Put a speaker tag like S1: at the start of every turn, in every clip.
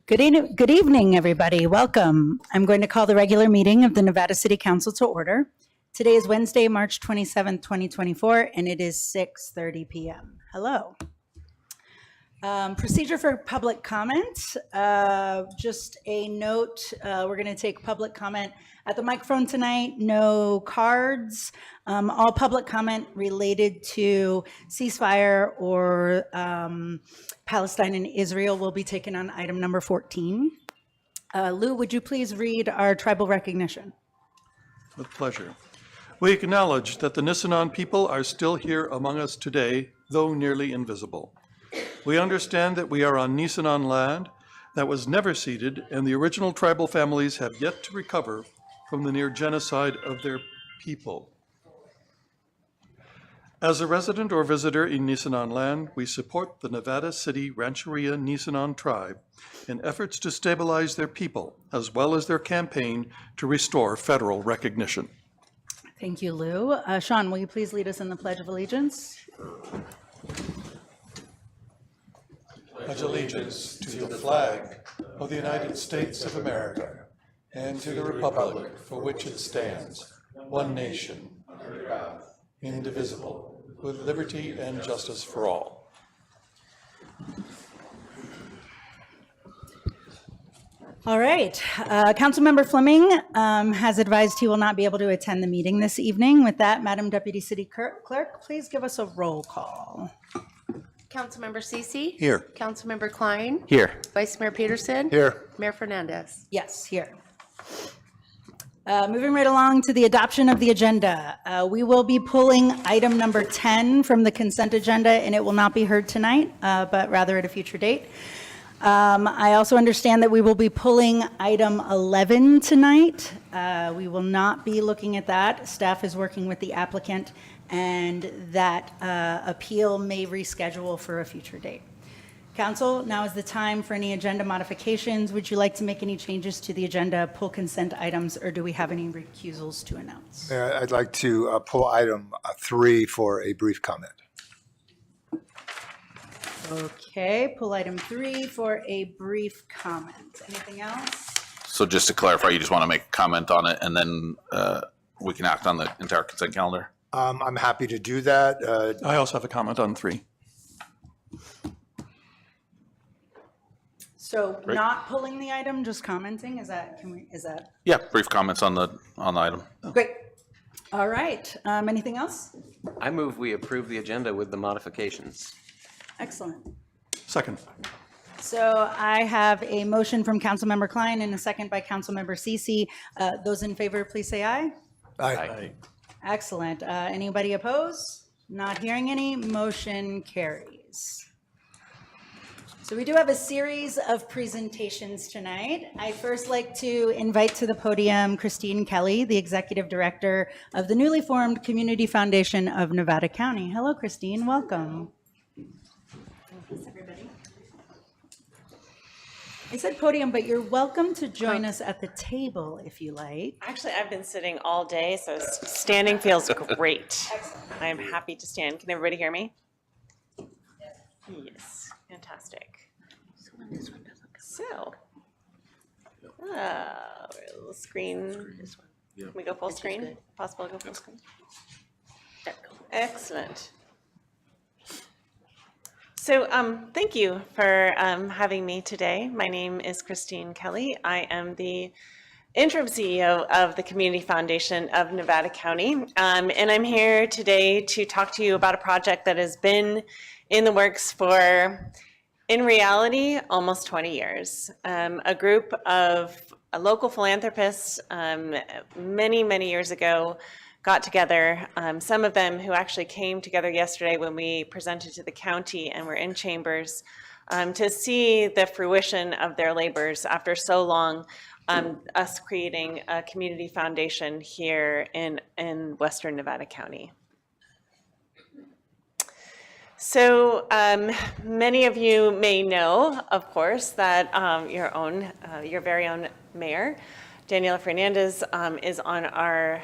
S1: Good evening, everybody. Welcome. I'm going to call the regular meeting of the Nevada City Council to order. Today is Wednesday, March 27th, 2024, and it is 6:30 p.m. Hello. Procedure for public comment. Just a note, we're going to take public comment at the microphone tonight. No cards. All public comment related to ceasefire or Palestine and Israel will be taken on item number 14. Lou, would you please read our tribal recognition?
S2: With pleasure. We acknowledge that the Nisenan people are still here among us today, though nearly invisible. We understand that we are on Nisenan land that was never ceded, and the original tribal families have yet to recover from the near genocide of their people. As a resident or visitor in Nisenan land, we support the Nevada City Rancheria Nisenan tribe in efforts to stabilize their people, as well as their campaign to restore federal recognition.
S1: Thank you, Lou. Sean, will you please lead us in the Pledge of Allegiance?
S2: Pledge allegiance to the flag of the United States of America and to the republic for which it stands, one nation, under God, indivisible, with liberty and justice for all.
S1: All right. Councilmember Fleming has advised he will not be able to attend the meeting this evening. With that, Madam Deputy City Clerk, please give us a roll call.
S3: Councilmember Cece?
S2: Here.
S3: Councilmember Klein?
S4: Here.
S3: Vice Mayor Peterson?
S2: Here.
S3: Mayor Fernandez?
S1: Yes, here. Moving right along to the adoption of the agenda. We will be pulling item number 10 from the consent agenda, and it will not be heard tonight, but rather at a future date. I also understand that we will be pulling item 11 tonight. We will not be looking at that. Staff is working with the applicant, and that appeal may reschedule for a future date. Council, now is the time for any agenda modifications. Would you like to make any changes to the agenda, pull consent items, or do we have any recusals to announce?
S5: I'd like to pull item 3 for a brief comment.
S1: Okay, pull item 3 for a brief comment. Anything else?
S4: So just to clarify, you just want to make a comment on it and then we can act on the entire consent calendar?
S5: I'm happy to do that.
S2: I also have a comment on 3.
S1: So
S4: Great.
S1: not pulling the item, just commenting, is that,
S4: Yeah, brief comments on the item.
S1: great. All right, anything else?
S6: I move we approve the agenda with the modifications.
S1: Excellent.
S2: Second.
S1: So I have a motion from Councilmember Klein and a second by Councilmember Cece. Those in favor, please say aye.
S5: Aye.
S1: Excellent. Anybody oppose? Not hearing any. Motion carries. So we do have a series of presentations tonight. I'd first like to invite to the podium Christine Kelly, the Executive Director of the newly formed Community Foundation of Nevada County. Hello, Christine. Welcome. Thanks, everybody. I said podium, but you're welcome to join us at the table if you like.
S7: Actually, I've been sitting all day, so standing feels great. I am happy to stand. Can everybody hear me? Yes, fantastic. So, the screen, can we go full screen? Possible to go full screen? Excellent. So thank you for having me today. My name is Christine Kelly. I am the interim CEO of the Community Foundation of Nevada County. And I'm here today to talk to you about a project that has been in the works for, in reality, almost 20 years. A group of local philanthropists many, many years ago got together, some of them who actually came together yesterday when we presented to the county and were in chambers to see the fruition of their labors after so long, us creating a community foundation here in Western Nevada County. So many of you may know, of course, that your very own mayor, Daniela Fernandez, is on our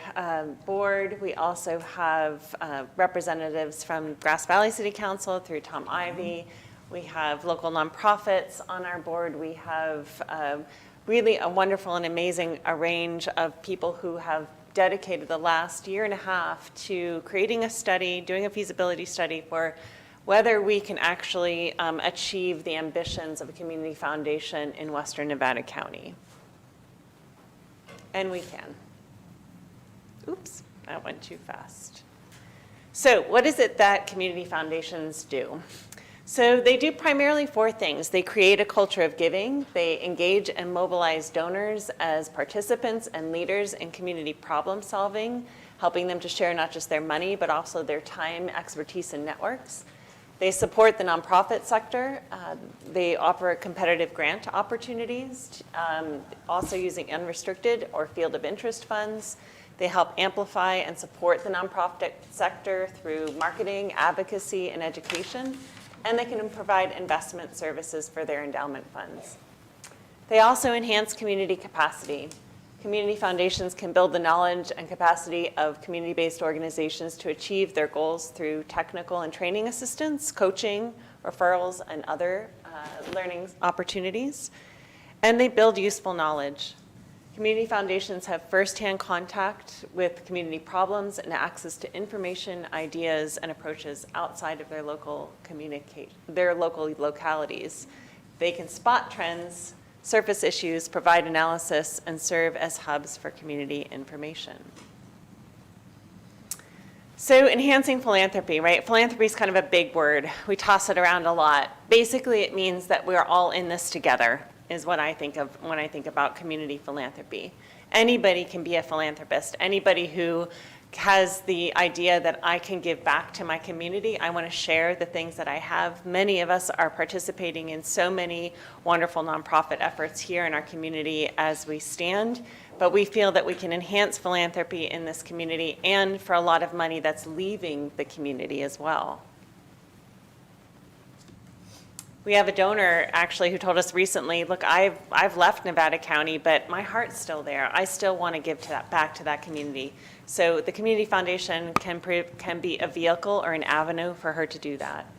S7: board. We also have representatives from Grass Valley City Council through Tom Ivey. We have local nonprofits on our board. We have really a wonderful and amazing range of people who have dedicated the last year and a half to creating a study, doing a feasibility study for whether we can actually achieve the ambitions of a community foundation in Western Nevada County. And we can. Oops, that went too fast. So what is it that community foundations do? So they do primarily 4 things. They create a culture of giving. They engage and mobilize donors as participants and leaders in community problem solving, helping them to share not just their money, but also their time, expertise, and networks. They support the nonprofit sector. They offer competitive grant opportunities, also using unrestricted or field of interest funds. They help amplify and support the nonprofit sector through marketing, advocacy, and education. And they can provide investment services for their endowment funds. They also enhance community capacity. Community foundations can build the knowledge and capacity of community-based organizations to achieve their goals through technical and training assistance, coaching, referrals, and other learning opportunities. And they build useful knowledge. Community foundations have firsthand contact with community problems and access to information, ideas, and approaches outside of their local localities. They can spot trends, surface issues, provide analysis, and serve as hubs for community information. So enhancing philanthropy, right? Philanthropy is kind of a big word. We toss it around a lot. Basically, it means that we're all in this together, is what I think of when I think about community philanthropy. Anybody can be a philanthropist. Anybody who has the idea that I can give back to my community, I want to share the things that I have. Many of us are participating in so many wonderful nonprofit efforts here in our community as we stand, but we feel that we can enhance philanthropy in this community and for a lot of money that's leaving the community as well. We have a donor actually who told us recently, look, I've left Nevada County, but my heart's still there. I still want to give to that, back to that community. So the Community Foundation can be a vehicle or an avenue for her to do that.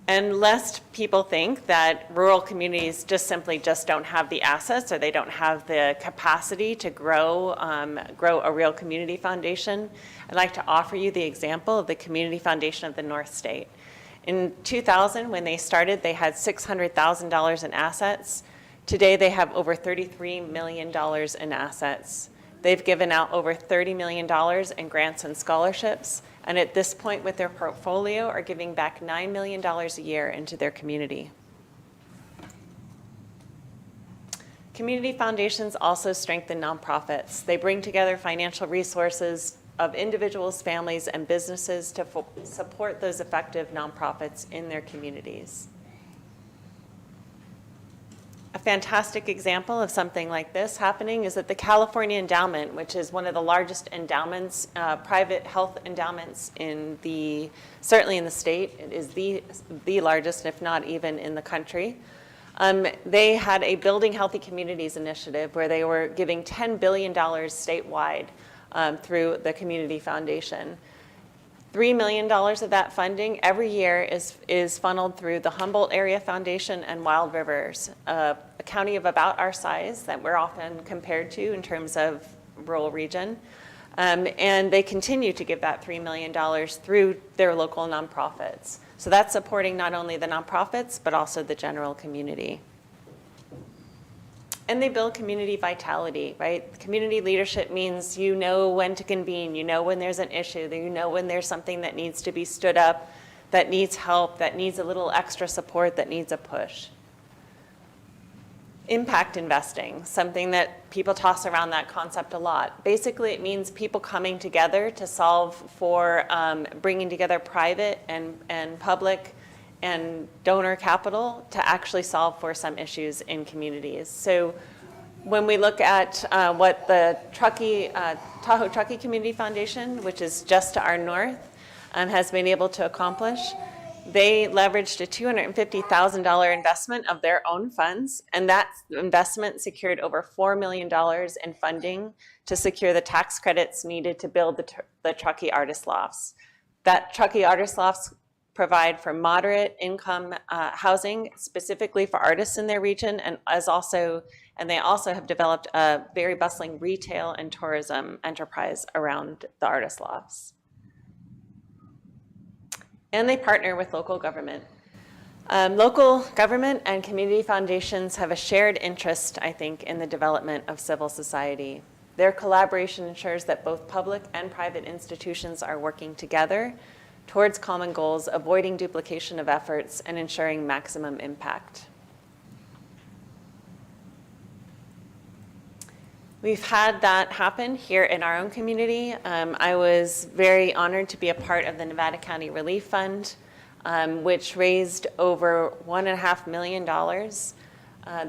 S7: And lest people think that rural communities just simply don't have the assets or they don't have the capacity to grow a real community foundation, I'd like to offer you the example of the Community Foundation of the North State. In 2000, when they started, they had $600,000 in assets. Today, they have over $33 million in assets. They've given out over $30 million in grants and scholarships, and at this point with their portfolio are giving back $9 million a year into their community. Community foundations also strengthen nonprofits. They bring together financial resources of individuals, families, and businesses to support those effective nonprofits in their communities. A fantastic example of something like this happening is that the California Endowment, which is one of the largest endowments, private health endowments certainly in the state, it is the largest, if not even in the country. They had a Building Healthy Communities initiative where they were giving $10 billion statewide through the Community Foundation. $3 million of that funding every year is funneled through the Humboldt Area Foundation and Wild Rivers, a county of about our size that we're often compared to in terms of rural region. And they continue to give that $3 million through their local nonprofits. So that's supporting not only the nonprofits, but also the general community. And they build community vitality, right? Community leadership means you know when to convene, you know when there's an issue, you know when there's something that needs to be stood up, that needs help, that needs a little extra support, that needs a push. Impact investing, something that people toss around that concept a lot. Basically, it means people coming together to solve for bringing together private and public and donor capital to actually solve for some issues in communities. So when we look at what the Tahoe Truckee Community Foundation, which is just to our north, has been able to accomplish, they leveraged a $250,000 investment of their own funds, and that investment secured over $4 million in funding to secure the tax credits needed to build the Truckee Artist Lofts. That Truckee Artist Lofts provide for moderate income housing specifically for artists in their region, and they also have developed a very bustling retail and tourism enterprise around the artist lofts. And they partner with local government. Local government and community foundations have a shared interest, I think, in the development of civil society. Their collaboration ensures that both public and private institutions are working together towards common goals, avoiding duplication of efforts, and ensuring maximum impact. We've had that happen here in our own community. I was very honored to be a part of the Nevada County Relief Fund, which raised over $1.5 million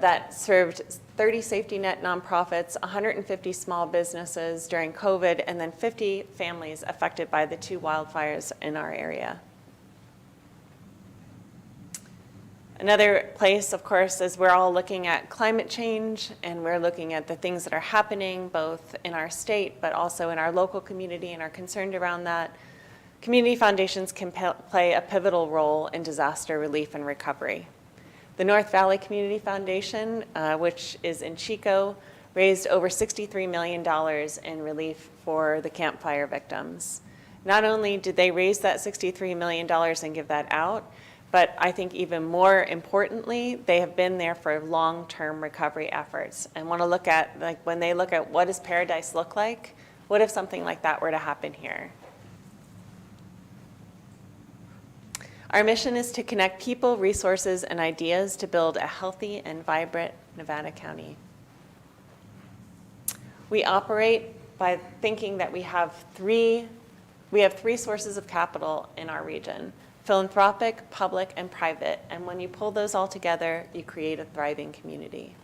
S7: that served 30 safety net nonprofits, 150 small businesses during COVID, and then 50 families affected by the 2 wildfires in our area. Another place, of course, is we're all looking at climate change, and we're looking at the things that are happening both in our state, but also in our local community, and are concerned around that. Community foundations can play a pivotal role in disaster relief and recovery. The North Valley Community Foundation, which is in Chico, raised over $63 million in relief for the Camp Fire victims. Not only did they raise that $63 million and give that out, but I think even more importantly, they have been there for long-term recovery efforts and want to look at, like, when they look at what does paradise look like, what if something like that were to happen here? Our mission is to connect people, resources, and ideas to build a healthy and vibrant Nevada County. We operate by thinking that we have three sources of capital in our region: philanthropic, public, and private. And when you pull those all together, you create a thriving community.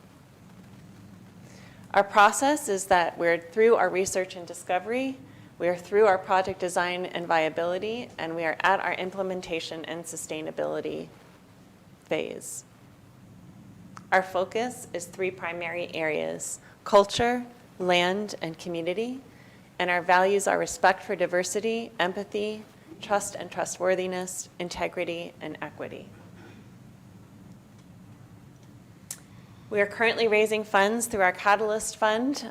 S7: Our process is that we're through our research and discovery, we are through our project design and viability, and we are at our implementation and sustainability phase. Our focus is 3 primary areas: culture, land, and community. And our values are respect for diversity, empathy, trust and trustworthiness, integrity, and equity. We are currently raising funds through our Catalyst Fund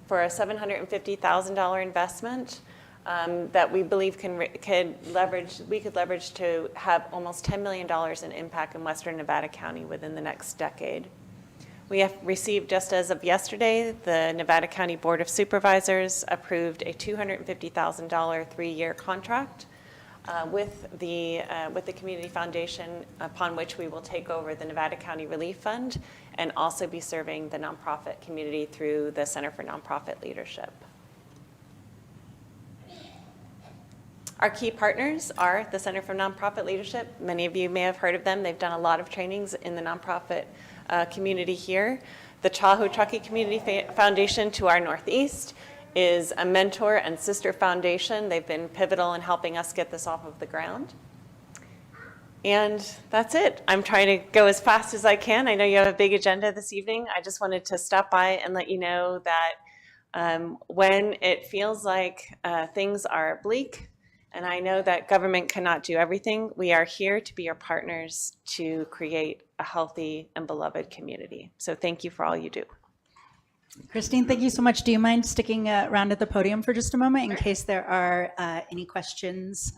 S7: for a $750,000 investment that we believe we could leverage to have almost $10 million in impact in Western Nevada County within the next decade. We have received, just as of yesterday, the Nevada County Board of Supervisors approved a $250,000 3-year contract with the Community Foundation, upon which we will take over the Nevada County Relief Fund and also be serving the nonprofit community through the Center for Nonprofit Leadership. Our key partners are the Center for Nonprofit Leadership. Many of you may have heard of them. They've done a lot of trainings in the nonprofit community here. The Tahoe Truckee Community Foundation to our northeast is a mentor and sister foundation. They've been pivotal in helping us get this off of the ground. And that's it. I'm trying to go as fast as I can. I know you have a big agenda this evening. I just wanted to stop by and let you know that when it feels like things are bleak, and I know that government cannot do everything, we are here to be your partners to create a healthy and beloved community. So thank you for all you do.
S1: Christine, thank you so much. Do you mind sticking around at the podium for just a moment in case there are any questions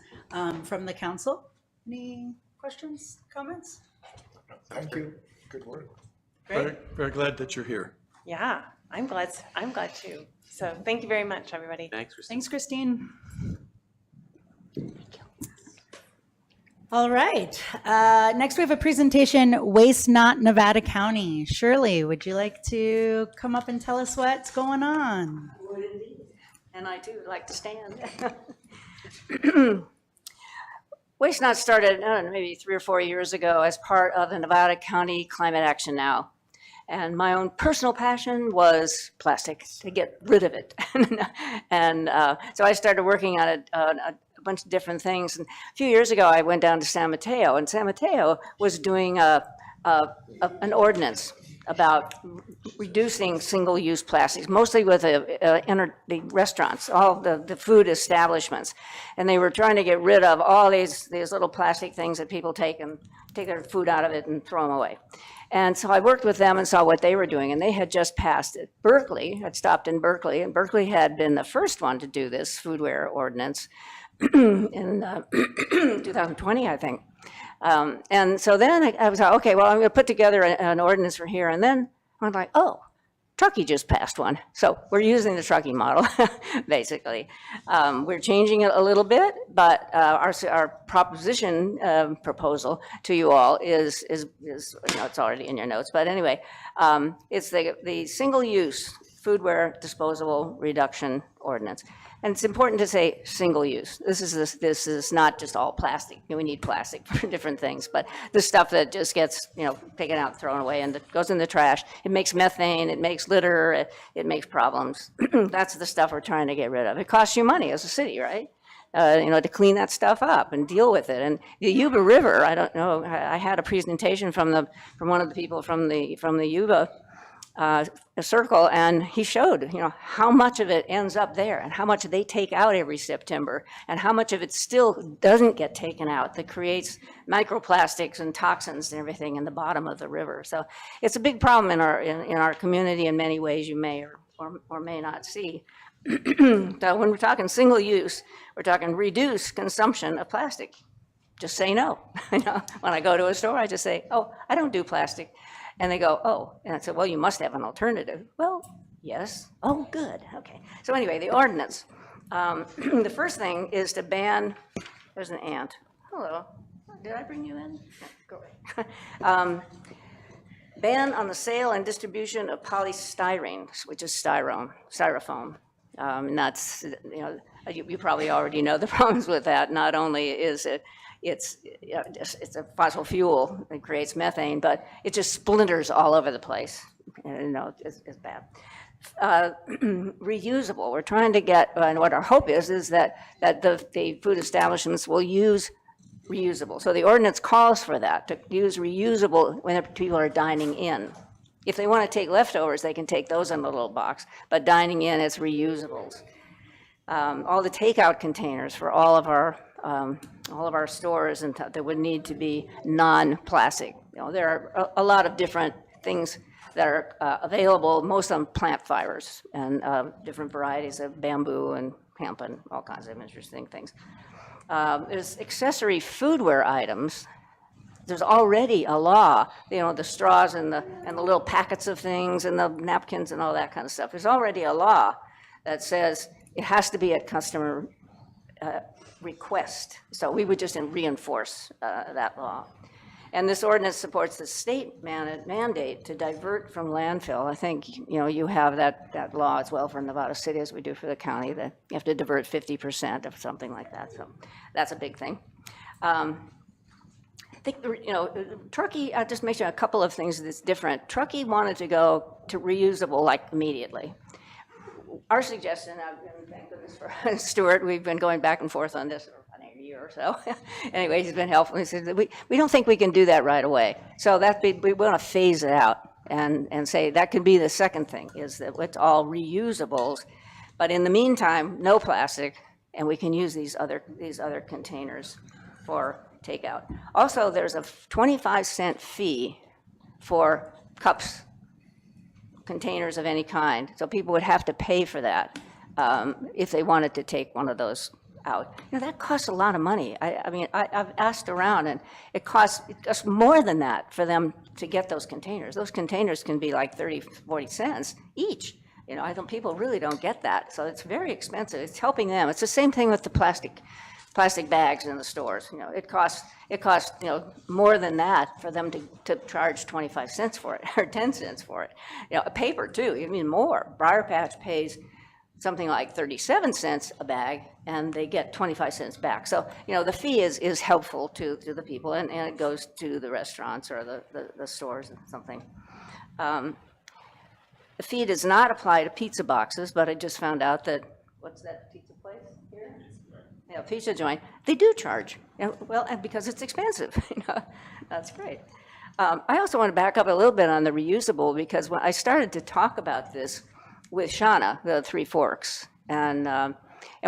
S1: from the council? Any questions, comments?
S5: Thank you. Good work.
S2: Very, very glad that you're here.
S7: Yeah, I'm glad too. So thank you very much, everybody.
S6: Thanks, Christine.
S1: Thanks, Christine. All right. Next, we have a presentation, Waste Not Nevada County. Shirley, would you like to come up and tell us what's going on?
S8: I would indeed, and I do like to stand. Waste Not started maybe 3 or 4 years ago as part of the Nevada County Climate Action Now. And my own personal passion was plastic, to get rid of it. And so I started working on a bunch of different things. And a few years ago, I went down to San Mateo, and San Mateo was doing an ordinance about reducing single-use plastics, mostly with the restaurants, all the food establishments. And they were trying to get rid of all these little plastic things that people take their food out of it and throw them away. And so I worked with them and saw what they were doing, and they had just passed it. Berkeley had stopped in Berkeley, and Berkeley had been the first one to do this foodware ordinance in 2020, I think. And so then I was like, okay, well, I'm going to put together an ordinance for here. And then I'm like, oh, Truckee just passed one. So we're using the Truckee model, basically. We're changing it a little bit, but our proposition proposal to you all is it's already in your notes. But anyway, it's the single-use foodware disposable reduction ordinance. And it's important to say single use. This is not just all plastic. We need plastic for different things, but the stuff that just gets, taken out, thrown away, and it goes in the trash. It makes methane, it makes litter, it makes problems. That's the stuff we're trying to get rid of. It costs you money as a city, right? To clean that stuff up and deal with it. And the Yuba River, I don't know, I had a presentation from one of the people from the Yuba circle, and he showed, how much of it ends up there and how much they take out every September and how much of it still doesn't get taken out that creates microplastics and toxins and everything in the bottom of the river. So it's a big problem in our community in many ways you may or may not see. So when we're talking single use, we're talking reduce consumption of plastic. Just say no. When I go to a store, I just say, oh, I don't do plastic. And they go, oh, and I said, well, you must have an alternative. Well, yes. Oh, good. Okay. So anyway, the ordinance. The first thing is to ban, there's an ant. Hello. Did I bring you in? Go away. Ban on the sale and distribution of polystyrene, which is styrofoam. And that's, you probably already know the problems with that. Not only is it's a fossil fuel that creates methane, but it just splinters all over the place. It's bad. Reusable. We're trying to get, and what our hope is that the food establishments will use reusable. So the ordinance calls for that, to use reusable when people are dining in. If they want to take leftovers, they can take those in a little box, but dining in, it's reusables. All the takeout containers for all of our stores and that would need to be non-plastic. There are a lot of different things that are available, most of them plant fibers and different varieties of bamboo and hemp and all kinds of interesting things. There's accessory foodware items. There's already a law, the straws and the little packets of things and the napkins and all that kind of stuff. There's already a law that says it has to be at customer request. So we would just reinforce that law. And this ordinance supports the state mandate to divert from landfill. I think, you have that law as well for Nevada City as we do for the county, that you have to divert 50% of something like that. So that's a big thing. I think, Truckee, I'll just mention a couple of things that's different. Truckee wanted to go to reusable immediately. Our suggestion, thank goodness for Stuart, we've been going back and forth on this for a year or so. Anyway, he's been helpful. He said, we don't think we can do that right away. So we want to phase it out and say that could be the second thing, is that it's all reusables. But in the meantime, no plastic, and we can use these other containers for takeout. Also, there's a 25-cent fee for cups, containers of any kind. So people would have to pay for that if they wanted to take one of those out. That costs a lot of money. I've asked around, and it costs more than that for them to get those containers. Those containers can be like 30, 40 cents each. People really don't get that. So it's very expensive. It's helping them. It's the same thing with the plastic bags in the stores. It costs more than that for them to charge 25 cents for it or 10 cents for it. Paper too, more. Briar Patch pays something like 37 cents a bag, and they get 25 cents back. So, the fee is helpful to the people, and it goes to the restaurants or the stores or something. The fee does not apply to pizza boxes, but I just found out that, what's that pizza place here? Yeah, pizza joint, they do charge. Well, and because it's expensive. That's great. I also want to back up a little bit on the reusable, because when I started to talk about this with Shauna, the Three Forks, and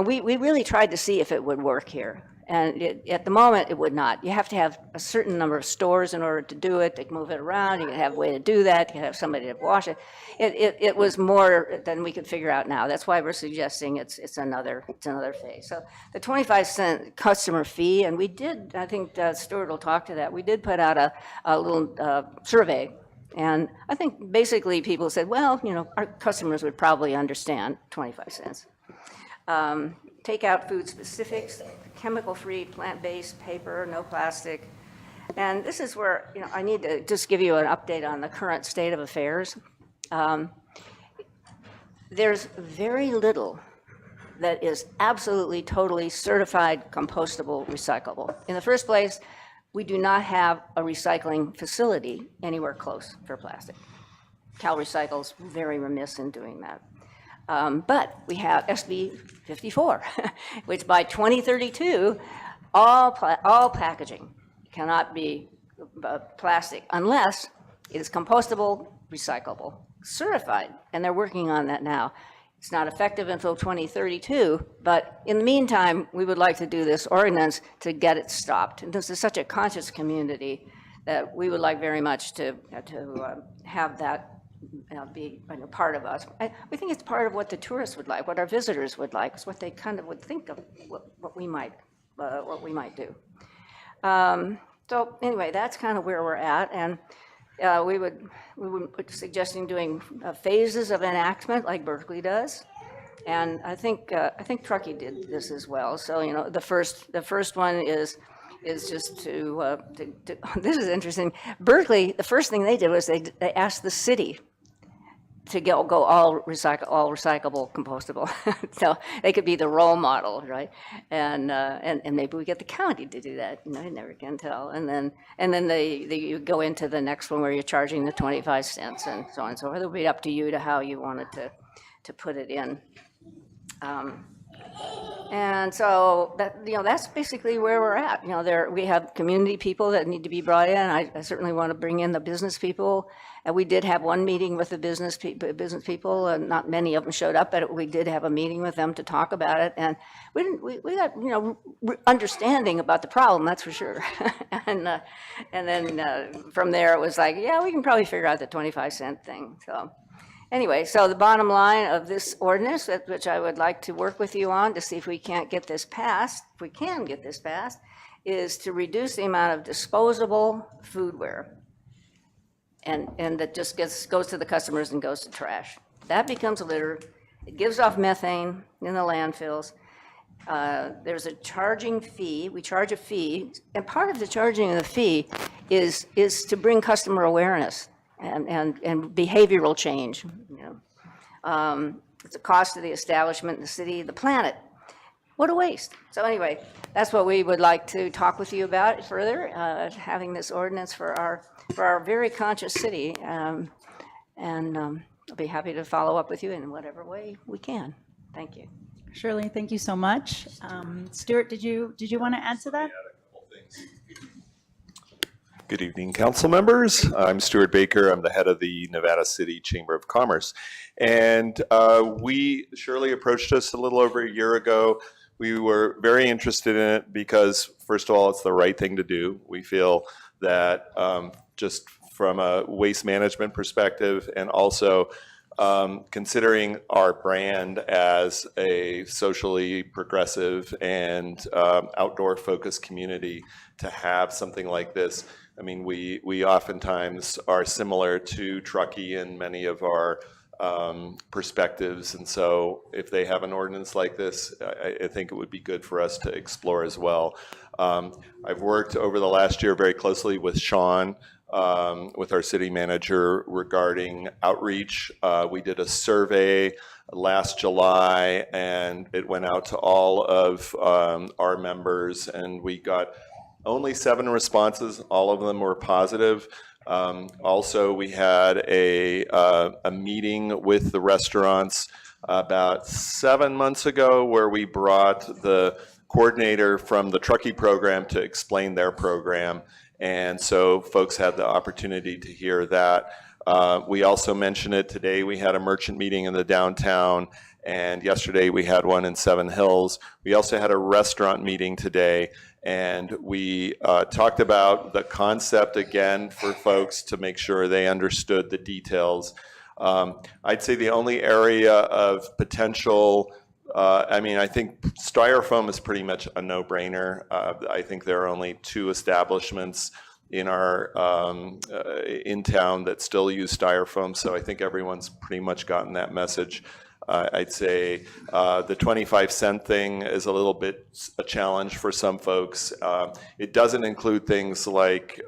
S8: we really tried to see if it would work here. And at the moment, it would not. You have to have a certain number of stores in order to do it, to move it around. You can have a way to do that. You can have somebody to wash it. It was more than we could figure out now. That's why we're suggesting it's another phase. So the 25-cent customer fee, and we did, I think Stuart will talk to that, we did put out a little survey. And I think basically people said, well, you know, our customers would probably understand 25 cents. Take out food specifics, chemical-free, plant-based, paper, no plastic. And this is where, you know, I need to just give you an update on the current state of affairs. There's very little that is absolutely, totally certified, compostable, recyclable. In the first place, we do not have a recycling facility anywhere close for plastic. Cal Recycle's very remiss in doing that. But we have SB 54, which by 2032, all packaging cannot be plastic unless it is compostable, recyclable, certified, and they're working on that now. It's not effective until 2032, but in the meantime, we would like to do this ordinance to get it stopped. And this is such a conscious community that we would like very much to have that be a part of us. We think it's part of what the tourists would like, what our visitors would like. It's what they kind of would think of what we might do. So anyway, that's kind of where we're at, and we were suggesting doing phases of enactment like Berkeley does, and I think Truckee did this as well. So you know, the first one is just to this is interesting. Berkeley, the first thing they did was they asked the city to go all recyclable, compostable. So they could be the role model, right? And maybe we get the county to do that. You know, you never can tell. And then you go into the next one where you're charging the 25 cents and so on and so forth. It'll be up to you to how you wanted to put it in. And so that, you know, that's basically where we're at. You know, we have community people that need to be brought in. I certainly want to bring in the business people. And we did have one meeting with the business people, and not many of them showed up, but we did have a meeting with them to talk about it. And we got, you know, understanding about the problem, that's for sure. And then from there it was like, yeah, we can probably figure out the 25-cent thing. So anyway, so the bottom line of this ordinance, which I would like to work with you on to see if we can't get this passed, if we can get this passed, is to reduce the amount of disposable foodware. And that just goes to the customers and goes to trash. That becomes litter. It gives off methane in the landfills. There's a charging fee. We charge a fee, and part of the charging of the fee is to bring customer awareness and behavioral change. You know, it's a cost to the establishment, the city, the planet. What a waste. So anyway, that's what we would like to talk with you about further, having this ordinance for our very conscious city. And I'll be happy to follow up with you in whatever way we can. Thank you.
S1: Shirley, thank you so much. Stuart, did you want to add to that?
S9: Good evening, council members. I'm Stuart Baker. I'm the head of the Nevada City Chamber of Commerce. And Shirley approached us a little over a year ago. We were very interested in it because, first of all, it's the right thing to do. We feel that just from a waste management perspective, and also considering our brand as a socially progressive and outdoor-focused community, to have something like this. I mean, we oftentimes are similar to Truckee in many of our perspectives, and so if they have an ordinance like this, I think it would be good for us to explore as well. I've worked over the last year very closely with Sean, with our city manager, regarding outreach. We did a survey last July, and it went out to all of our members, and we got only 7 responses. All of them were positive. Also, we had a meeting with the restaurants about 7 months ago, where we brought the coordinator from the Truckee program to explain their program. And so folks had the opportunity to hear that. We also mentioned it today. We had a merchant meeting in the downtown, and yesterday we had one in Seven Hills. We also had a restaurant meeting today, and we talked about the concept again for folks to make sure they understood the details. I'd say the only area of potential, I think styrofoam is pretty much a no-brainer. I think there are only 2 establishments in our in town that still use styrofoam, so I think everyone's pretty much gotten that message. I'd say the 25-cent thing is a little bit a challenge for some folks. It doesn't include things like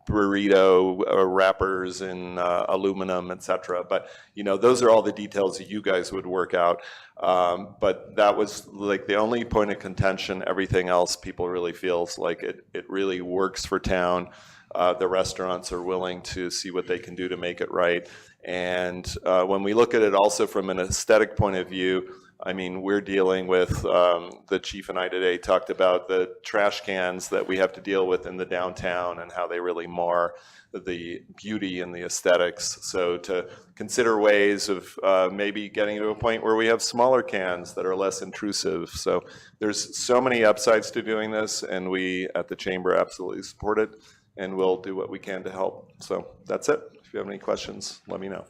S9: burrito wrappers in aluminum, etc. But those are all the details that you guys would work out. But that was like the only point of contention. Everything else, people really feels like it really works for town. The restaurants are willing to see what they can do to make it right. And when we look at it also from an aesthetic point of view, we're dealing with, the chief and I today talked about the trash cans that we have to deal with in the downtown and how they really mar the beauty and the aesthetics. So to consider ways of maybe getting to a point where we have smaller cans that are less intrusive. So there's so many upsides to doing this, and we at the Chamber absolutely support it, and we'll do what we can to help. So that's it. If you have any questions, let me know.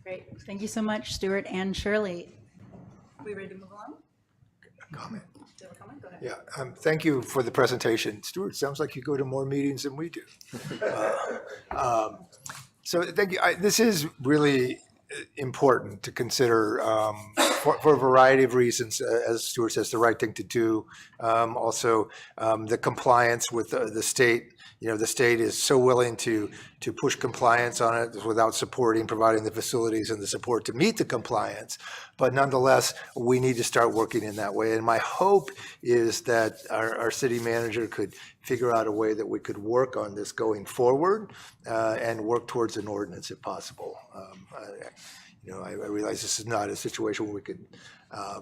S1: Great. Thank you so much, Stuart and Shirley. Are we ready to move along?
S5: Comment.
S1: Do you have a comment? Go ahead.
S5: Yeah, thank you for the presentation. Stuart, sounds like you go to more meetings than we do. So thank you. This is really important to consider for a variety of reasons. As Stuart says, the right thing to do. Also, the compliance with the state. The state is so willing to push compliance on it without providing the facilities and the support to meet the compliance. But nonetheless, we need to start working in that way. And my hope is that our city manager could figure out a way that we could work on this going forward and work towards an ordinance if possible. I realize this is not a situation where we could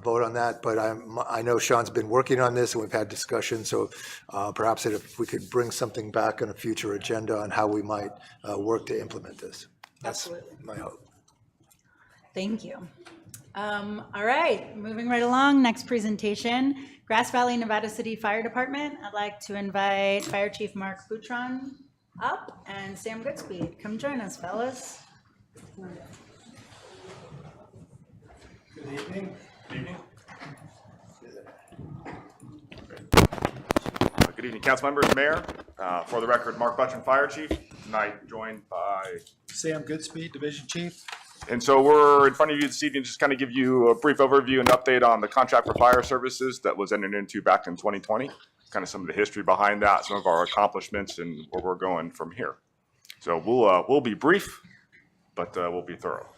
S5: vote on that, but I know Sean's been working on this and we've had discussions, so perhaps if we could bring something back on a future agenda on how we might work to implement this. That's my hope.
S1: Thank you. All right, moving right along. Next presentation, Grass Valley, Nevada City Fire Department. I'd like to invite Fire Chief Mark Boutron up and Sam Goodspeed. Come join us, fellas.
S10: Good evening. Good evening, council members, mayor. For the record, Mark Boutron, Fire Chief. Tonight, joined by
S11: Sam Goodspeed, Division Chief.
S10: And so we're in front of you this evening, just kind of give you a brief overview and update on the contract for fire services that was entered into back in 2020. Kind of some of the history behind that, some of our accomplishments, and where we're going from here. So we'll be brief, but we'll be thorough.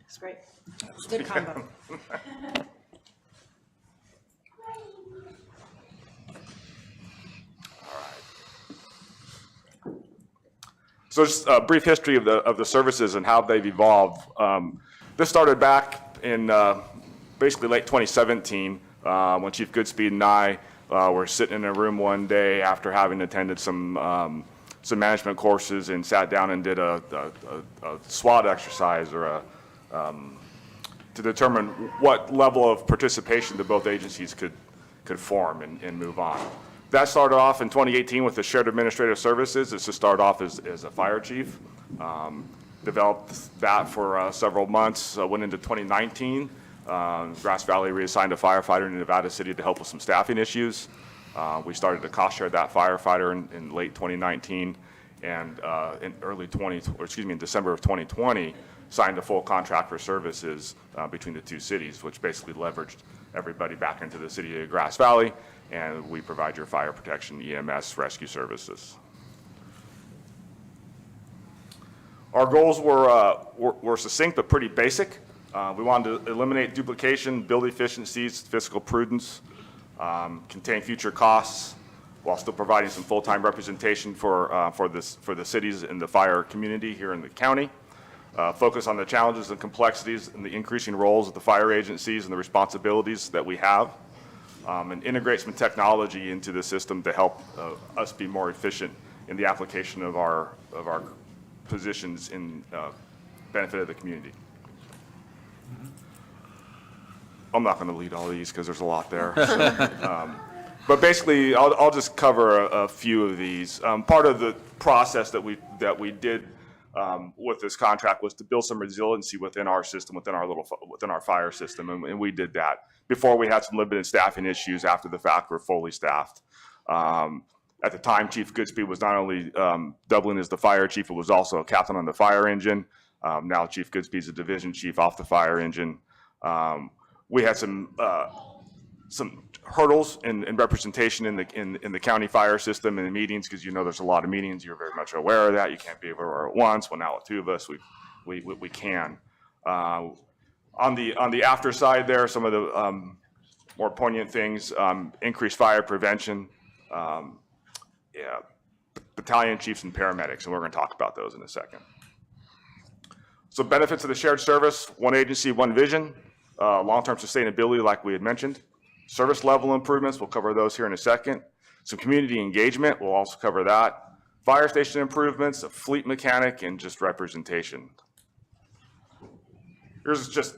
S1: That's great. Good combo.
S10: So just a brief history of the services and how they've evolved. This started back in basically late 2017 when Chief Goodspeed and I were sitting in a room one day after having attended some management courses and sat down and did a SWOT exercise or to determine what level of participation that both agencies could form and move on. That started off in 2018 with the Shared Administrative Services. It's to start off as a fire chief. Developed that for several months, went into 2019. Grass Valley reassigned a firefighter in Nevada City to help with some staffing issues. We started to cost share that firefighter in late 2019, and in December of 2020, signed a full contract for services between the two cities, which basically leveraged everybody back into the city of Grass Valley, and we provide your fire protection, EMS, rescue services. Our goals were succinct but pretty basic. We wanted to eliminate duplication, build efficiencies, fiscal prudence, contain future costs, while still providing some full-time representation for the cities and the fire community here in the county. Focus on the challenges and complexities and the increasing roles of the fire agencies and the responsibilities that we have. and integrate some technology into the system to help us be more efficient in the application of our positions in benefit of the community. I'm not going to lead all these because there's a lot there. But basically, I'll just cover a few of these. Part of the process that we did with this contract was to build some resiliency within our system, within our fire system, and we did that. Before, we had some limited staffing issues. After the fact, we're fully staffed. At the time, Chief Goodspeed was not only doubling as the fire chief, but was also a captain on the fire engine. Now Chief Goodspeed is a division chief off the fire engine. We had some hurdles in representation in the county fire system and the meetings, because there's a lot of meetings. You're very much aware of that. You can't be everywhere at once. Well, now with two of us, we can. On the after side there, some of the more poignant things: increased fire prevention, battalion chiefs and paramedics, and we're going to talk about those in a second. So benefits of the shared service: one agency, one vision. Long-term sustainability, like we had mentioned. Service level improvements, we'll cover those here in a second. Some community engagement, we'll also cover that. Fire station improvements, a fleet mechanic, and just representation. Here's just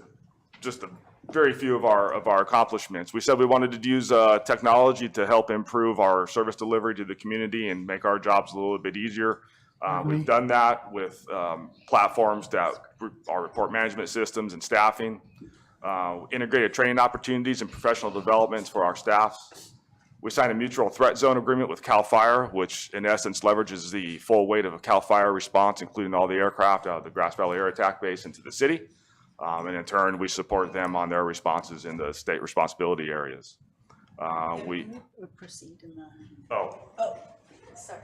S10: a very few of our accomplishments. We said we wanted to use technology to help improve our service delivery to the community and make our jobs a little bit easier. We've done that with platforms that are report management systems and staffing. Integrated training opportunities and professional developments for our staff. We signed a mutual threat zone agreement with CAL FIRE, which in essence leverages the full weight of a CAL FIRE response, including all the aircraft out of the Grass Valley Air Attack Base into the city. And in turn, we support them on their responses in the state responsibility areas. We
S1: proceed in the.
S10: Oh,
S1: Sorry.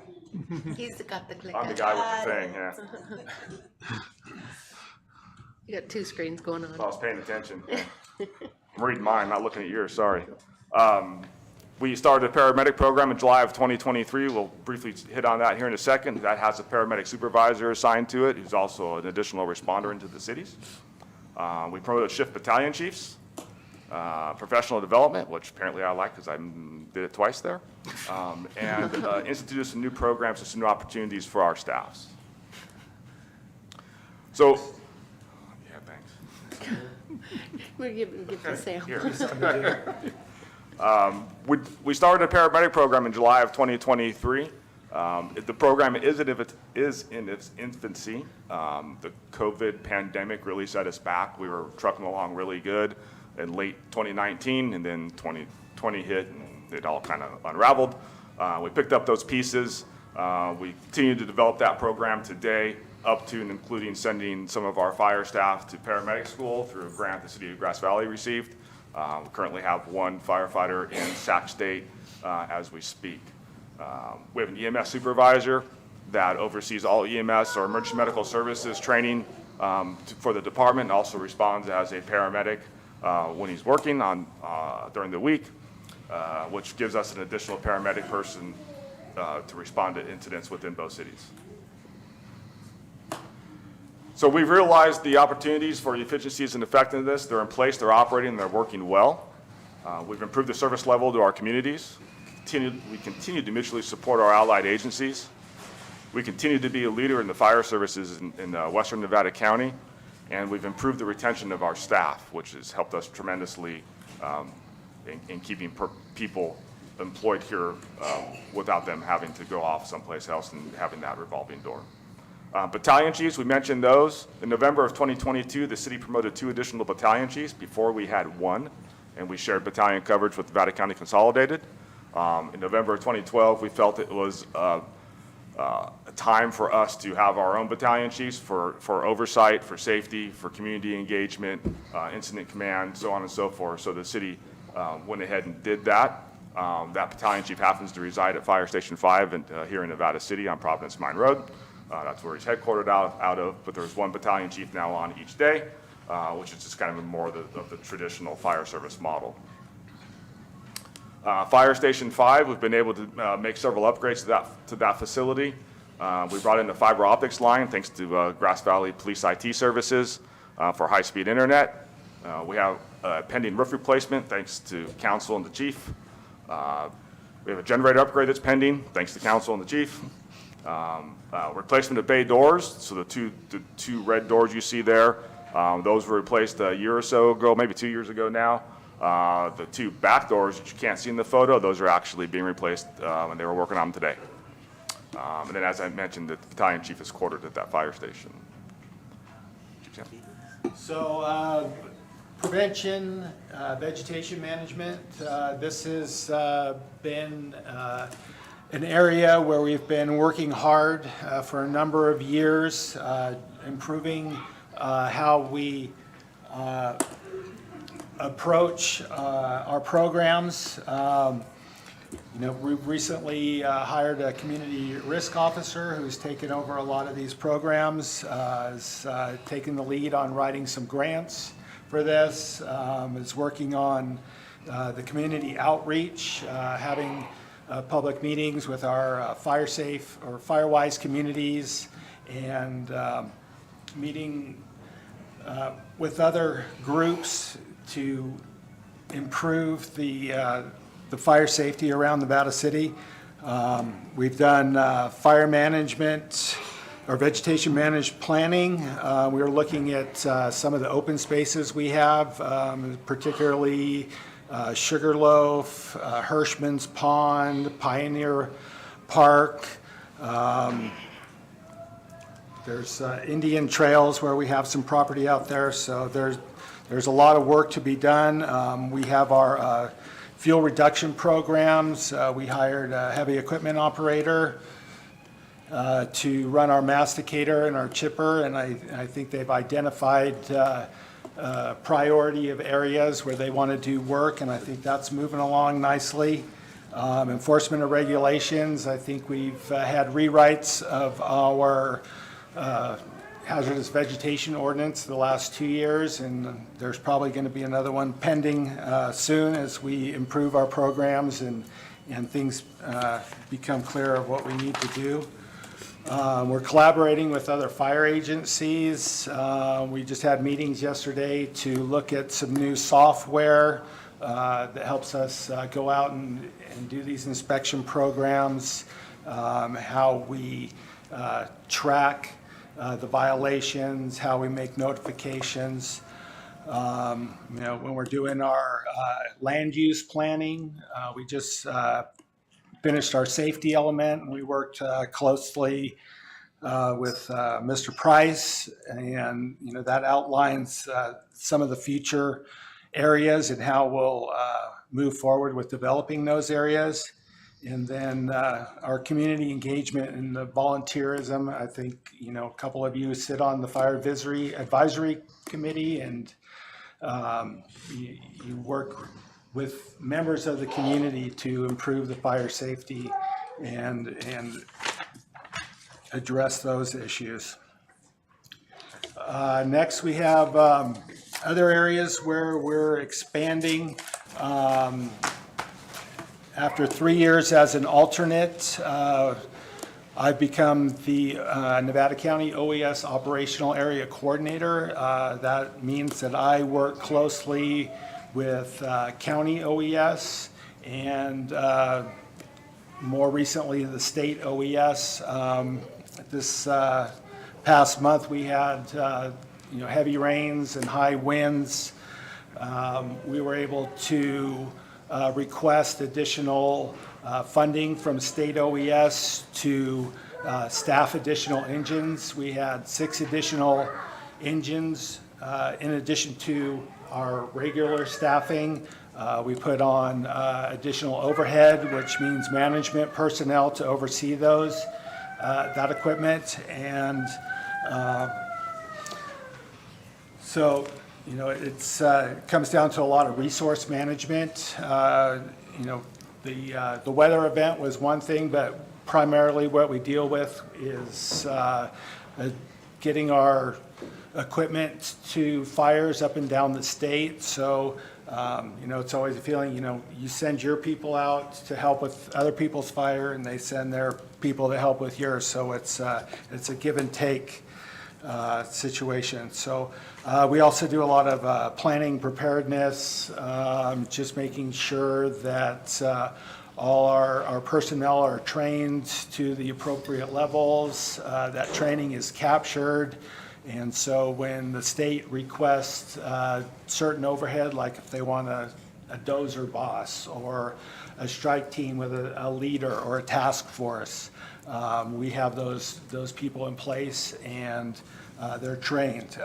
S3: He's got the clicker.
S10: I'm the guy with the thing. Yeah.
S3: You got two screens going on.
S10: I was paying attention. I'm reading mine, not looking at yours, sorry. We started a paramedic program in July of 2023. We'll briefly hit on that here in a second. That has a paramedic supervisor assigned to it, who's also an additional responder into the cities. We promoted shift battalion chiefs, professional development, which apparently I like because I did it twice there, and instituted some new programs and some new opportunities for our staffs. So,
S3: We'll give the sample.
S10: We started a paramedic program in July of 2023. The program is in its infancy. The COVID pandemic really set us back. We were trucking along really good in late 2019, and then 2020 hit, and it all kind of unraveled. We picked up those pieces. We continue to develop that program today, up to and including sending some of our fire staff to paramedic school through a grant the city of Grass Valley received. We currently have one firefighter in Sac State as we speak. We have an EMS supervisor that oversees all EMS or emergency medical services training for the department, and also responds as a paramedic when he's working on during the week, which gives us an additional paramedic person to respond to incidents within both cities. So we've realized the opportunities for efficiencies and effectiveness. They're in place, they're operating, they're working well. We've improved the service level to our communities. We continue to mutually support our allied agencies. We continue to be a leader in the fire services in Western Nevada County, and we've improved the retention of our staff, which has helped us tremendously in keeping people employed here without them having to go off someplace else and having that revolving door. Battalion chiefs, we mentioned those. In November of 2022, the city promoted 2 additional battalion chiefs. Before, we had 1, and we shared battalion coverage with Nevada County Consolidated. In November of 2012, we felt it was a time for us to have our own battalion chiefs for oversight, for safety, for community engagement, incident command, so on and so forth. So the city went ahead and did that. That battalion chief happens to reside at Fire Station 5 here in Nevada City on Providence Mine Road. That's where he's headquartered out of, but there's 1 battalion chief now on each day, which is just kind of more of the traditional fire service model. Fire Station 5, we've been able to make several upgrades to that facility. We brought in a fiber optics line thanks to Grass Valley Police IT Services for high-speed internet. We have a pending roof replacement, thanks to council and the chief. We have a generator upgrade that's pending, thanks to council and the chief. Replacement of bay doors, so the two red doors you see there, those were replaced a year or so ago, maybe 2 years ago now. The two back doors that you can't see in the photo, those are actually being replaced, and they were working on them today. And then, as I mentioned, the battalion chief is quartered at that fire station. Chief Sam?
S11: So prevention, vegetation management, this has been an area where we've been working hard for a number of years, improving how we approach our programs. We've recently hired a community risk officer who's taken over a lot of these programs, has taken the lead on writing some grants for this, is working on the community outreach, having public meetings with our fire-safe or Firewise communities, and meeting with other groups to improve the fire safety around Nevada City. We've done fire management or vegetation managed planning. We were looking at some of the open spaces we have, particularly Sugarloaf, Hirschman's Pond, Pioneer Park. There's Indian Trails where we have some property out there, so there's a lot of work to be done. We have our fuel reduction programs. We hired a heavy equipment operator to run our masticator and our chipper, and I think they've identified priority of areas where they want to do work, and I think that's moving along nicely. Enforcement of regulations, I think we've had rewrites of our hazardous vegetation ordinance the last 2 years, and there's probably going to be another one pending soon as we improve our programs and things become clear of what we need to do. We're collaborating with other fire agencies. We just had meetings yesterday to look at some new software that helps us go out and do these inspection programs, how we track the violations, how we make notifications. When we're doing our land use planning, we just finished our safety element, and we worked closely with Mr. Price, and that outlines some of the future areas and how we'll move forward with developing those areas. And then our community engagement and the volunteerism. I think a couple of you sit on the Fire Advisory Committee, and you work with members of the community to improve the fire safety and address those issues. Next, we have other areas where we're expanding. After 3 years as an alternate, I've become the Nevada County OES Operational Area Coordinator. That means that I work closely with county OES and more recently the state OES. This past month we had heavy rains and high winds. We were able to request additional funding from state OES to staff additional engines. We had 6 additional engines in addition to our regular staffing. We put on additional overhead, which means management personnel to oversee that equipment. And so it comes down to a lot of resource management. The weather event was one thing, but primarily what we deal with is getting our equipment to fires up and down the state. So, it's always a feeling, you send your people out to help with other people's fire, and they send their people to help with yours. So it's a give and take situation. So we also do a lot of planning preparedness, just making sure that all our personnel are trained to the appropriate levels, that training is captured. And so when the state requests certain overhead, like if they want a dozer boss or a strike team with a leader or a task force, we have those people in place, and they're trained.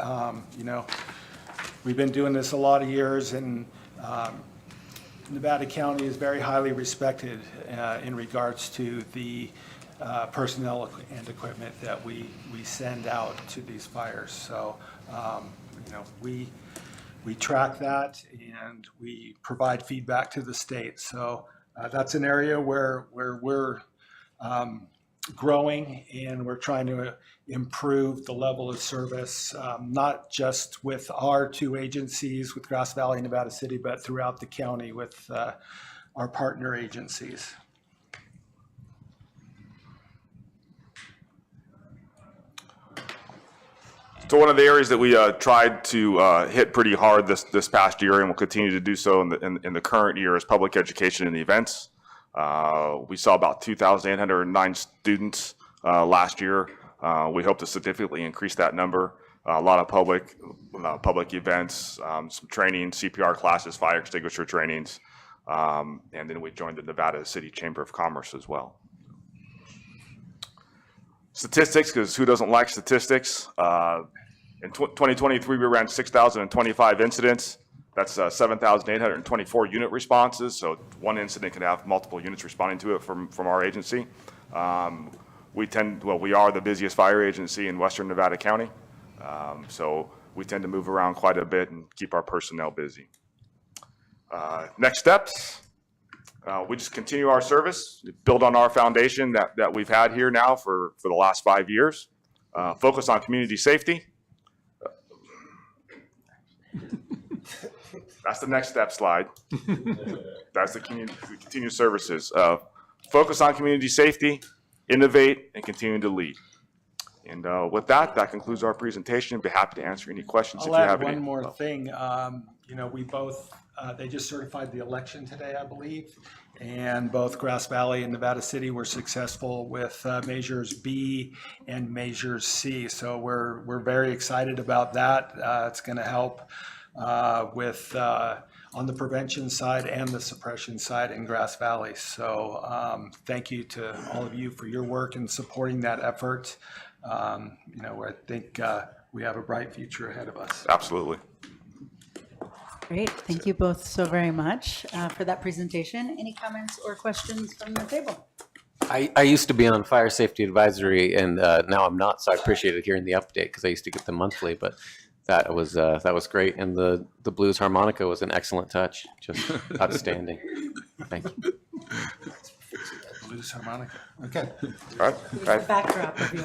S11: We've been doing this a lot of years, and Nevada County is very highly respected in regards to the personnel and equipment that we send out to these fires. So, we track that, and we provide feedback to the state. So that's an area where we're growing, and we're trying to improve the level of service, not just with our two agencies, with Grass Valley and Nevada City, but throughout the county with our partner agencies.
S10: So one of the areas that we tried to hit pretty hard this past year, and will continue to do so in the current year, is public education and events. We saw about 2,809 students last year. We hope to significantly increase that number. A lot of public events, some training, CPR classes, fire extinguisher trainings, and then we joined the Nevada City Chamber of Commerce as well. Statistics, because who doesn't like statistics? In 2023, we ran 6,025 incidents. That's 7,824 unit responses. So one incident can have multiple units responding to it from our agency. We are the busiest fire agency in Western Nevada County. So we tend to move around quite a bit and keep our personnel busy. Next steps. We just continue our service, build on our foundation that we've had here now for the last 5 years. Focus on community safety. That's the next step slide. That's the continued services. Focus on community safety, innovate, and continue to lead. And with that concludes our presentation. I'd be happy to answer any questions if you have any.
S11: I'll add one more thing. We both, they just certified the election today, I believe, and both Grass Valley and Nevada City were successful with Measures B and Measures C. So we're very excited about that. It's going to help with on the prevention side and the suppression side in Grass Valley. So thank you to all of you for your work in supporting that effort. I think we have a bright future ahead of us.
S10: Absolutely.
S1: Great. Thank you both so very much for that presentation. Any comments or questions from the table?
S6: I used to be on Fire Safety Advisory, and now I'm not, so I appreciated hearing the update because I used to get them monthly, but that was great, and the blues harmonica was an excellent touch, just outstanding. Thank you.
S11: Blues harmonica. Okay.
S10: All right.
S1: Here's the backdrop of your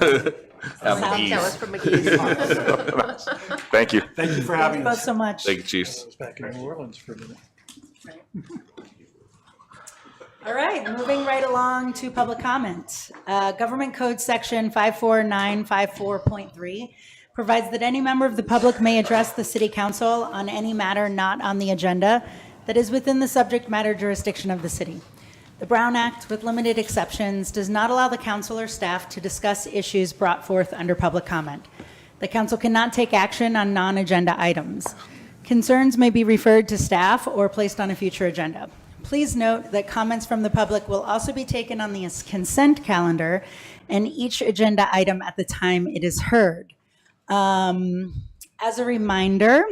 S3: That was from McGee's.
S10: Thank you.
S11: Thank you for
S1: Thank
S11: having
S1: you both
S11: us.
S1: so much.
S4: Thank you, Chiefs.
S2: I was back in New Orleans for a minute.
S1: All right, moving right along to public comment. Government Code Section 54954.3 provides that any member of the public may address the City Council on any matter not on the agenda that is within the subject matter jurisdiction of the city. The Brown Act, with limited exceptions, does not allow the council or staff to discuss issues brought forth under public comment. The council cannot take action on non-agenda items. Concerns may be referred to staff or placed on a future agenda. Please note that comments from the public will also be taken on the consent calendar and each agenda item at the time it is heard. As a reminder,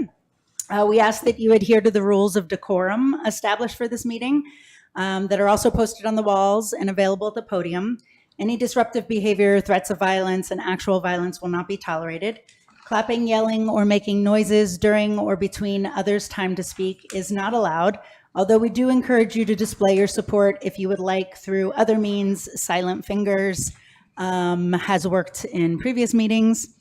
S1: we ask that you adhere to the rules of decorum established for this meeting that are also posted on the walls and available at the podium. Any disruptive behavior, threats of violence, and actual violence will not be tolerated. Clapping, yelling, or making noises during or between others' time to speak is not allowed, although we do encourage you to display your support if you would like through other means. Silent fingers has worked in previous meetings.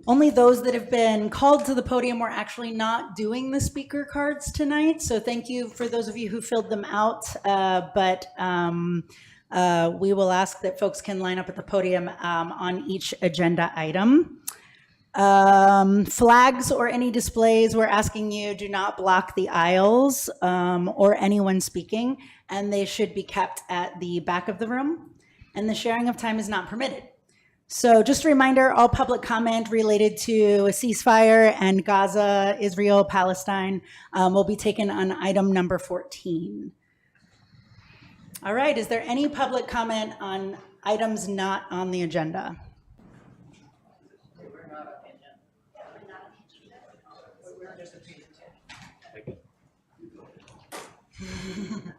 S1: Only those that have been called to the podium were actually not doing the speaker cards tonight, so thank you for those of you who filled them out, but we will ask that folks can line up at the podium on each agenda item. Flags or any displays, we're asking you do not block the aisles or anyone speaking, and they should be kept at the back of the room, and the sharing of time is not permitted. So just a reminder, all public comment related to a ceasefire and Gaza, Israel, Palestine will be taken on item number 14. All right, is there any public comment on items not on the agenda?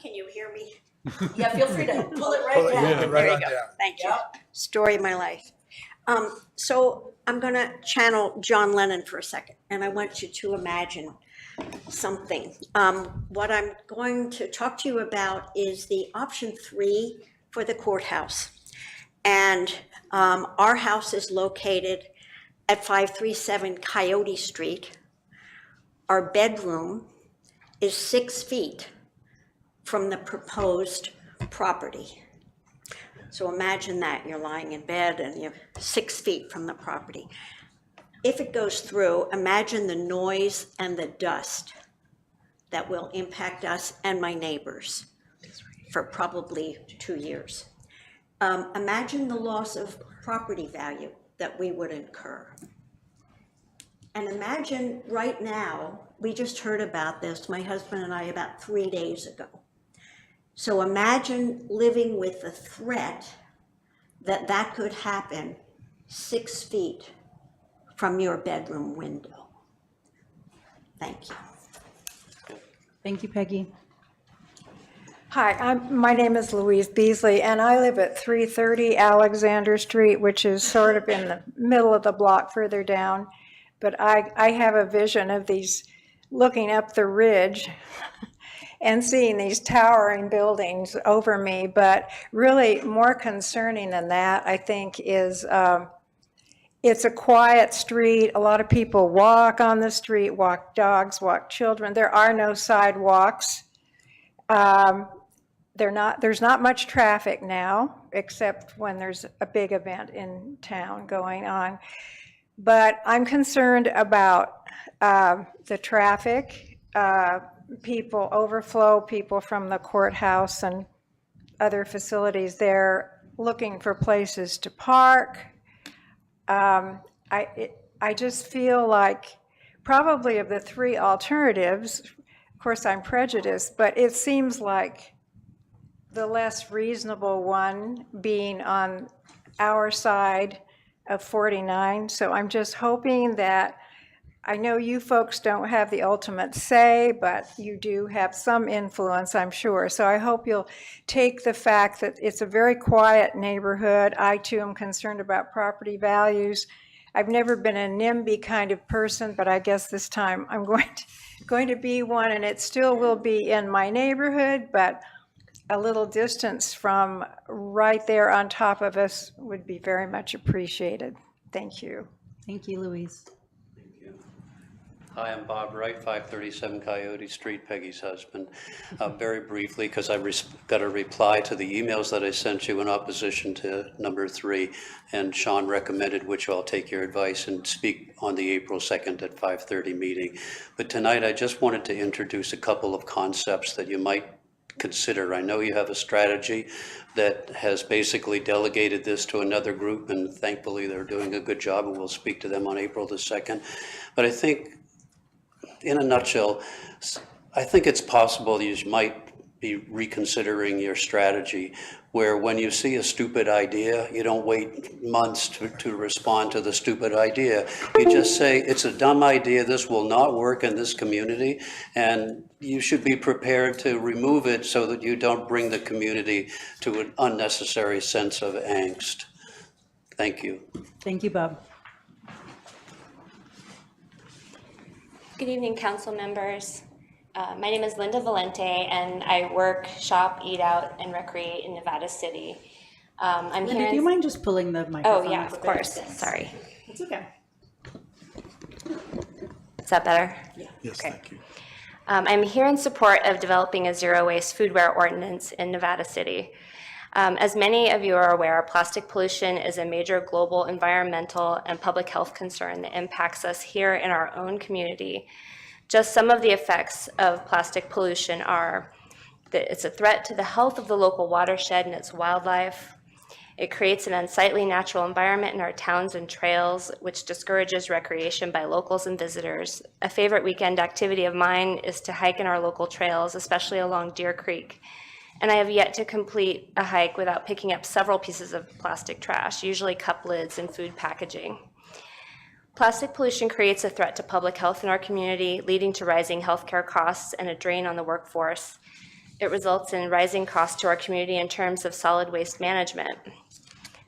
S12: Can you hear me?
S1: Yeah, feel free to pull it right down.
S5: Right
S12: There
S5: on
S12: you go.
S5: down.
S12: Thank you. Story of my life. So I'm going to channel John Lennon for a second, and I want you to imagine something. What I'm going to talk to you about is the option 3 for the courthouse. And our house is located at 537 Coyote Street. Our bedroom is 6 feet from the proposed property. So imagine that, you're lying in bed and you're 6 feet from the property. If it goes through, imagine the noise and the dust that will impact us and my neighbors for probably 2 years. Imagine the loss of property value that we would incur. And imagine right now, we just heard about this, my husband and I, about 3 days ago. So imagine living with the threat that that could happen 6 feet from your bedroom window. Thank you.
S1: Thank you, Peggy.
S13: Hi, my name is Louise Beasley, and I live at 330 Alexander Street, which is sort of in the middle of the block further down. But I have a vision of these, looking up the ridge and seeing these towering buildings over me. But really more concerning than that, I think, is it's a quiet street. A lot of people walk on the street, walk dogs, walk children. There are no sidewalks. There's not much traffic now, except when there's a big event in town going on. But I'm concerned about the traffic, people overflow, people from the courthouse and other facilities there looking for places to park. I just feel like probably of the 3 alternatives, of course I'm prejudiced, but it seems like the less reasonable one being on our side of 49. So I'm just hoping that, I know you folks don't have the ultimate say, but you do have some influence, I'm sure. So I hope you'll take the fact that it's a very quiet neighborhood. I too am concerned about property values. I've never been a NIMBY kind of person, but I guess this time I'm going to be one, and it still will be in my neighborhood, but a little distance from right there on top of us would be very much appreciated. Thank you.
S1: Thank you, Louise.
S14: Hi, I'm Bob Wright, 537 Coyote Street, Peggy's husband. Very briefly, because I got a reply to the emails that I sent you in opposition to number 3, and Sean recommended, which I'll take your advice and speak on the April 2nd at 5:30 meeting. But tonight, I just wanted to introduce a couple of concepts that you might consider. I know you have a strategy that has basically delegated this to another group, and thankfully they're doing a good job, and we'll speak to them on April the 2nd. But I think, in a nutshell, I think it's possible you might be reconsidering your strategy, where when you see a stupid idea, you don't wait months to respond to the stupid idea. You just say, it's a dumb idea, this will not work in this community, and you should be prepared to remove it so that you don't bring the community to an unnecessary sense of angst. Thank you.
S1: Thank you, Bob.
S15: Good evening, council members. My name is Linda Valente, and I work, shop, eat out, and recreate in Nevada City. I'm
S1: Linda,
S15: here.
S1: do you mind just pulling the microphone?
S15: Oh yeah,
S1: up
S15: of
S1: a bit?
S15: course. Sorry.
S1: It's okay.
S15: Is that better?
S1: Yeah.
S2: Yes,
S15: Okay.
S2: thank you.
S15: I'm here in support of developing a zero-waste foodware ordinance in Nevada City. As many of you are aware, plastic pollution is a major global environmental and public health concern that impacts us here in our own community. Just some of the effects of plastic pollution are that it's a threat to the health of the local watershed and its wildlife. It creates an unsightly natural environment in our towns and trails, which discourages recreation by locals and visitors. A favorite weekend activity of mine is to hike in our local trails, especially along Deer Creek. And I have yet to complete a hike without picking up several pieces of plastic trash, usually cup lids and food packaging. Plastic pollution creates a threat to public health in our community, leading to rising healthcare costs and a drain on the workforce. It results in rising costs to our community in terms of solid waste management,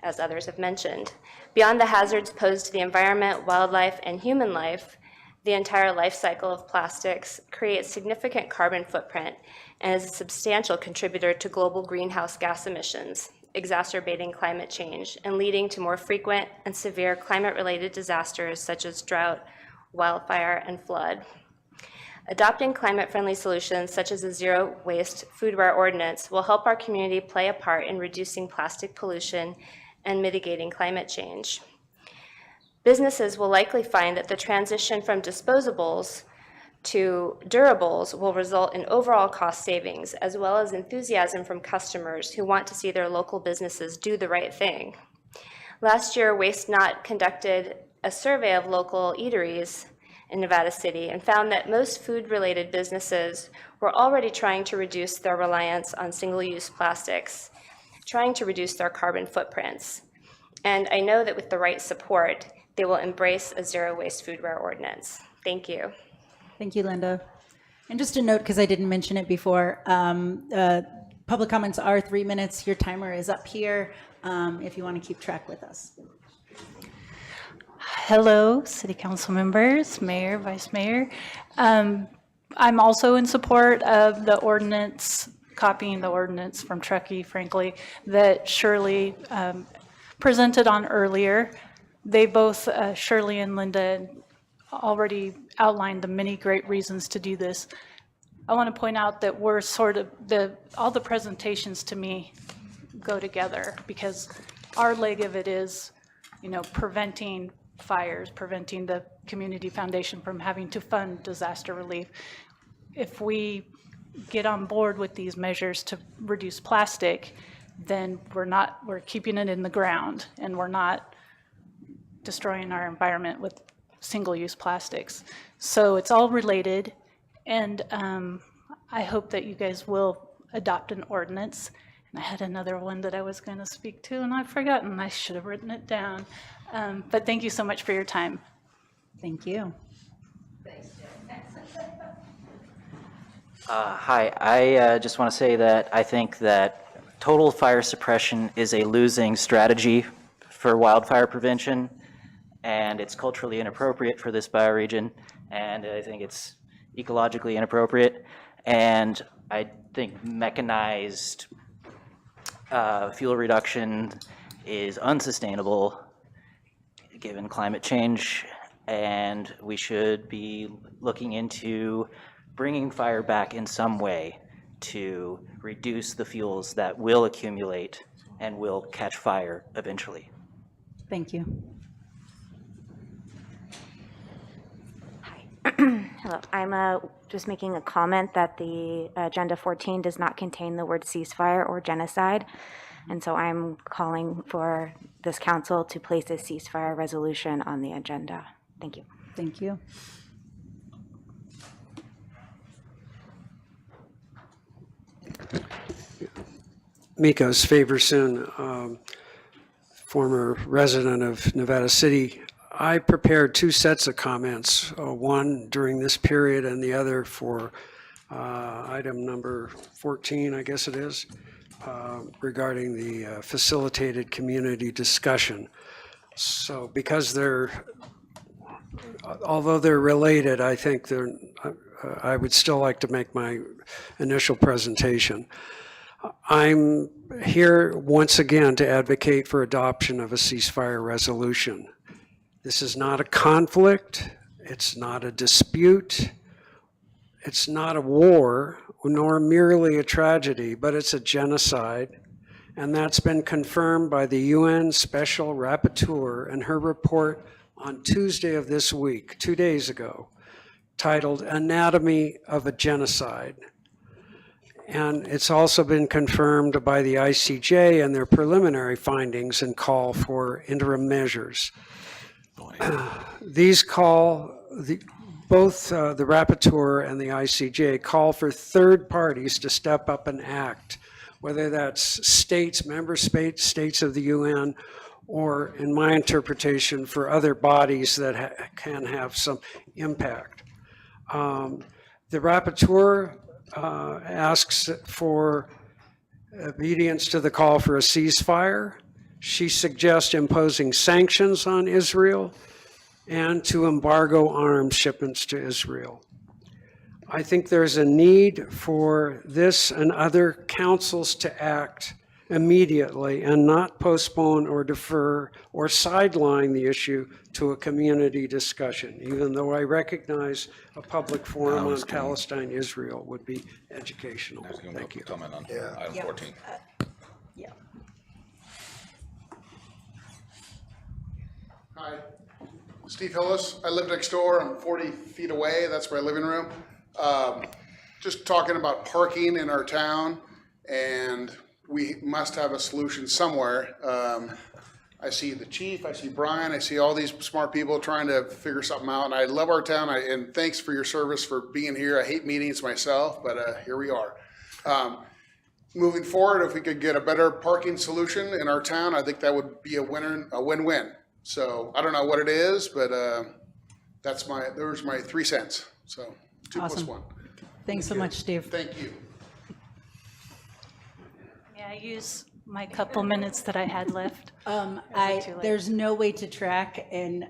S15: as others have mentioned. Beyond the hazards posed to the environment, wildlife, and human life, the entire life cycle of plastics creates significant carbon footprint and is a substantial contributor to global greenhouse gas emissions, exacerbating climate change and leading to more frequent and severe climate-related disasters such as drought, wildfire, and flood. Adopting climate-friendly solutions such as a zero-waste foodware ordinance will help our community play a part in reducing plastic pollution and mitigating climate change. Businesses will likely find that the transition from disposables to durables will result in overall cost savings, as well as enthusiasm from customers who want to see their local businesses do the right thing. Last year, Waste Not conducted a survey of local eateries in Nevada City and found that most food-related businesses were already trying to reduce their reliance on single-use plastics, trying to reduce their carbon footprints. And I know that with the right support, they will embrace a zero-waste foodware ordinance. Thank you.
S1: Thank you, Linda. And just a note, because I didn't mention it before, public comments are 3 minutes. Your timer is up here if you want to keep track with us.
S16: Hello, City Council members, Mayor, Vice Mayor. I'm also in support of the ordinance, copying the ordinance from Truckee, frankly, that Shirley presented on earlier. They both, Shirley and Linda, already outlined the many great reasons to do this. I want to point out that we're sort of, all the presentations to me go together because our leg of it is, preventing fires, preventing the Community Foundation from having to fund disaster relief. If we get on board with these measures to reduce plastic, then we're keeping it in the ground and we're not destroying our environment with single-use plastics. So it's all related, and I hope that you guys will adopt an ordinance. And I had another one that I was going to speak to, and I've forgotten. I should have written it down. But thank you so much for your time.
S1: Thank you.
S17: Hi, I just want to say that I think that total fire suppression is a losing strategy for wildfire prevention, and it's culturally inappropriate for this bioregion, and I think it's ecologically inappropriate, and I think mechanized fuel reduction is unsustainable given climate change, and we should be looking into bringing fire back in some way to reduce the fuels that will accumulate and will catch fire eventually.
S1: Thank you.
S18: Hello, I'm just making a comment that the Agenda 14 does not contain the word ceasefire or genocide. And so I'm calling for this council to place a ceasefire resolution on the agenda. Thank you.
S1: Thank you.
S19: Mikos Faberson, former resident of Nevada City. I prepared two sets of comments, one during this period and the other for item number 14, I guess it is, regarding the facilitated community discussion. So because although they're related, I think I would still like to make my initial presentation. I'm here once again to advocate for adoption of a ceasefire resolution. This is not a conflict, it's not a dispute, it's not a war, nor merely a tragedy, but it's a genocide, And that's been confirmed by the UN Special Rapporteur in her report on Tuesday of this week, 2 days ago, titled Anatomy of a Genocide. And it's also been confirmed by the ICJ and their preliminary findings and call for interim measures. These both the rapporteur and the ICJ call for third parties to step up and act, whether that's states, member states of the UN, or in my interpretation, for other bodies that can have some impact. The rapporteur asks for obedience to the call for a ceasefire. She suggests imposing sanctions on Israel and to embargo arms shipments to Israel. I think there's a need for this and other councils to act immediately and not postpone or defer or sideline the issue to a community discussion, even though I recognize a public forum on Palestine-Israel would be educational. Thank you.
S4: Comment on item 14.
S20: Hi, Steve Hillis. I live next door. I'm 40 feet away. That's my living room. Just talking about parking in our town, and we must have a solution somewhere. I see the chief, I see Brian, I see all these smart people trying to figure something out, and I love our town, and thanks for your service for being here. I hate meetings myself, but here we are. Moving forward, if we could get a better parking solution in our town, I think that would be a win-win. So I don't know what it is, but there's my 3 cents. So 2 plus
S1: Awesome.
S20: 1.
S1: Thanks so much, Steve.
S20: Thank you.
S16: May I use my couple minutes that I had left?
S1: There's no way to track, and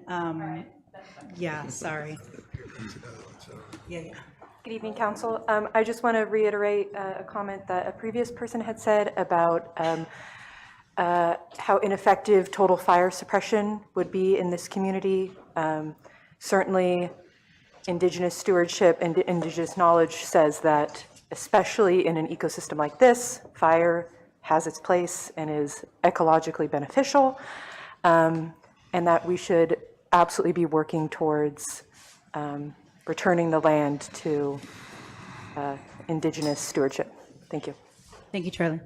S1: yeah, sorry. Yeah.
S21: Good evening, Council. I just want to reiterate a comment that a previous person had said about how ineffective total fire suppression would be in this community. Certainly, Indigenous stewardship and Indigenous knowledge says that, especially in an ecosystem like this, fire has its place and is ecologically beneficial, and that we should absolutely be working towards returning the land to Indigenous stewardship. Thank you.
S1: Thank you, Charlie.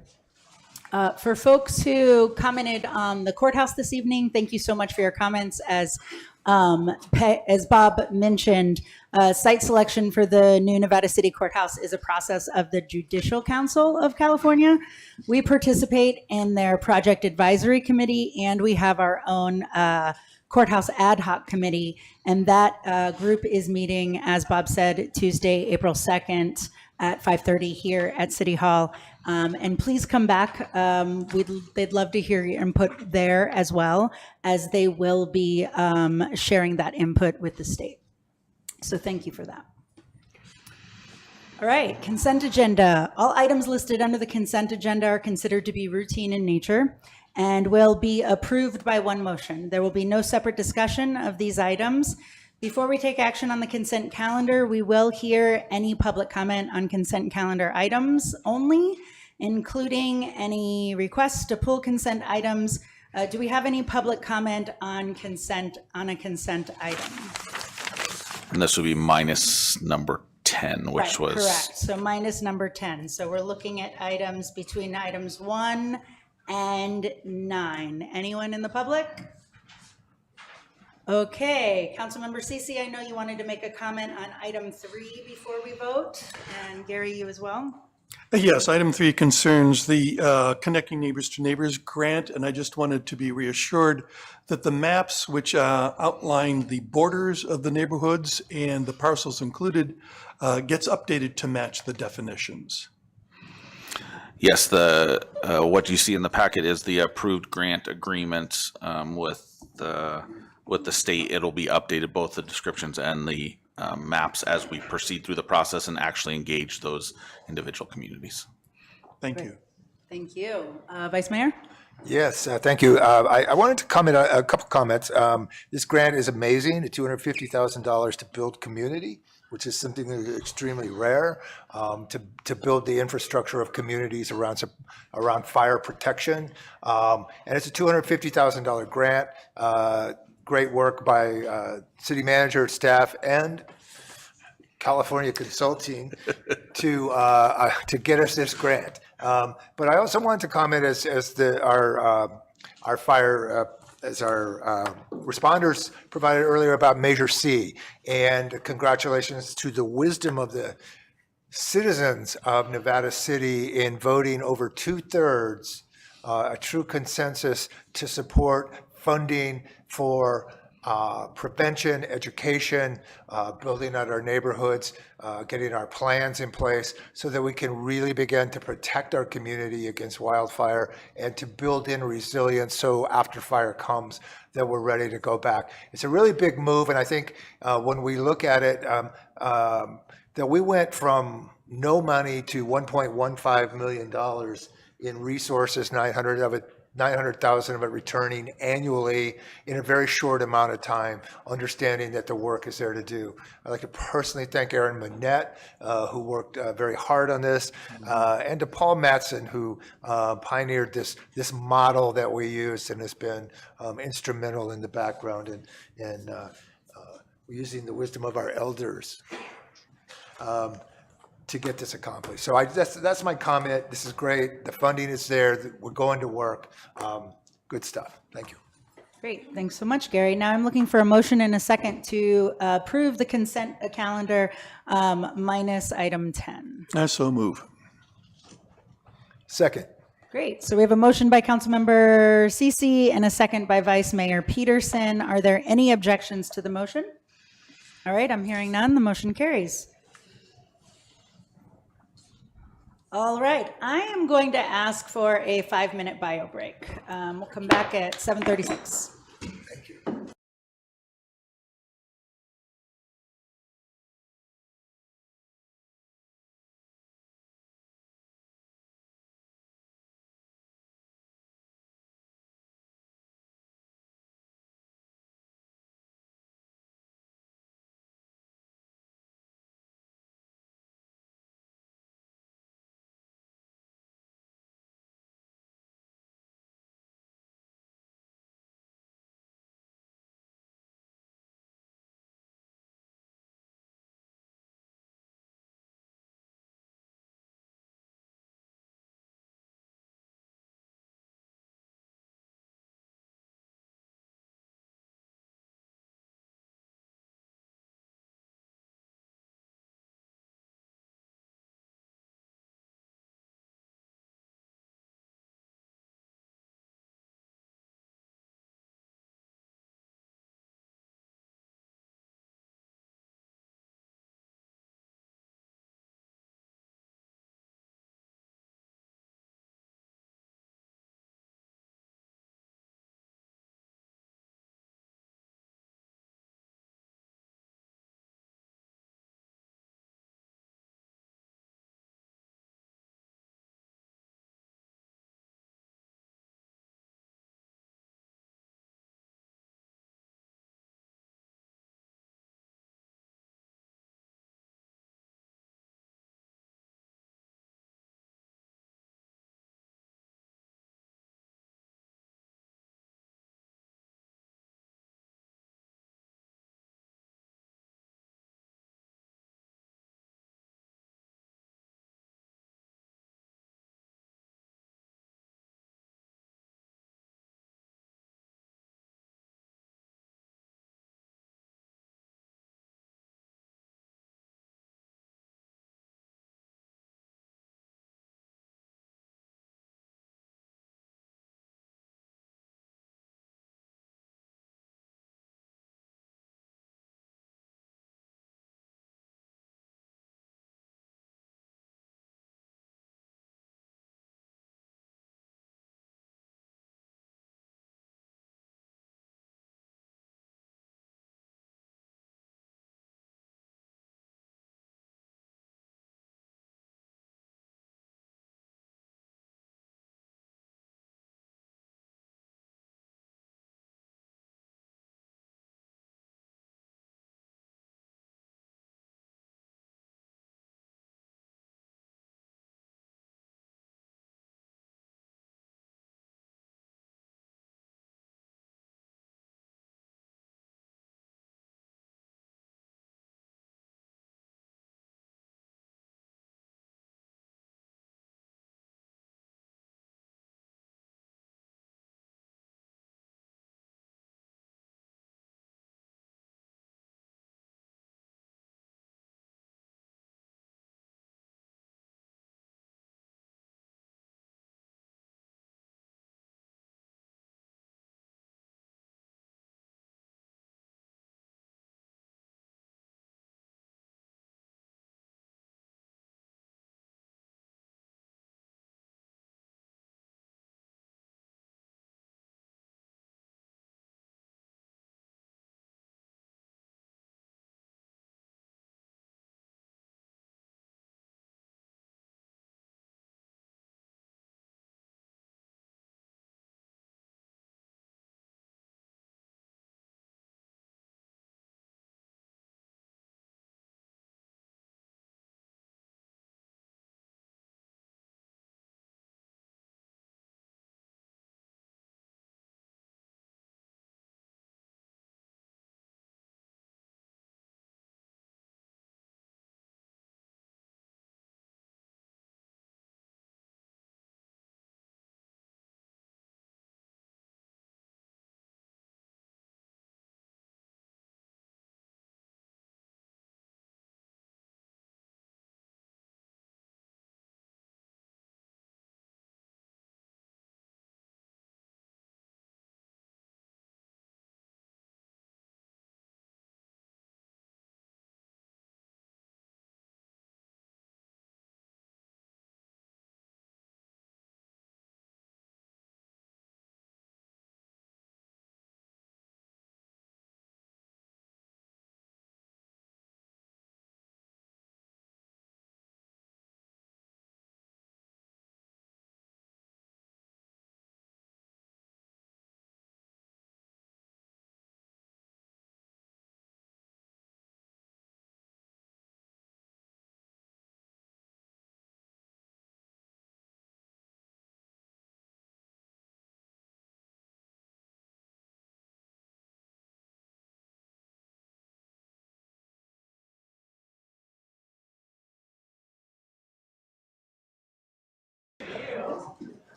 S1: For folks who commented on the courthouse this evening, thank you so much for your comments. As Bob mentioned, site selection for the new Nevada City Courthouse is a process of the Judicial Council of California. We participate in their project advisory committee, and we have our own courthouse ad hoc committee. And that group is meeting, as Bob said, Tuesday, April 2nd at 5:30 here at City Hall. And please come back. They'd love to hear your input there, as well as they will be sharing that input with the state. So thank you for that. All right, consent agenda. All items listed under the consent agenda are considered to be routine in nature and will be approved by one motion. There will be no separate discussion of these items. Before we take action on the consent calendar, we will hear any public comment on consent calendar items only, including any requests to pull consent items. Do we have any public comment on a consent item?
S4: And this would be minus number 10, which
S1: Right,
S4: was.
S1: correct. So minus number 10. So we're looking at items between items 1 and 9. Anyone in the public? Okay, Councilmember Cece, I know you wanted to make a comment on item 3 before we vote, and Gary, you as well?
S2: Yes, item 3 concerns the Connecting Neighbors to Neighbors grant, and I just wanted to be reassured that the maps which outline the borders of the neighborhoods and the parcels included gets updated to match the definitions.
S4: Yes, the what you see in the packet is the approved grant agreement with the state. It'll be updated, both the descriptions and the maps, as we proceed through the process and actually engage those individual communities.
S2: Thank you.
S1: Thank you. Vice Mayor?
S5: Yes, thank you. I wanted to comment a couple comments. This grant is amazing, $250,000 to build community. which is something that is extremely rare, to build the infrastructure of communities around fire protection. And it's a $250,000 grant. Great work by city manager, staff, and California Consulting to get us this grant. But I also wanted to comment as our fire as our responders provided earlier about Measure C, and congratulations to the wisdom of the citizens of Nevada City in voting over 2/3, a true consensus to support funding for prevention, education, building out our neighborhoods, getting our plans in place so that we can really begin to protect our community against wildfire and to build in resilience so after fire comes that we're ready to go back. It's a really big move, and I think when we look at it, that we went from no money to $1.15 million in resources, 900,000 of it returning annually in a very short amount of time, understanding that the work is there to do. I'd like to personally thank Aaron Manette, who worked very hard on this, and to Paul Mattson, who pioneered this model that we used and has been instrumental in the background and using the wisdom of our elders to get this accomplished. So that's my comment. This is great. The funding is there. We're going to work. Good stuff. Thank you.
S1: Great. Thanks so much, Gary. Now I'm looking for a motion and a second to approve the consent calendar minus item 10.
S2: I so move.
S5: Second.
S1: Great. So we have a motion by Councilmember Cece and a second by Vice Mayor Peterson. Are there any objections to the motion? All right. I'm hearing none. The motion carries. All right, I am going to ask for a 5-minute bio break. We'll come back at 7:36.
S5: Thank you.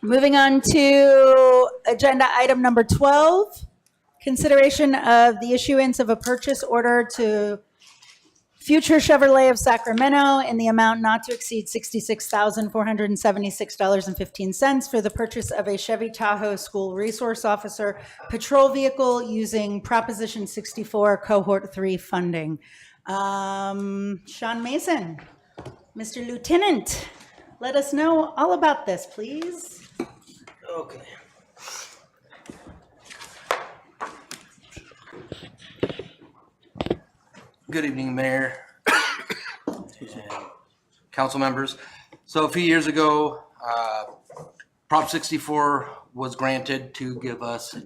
S1: Moving on to agenda item number 12, consideration of the issuance of a purchase order to Future Chevrolet of Sacramento in the amount not to exceed $66,476.15 for the purchase of a Chevy Tahoe School Resource Officer patrol vehicle using Proposition 64 Cohort 3 funding. Sean Mason, Mr. Lieutenant, let us know all about this, please.
S7: Okay. Good evening, Mayor, council members. So a few years ago, Prop 64 was granted to give us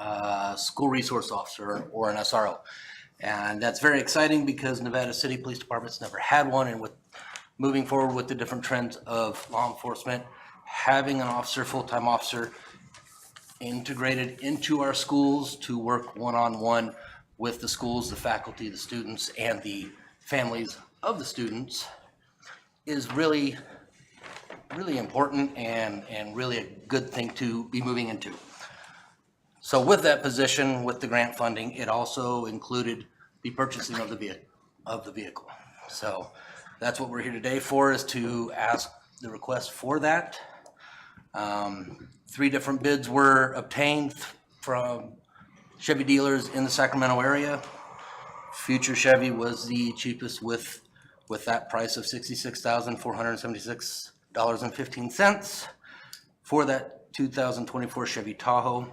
S7: a school resource officer, or an SRO. And that's very exciting because Nevada City Police Department's never had one, and with moving forward with the different trends of law enforcement, having an officer, full-time officer, integrated into our schools to work one-on-one with the schools, the faculty, the students, and the families of the students is really, really important and really a good thing to be moving into. So with that position, with the grant funding, it also included the purchasing of the vehicle. So that's what we're here today for, is to ask the request for that. 3 different bids were obtained from Chevy dealers in the Sacramento area. Future Chevy was the cheapest with that price of $66,476.15 for that 2024 Chevy Tahoe.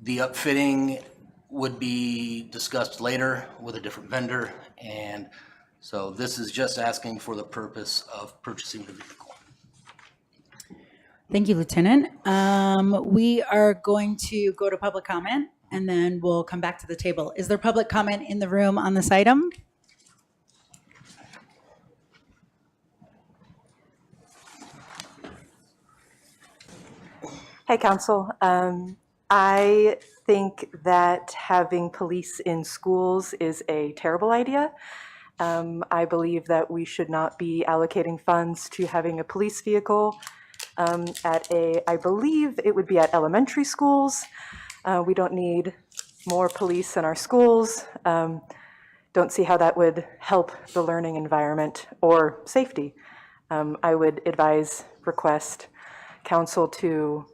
S7: The upfitting would be discussed later with a different vendor, and so this is just asking for the purpose of purchasing the vehicle.
S1: Thank you, Lieutenant. We are going to go to public comment, and then we'll come back to the table. Is there public comment in the room on this item?
S21: Hi, Council. I think that having police in schools is a terrible idea. I believe that we should not be allocating funds to having a police vehicle I believe it would be at elementary schools. We don't need more police in our schools. Don't see how that would help the learning environment or safety. I would request council to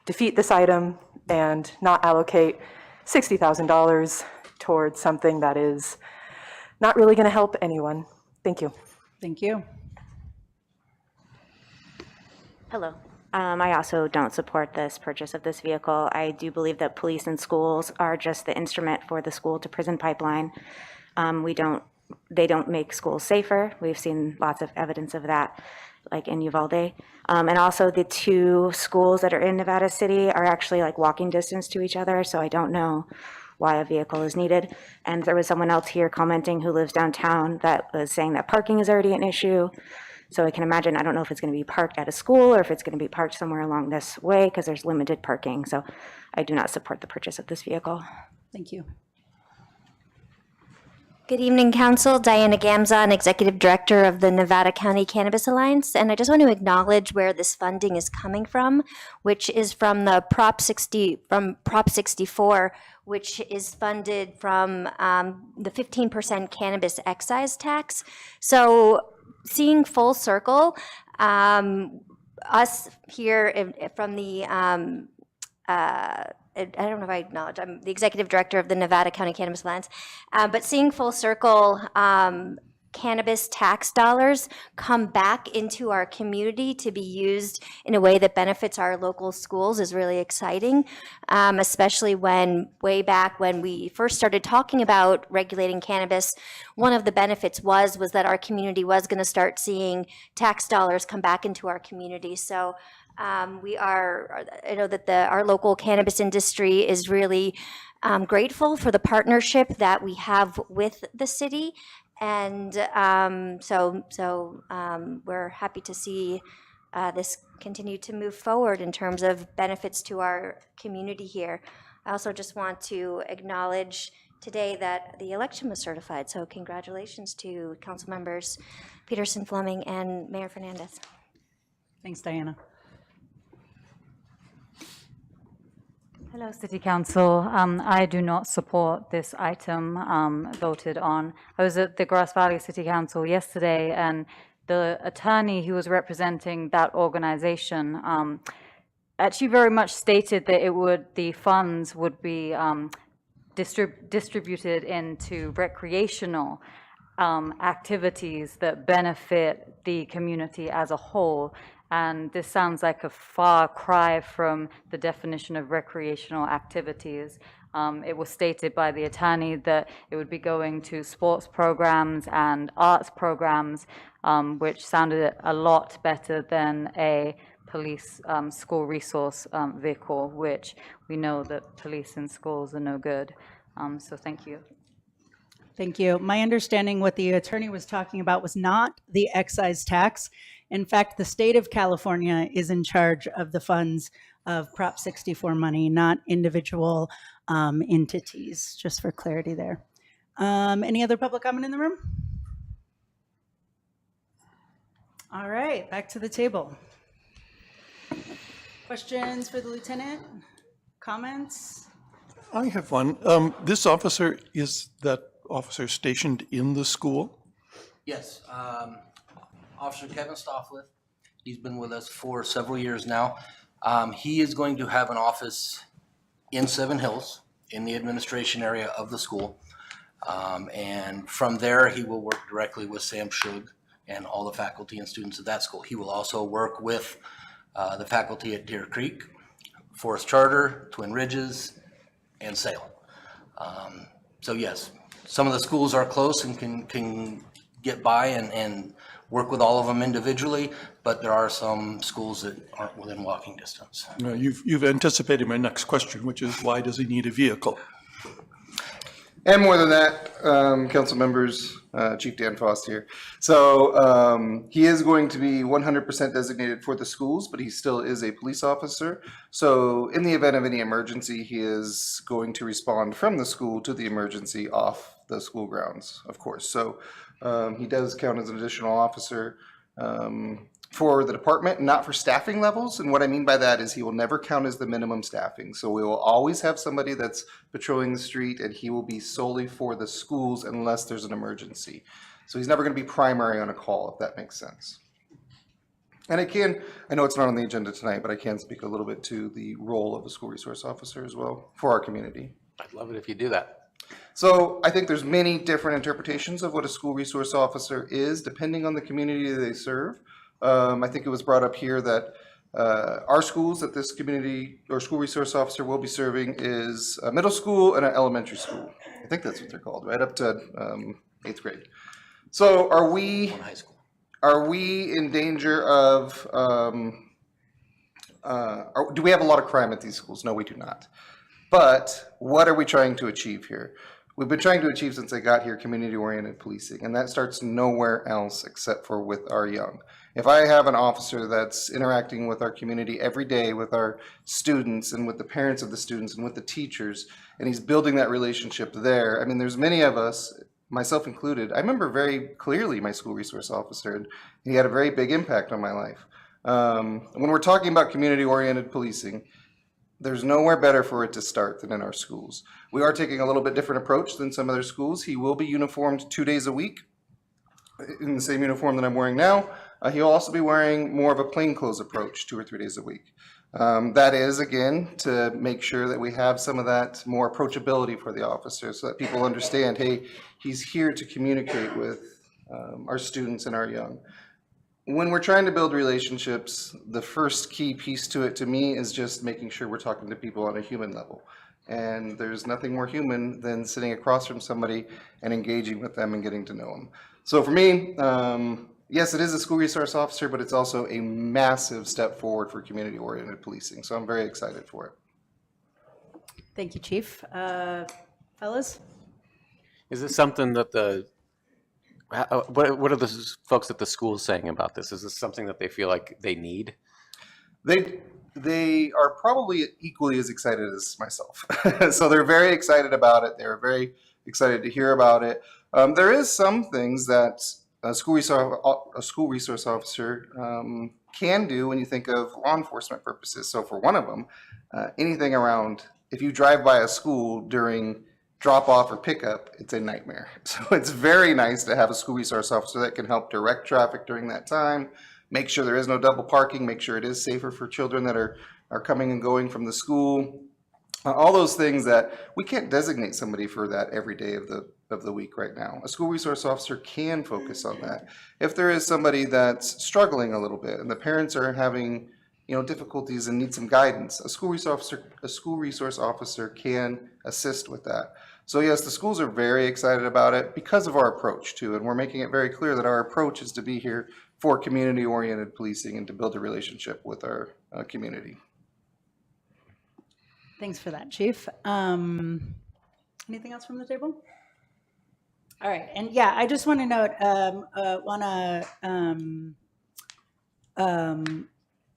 S21: defeat this item and not allocate $60,000 towards something that is not really going to help anyone. Thank you.
S1: Thank you.
S18: Hello. I also don't support this purchase of this vehicle. I do believe that police in schools are just the instrument for the school to prison pipeline. They don't make schools safer. We've seen lots of evidence of that, like in Uvalde. And also the 2 schools that are in Nevada City are actually like walking distance to each other, so I don't know why a vehicle is needed. And there was someone else here commenting who lives downtown that was saying that parking is already an issue. So I can imagine, I don't know if it's going to be parked at a school or if it's going to be parked somewhere along this way because there's limited parking. So I do not support the purchase of this vehicle.
S1: Thank you.
S22: Good evening, Council. Diana Gamzon, Executive Director of the Nevada County Cannabis Alliance. And I just want to acknowledge where this funding is coming from, which is from the Prop 64, which is funded from the 15% cannabis excise tax. So seeing full circle, us here from the, I don't know if I acknowledge, I'm the Executive Director of the Nevada County Cannabis Alliance, but seeing full circle cannabis tax dollars come back into our community to be used in a way that benefits our local schools is really exciting, especially when way back when we first started talking about regulating cannabis, one of the benefits was that our community was going to start seeing tax dollars come back into our community. So I know that our local cannabis industry is really grateful for the partnership that we have with the city. And so we're happy to see this continue to move forward in terms of benefits to our community here. I also just want to acknowledge today that the election was certified. So congratulations to council members Peterson, Fleming, and Mayor Fernandez.
S1: Thanks, Diana.
S8: Hello, City Council. I do not support this item voted on. I was at the Grass Valley City Council yesterday, and the attorney who was representing that organization actually very much stated that the funds would be distributed into recreational activities that benefit the community as a whole. And this sounds like a far cry from the definition of recreational activities. It was stated by the attorney that it would be going to sports programs and arts programs, which sounded a lot better than a police school resource vehicle, which we know that police in schools are no good. So thank you.
S1: Thank you. My understanding what the attorney was talking about was not the excise tax. In fact, the state of California is in charge of the funds of Prop 64 money, not individual entities, just for clarity there. Any other public comment in the room? All right, back to the table. Questions for the lieutenant? Comments?
S2: I have one. This officer, is that officer stationed in the school?
S7: Yes, Officer Kevin Stofflith, he's been with us for several years now. He is going to have an office in Seven Hills in the administration area of the school. And from there, he will work directly with Sam Shug and all the faculty and students at that school. He will also work with the faculty at Deer Creek, Forest Charter, Twin Ridges, and Sale. So yes, some of the schools are close and can get by and work with all of them individually, but there are some schools that aren't within walking distance.
S2: You've anticipated my next question, which is why does he need a vehicle?
S9: And more than that, council members, Chief Dan Fost here. So he is going to be 100% designated for the schools, but he still is a police officer. So in the event of any emergency, he is going to respond from the school to the emergency off the school grounds, of course. So he does count as an additional officer for the department, not for staffing levels. And what I mean by that is he will never count as the minimum staffing. So we will always have somebody that's patrolling the street, and he will be solely for the schools unless there's an emergency. So he's never going to be primary on a call, if that makes sense. And I know it's not on the agenda tonight, but I can speak a little bit to the role of a school resource officer as well for our community.
S6: I'd love it if you do that.
S9: So I think there's many different interpretations of what a school resource officer is, depending on the community they serve. I think it was brought up here that our schools that this community or school resource officer will be serving is a middle school and an elementary school. I think that's what they're called, right up to 8th grade. So are we in danger of, do we have a lot of crime at these schools? No, we do not. But what are we trying to achieve here? We've been trying to achieve since I got here community-oriented policing, and that starts nowhere else except for with our young. If I have an officer that's interacting with our community every day, with our students and with the parents of the students and with the teachers, and he's building that relationship there, I mean, there's many of us, myself included, I remember very clearly my school resource officer, and he had a very big impact on my life. When we're talking about community-oriented policing, there's nowhere better for it to start than in our schools. We are taking a little bit different approach than some other schools. He will be uniformed 2 days a week in the same uniform that I'm wearing now. He'll also be wearing more of a plainclothes approach 2 or 3 days a week. That is, again, to make sure that we have some of that more approachability for the officer so that people understand, hey, he's here to communicate with our students and our young. When we're trying to build relationships, the first key piece to it to me is just making sure we're talking to people on a human level. And there's nothing more human than sitting across from somebody and engaging with them and getting to know them. So for me, yes, it is a school resource officer, but it's also a massive step forward for community-oriented policing. So I'm very excited for it.
S1: Thank you, Chief. Fellas?
S6: Is this something that what are the folks at the school saying about this? Is this something that they feel like they need?
S9: They are probably equally as excited as myself. So they're very excited about it. They're very excited to hear about it. There is some things that a school resource officer can do when you think of law enforcement purposes. So for one of them, anything around, if you drive by a school during drop off or pickup, it's a nightmare. So it's very nice to have a school resource officer that can help direct traffic during that time, make sure there is no double parking, make sure it is safer for children that are coming and going from the school. All those things that we can't designate somebody for that every day of the week right now. A school resource officer can focus on that. If there is somebody that's struggling a little bit and the parents are having difficulties and need some guidance, a school resource officer can assist with that. So yes, the schools are very excited about it because of our approach too, and we're making it very clear that our approach is to be here for community-oriented policing and to build a relationship with our community.
S1: Thanks for that, Chief. Anything else from the table? All right, and yeah, I just want to note,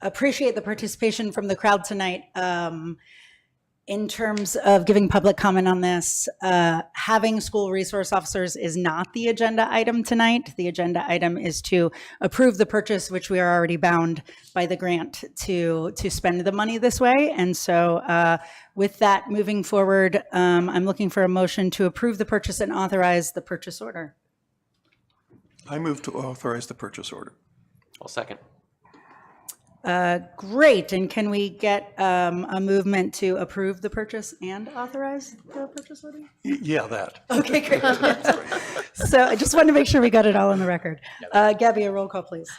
S1: appreciate the participation from the crowd tonight. In terms of giving public comment on this, having school resource officers is not the agenda item tonight. The agenda item is to approve the purchase, which we are already bound by the grant to spend the money this way. And so with that moving forward, I'm looking for a motion to approve the purchase and authorize the purchase order.
S2: I move to authorize the purchase order.
S6: I'll second.
S1: Great, and can we get a movement to approve the purchase and authorize the purchase order?
S2: Yeah, that.
S1: Okay, great. So I just wanted to make sure we got it all on the record. Gabby, a roll call, please.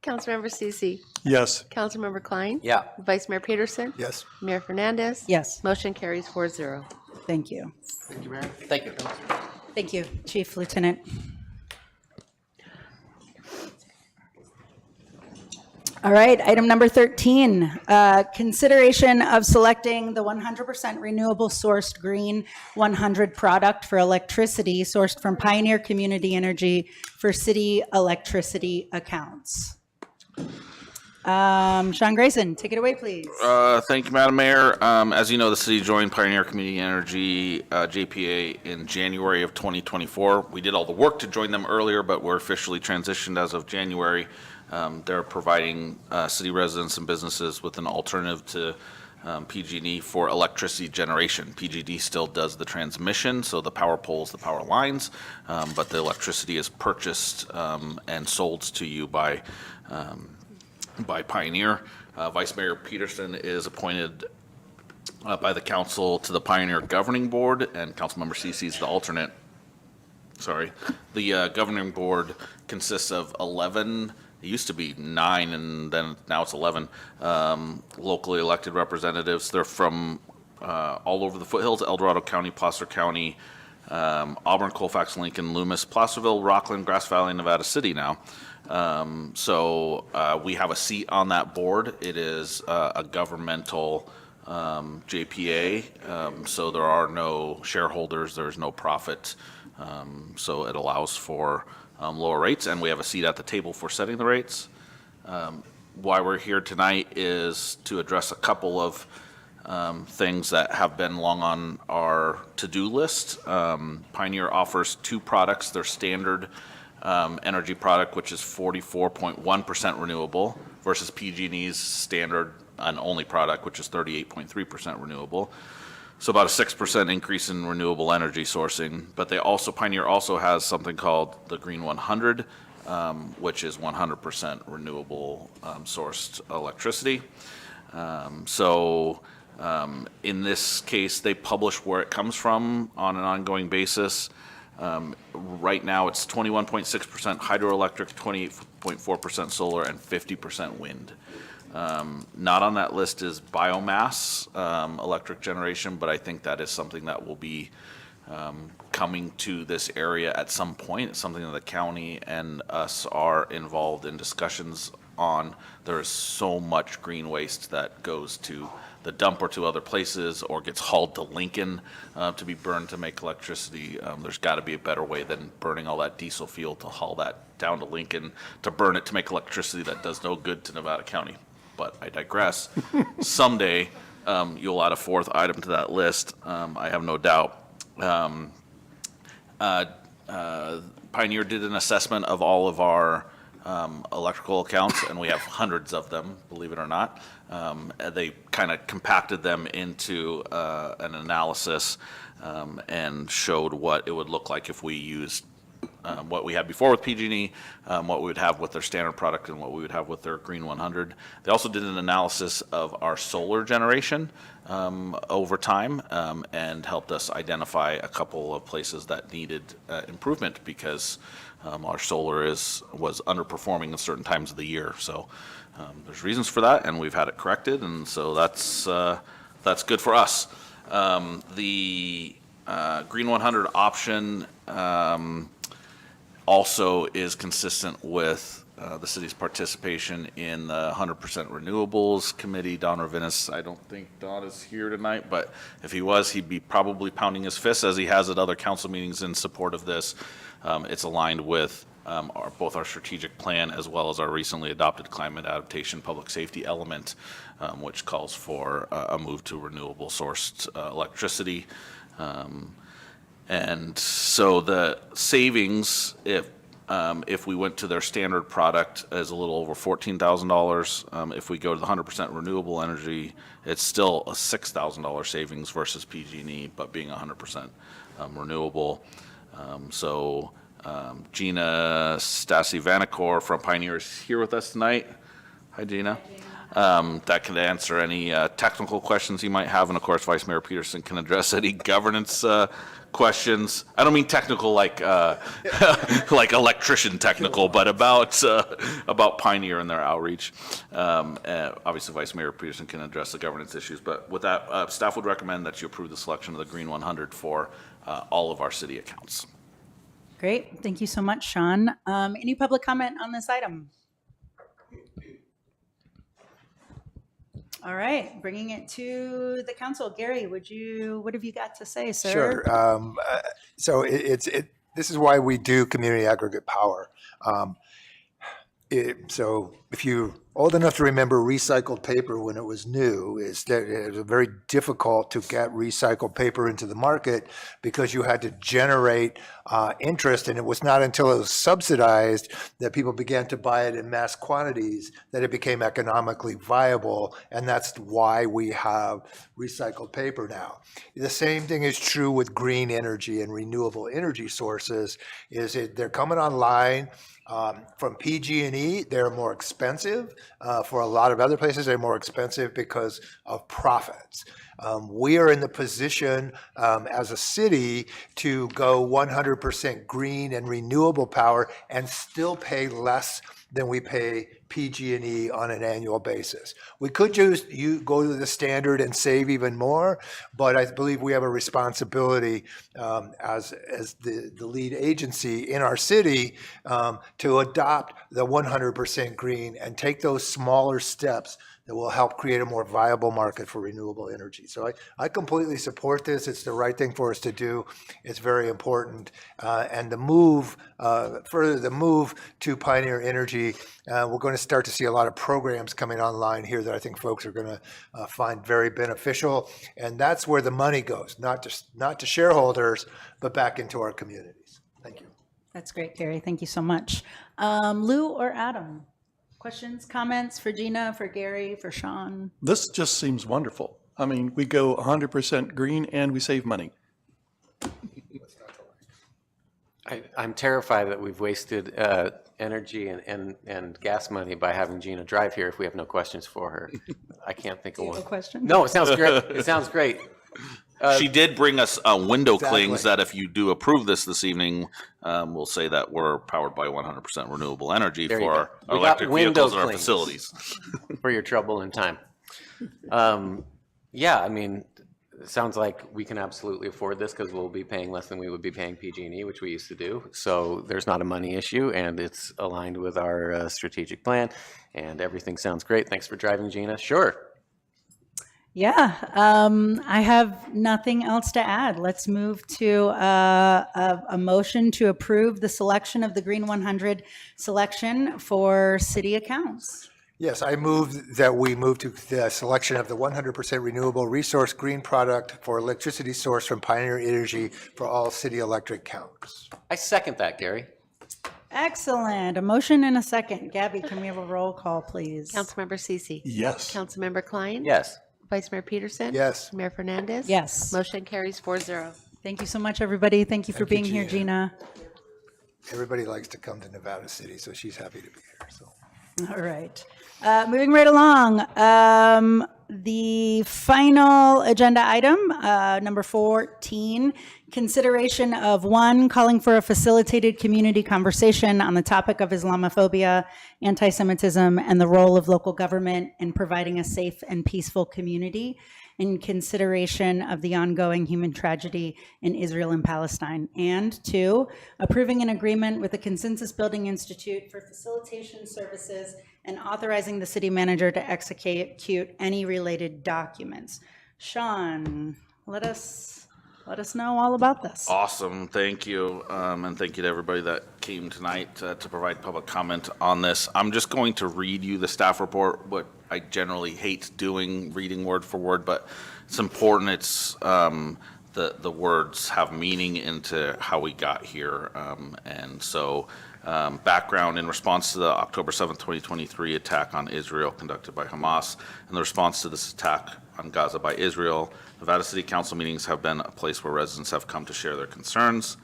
S3: Councilmember Susie.
S2: Yes.
S3: Councilmember Klein.
S6: Yeah.
S3: Vice Mayor Peterson.
S5: Yes.
S3: Mayor Fernandez.
S1: Yes.
S3: Motion carries 4-0.
S1: Thank you.
S9: Thank you, Mayor.
S7: Thank you.
S1: Thank you, Chief, Lieutenant. All right, item number 13, consideration of selecting the 100% renewable sourced green 100 product for electricity sourced from Pioneer Community Energy for city electricity accounts. Sean Grayson, take it away, please.
S4: Thank you, Madam Mayor. As you know, the city joined Pioneer Community Energy, JPA, in January of 2024. We did all the work to join them earlier, but we're officially transitioned as of January. They're providing city residents and businesses with an alternative to PG&E for electricity generation. PG&E still does the transmission, so the power poles, the power lines, but the electricity is purchased and sold to you by Pioneer. Vice Mayor Peterson is appointed by the council to the Pioneer Governing Board, and Councilmember Cece is the alternate. Sorry. The governing board consists of 11. It used to be 9, and then now it's 11 locally elected representatives. They're from all over the foothills: El Dorado County, Placer County, Auburn, Colfax, Lincoln, Loomis, Placerville, Rockland, Grass Valley, Nevada City now. So we have a seat on that board. It is a governmental JPA, so there are no shareholders, there's no profit, so it allows for lower rates, and we have a seat at the table for setting the rates. Why we're here tonight is to address a couple of things that have been long on our to-do list. Pioneer offers 2 products. Their standard energy product, which is 44.1% renewable, versus PG&E's standard and only product, which is 38.3% renewable. So about a 6% increase in renewable energy sourcing. But Pioneer also has something called the Green 100, which is 100% renewable sourced electricity. In this case, they publish where it comes from on an ongoing basis. Right now, it's 21.6% hydroelectric, 28.4% solar, and 50% wind. Not on that list is biomass electric generation, but I think that is something that will be coming to this area at some point. It's something that the county and us are involved in discussions on. There is so much green waste that goes to the dump or to other places or gets hauled to Lincoln to be burned to make electricity. There's got to be a better way than burning all that diesel fuel to haul that down to Lincoln to burn it to make electricity that does no good to Nevada County. But I digress. Someday you'll add a 4th item to that list, I have no doubt. Pioneer did an assessment of all of our electrical accounts, and we have hundreds of them, believe it or not. They kind of compacted them into an analysis and showed what it would look like if we used what we had before with PG&E, what we would have with their standard product, and what we would have with their Green 100. They also did an analysis of our solar generation over time and helped us identify a couple of places that needed improvement because our solar was underperforming at certain times of the year. So there's reasons for that, and we've had it corrected, and so that's good for us. The Green 100 option also is consistent with the city's participation in the 100% Renewables Committee. Don Ravinis, I don't think Don is here tonight, but if he was, he'd be probably pounding his fist as he has at other council meetings in support of this. It's aligned with both our strategic plan as well as our recently adopted climate adaptation public safety element, which calls for a move to renewable sourced electricity. And so the savings, if we went to their standard product, is a little over $14,000. If we go to the 100% renewable energy, it's still a $6,000 savings versus PG&E, but being 100% renewable. Gina Stasi-Vanacore from Pioneer is here with us tonight. Hi, Gina. That can answer any technical questions you might have, and of course, Vice Mayor Peterson can address any governance questions. I don't mean technical like like electrician technical, but about Pioneer and their outreach. Obviously, Vice Mayor Peterson can address the governance issues. But with that, staff would recommend that you approve the selection of the Green 100 for all of our city accounts.
S1: Great. Thank you so much, Sean. Any public comment on this item? All right, bringing it to the council. Gary, what have you got to say, sir?
S5: Sure. So this is why we do community aggregate power. So if you're old enough to remember recycled paper when it was new, it was very difficult to get recycled paper into the market because you had to generate interest, and it was not until it was subsidized that people began to buy it in mass quantities that it became economically viable, and that's why we have recycled paper now. The same thing is true with green energy and renewable energy sources. They're coming online. From PG&E, they're more expensive. For a lot of other places, they're more expensive because of profits. We are in the position as a city to go 100% green and renewable power and still pay less than we pay PG&E on an annual basis. We could just go to the standard and save even more, but I believe we have a responsibility as the lead agency in our city to adopt the 100% green and take those smaller steps that will help create a more viable market for renewable energy. So I completely support this. It's the right thing for us to do. It's very important. And the move to Pioneer Energy, we're going to start to see a lot of programs coming online here that I think folks are going to find very beneficial. And that's where the money goes, not to shareholders, but back into our communities. Thank you.
S1: That's great, Gary. Thank you so much. Lou or Adam? Questions, comments for Gina, for Gary, for Sean?
S2: This just seems wonderful. I mean, we go 100% green and we save money.
S6: I'm terrified that we've wasted energy and gas money by having Gina drive here if we have no questions for her. I can't think of one.
S1: No question?
S6: No, it sounds great. It sounds great.
S4: She did bring us window clings that if you do approve this evening, we'll say that we're powered by 100% renewable energy
S6: There you
S4: for
S6: go.
S4: our
S6: We got
S4: electric
S6: window
S4: vehicles and our
S6: clings.
S4: facilities.
S6: For your trouble and time. Yeah, I mean, it sounds like we can absolutely afford this because we'll be paying less than we would be paying PG&E, which we used to do. So there's not a money issue, and it's aligned with our strategic plan, and everything sounds great. Thanks for driving, Gina. Sure.
S1: Yeah, I have nothing else to add. Let's move to a motion to approve the selection of the Green 100 selection for city accounts.
S5: Yes, I move that we move to the selection of the 100% renewable resource green product for electricity source from Pioneer Energy for all city electric counts.
S6: I second that, Gary.
S1: Excellent. A motion and a second. Gabby, can we have a roll call, please?
S3: Councilmember Cece.
S2: Yes.
S3: Councilmember Klein.
S6: Yes.
S3: Vice Mayor Peterson.
S5: Yes.
S3: Mayor Fernandez.
S1: Yes.
S3: Motion carries 4-0.
S1: Thank you so much, everybody. Thank you for being here, Gina.
S5: Everybody likes to come to Nevada City, so she's happy to be here. So.
S1: All right. Moving right along. The final agenda item, number 14, consideration of one, calling for a facilitated community conversation on the topic of Islamophobia, anti-Semitism, and the role of local government in providing a safe and peaceful community in consideration of the ongoing human tragedy in Israel and Palestine. And 2, approving an agreement with the Consensus Building Institute for facilitation services and authorizing the city manager to execute any related documents. Sean, let us know all about this.
S4: Awesome, thank you. And thank you to everybody that came tonight to provide public comment on this. I'm just going to read you the staff report, what I generally hate doing, reading word for word, but it's important. It's the words have meaning into how we got here. And so background: in response to the October 7th, 2023 attack on Israel conducted by Hamas and the response to this attack on Gaza by Israel, Nevada City Council meetings have been a place where residents have come to share their concerns.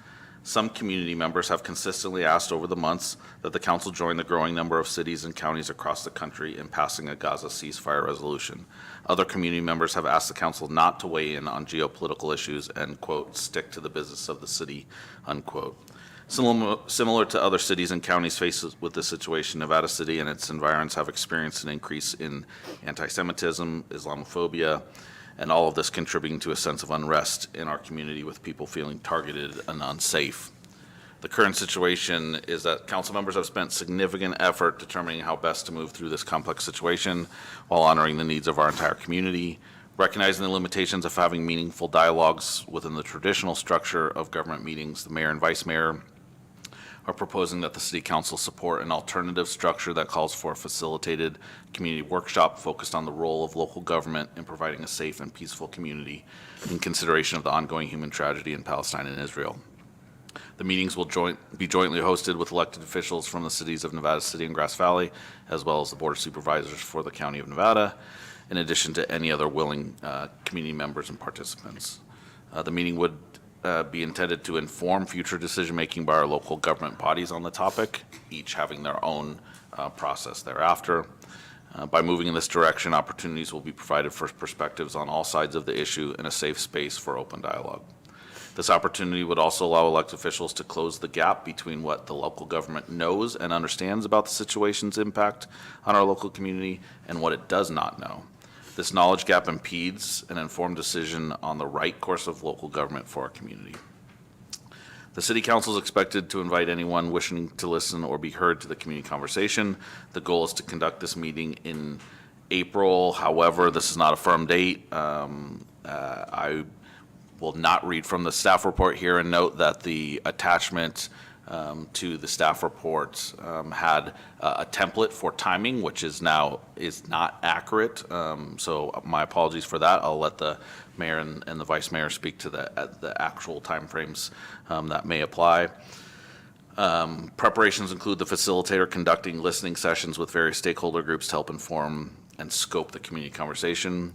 S4: Some community members have consistently asked over the months that the council join the growing number of cities and counties across the country in passing a Gaza ceasefire resolution. Other community members have asked the council not to weigh in on geopolitical issues and, quote, stick to the business of the city, unquote. Similar to other cities and counties faced with this situation, Nevada City and its environs have experienced an increase in anti-Semitism, Islamophobia, and all of this contributing to a sense of unrest in our community with people feeling targeted and unsafe. The current situation is that council members have spent significant effort determining how best to move through this complex situation while honoring the needs of our entire community, recognizing the limitations of having meaningful dialogues within the traditional structure of government meetings. The mayor and vice mayor are proposing that the city council support an alternative structure that calls for a facilitated community workshop focused on the role of local government in providing a safe and peaceful community in consideration of the ongoing human tragedy in Palestine and Israel. The meetings will be jointly hosted with elected officials from the cities of Nevada City and Grass Valley, as well as the Board of Supervisors for the County of Nevada, in addition to any other willing community members and participants. The meeting would be intended to inform future decision-making by our local government bodies on the topic, each having their own process thereafter. By moving in this direction, opportunities will be provided for perspectives on all sides of the issue in a safe space for open dialogue. This opportunity would also allow elected officials to close the gap between what the local government knows and understands about the situation's impact on our local community and what it does not know. This knowledge gap impedes an informed decision on the right course of local government for our community. The City Council is expected to invite anyone wishing to listen or be heard to the community conversation. The goal is to conduct this meeting in April. However, this is not a firm date. I will not read from the staff report here and note that the attachment to the staff report had a template for timing, which is not accurate. So my apologies for that. I'll let the mayor and the vice mayor speak to the actual timeframes that may apply. Preparations include the facilitator conducting listening sessions with various stakeholder groups to help inform and scope the community conversation.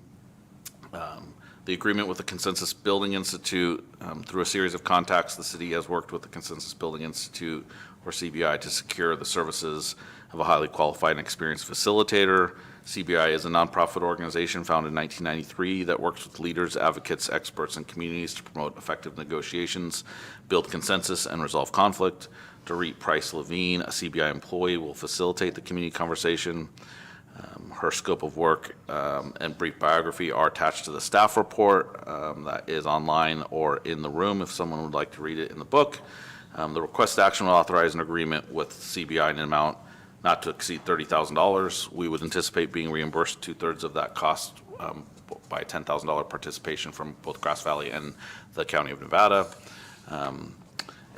S4: The agreement with the Consensus Building Institute, through a series of contacts, the city has worked with the Consensus Building Institute, or CBI, to secure the services of a highly qualified and experienced facilitator. CBI is a nonprofit organization founded in 1993 that works with leaders, advocates, experts, and communities to promote effective negotiations, build consensus, and resolve conflict. Dorit Price-Levine, a CBI employee, will facilitate the community conversation. Her scope of work and brief biography are attached to the staff report that is online or in the room if someone would like to read it in the book. The request action will authorize an agreement with CBI in an amount not to exceed $30,000. We would anticipate being reimbursed 2/3 of that cost by $10,000 participation from both Grass Valley and the County of Nevada.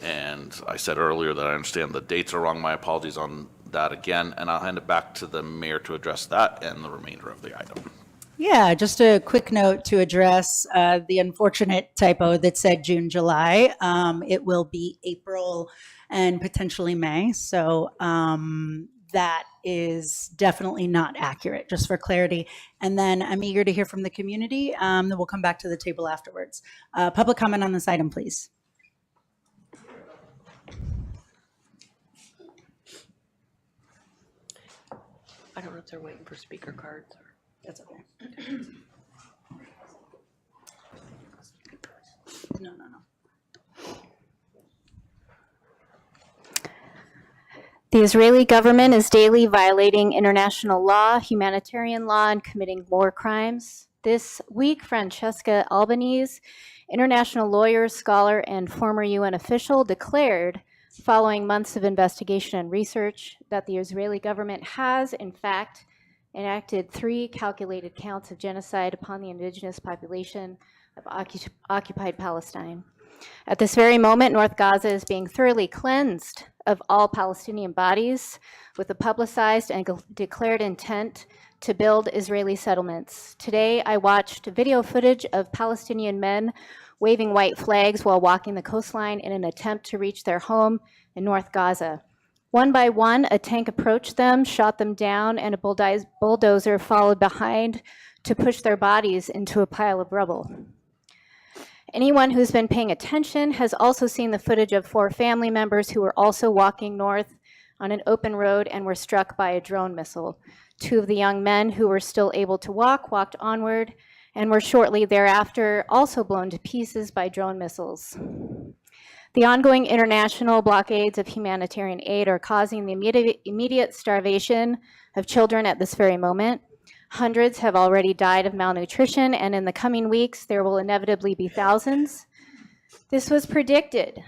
S4: And I said earlier that I understand the dates are wrong. My apologies on that again, and I'll hand it back to the mayor to address that and the remainder of the item.
S1: Yeah, just a quick note to address the unfortunate typo that said June, July. It will be April and potentially May. So that is definitely not accurate, just for clarity. And then I'm eager to hear from the community. Then we'll come back to the table afterwards. Public comment on this item, please.
S3: I don't know if they're waiting for speaker cards or.
S1: That's okay. No.
S22: The Israeli government is daily violating international law, humanitarian law, and committing war crimes. This week, Francesca Albanese, international lawyer, scholar, and former UN official, declared, following months of investigation and research, that the Israeli government has, in fact, enacted 3 calculated counts of genocide upon the indigenous population of occupied Palestine. At this very moment, North Gaza is being thoroughly cleansed of all Palestinian bodies with a publicized and declared intent to build Israeli settlements. Today, I watched video footage of Palestinian men waving white flags while walking the coastline in an attempt to reach their home in North Gaza. One by one, a tank approached them, shot them down, and a bulldozer followed behind to push their bodies into a pile of rubble. Anyone who's been paying attention has also seen the footage of 4 family members who were also walking north on an open road and were struck by a drone missile. 2 of the young men who were still able to walked onward and were shortly thereafter also blown to pieces by drone missiles. The ongoing international blockades of humanitarian aid are causing the immediate starvation of children at this very moment. Hundreds have already died of malnutrition, and in the coming weeks, there will inevitably be thousands. This was predicted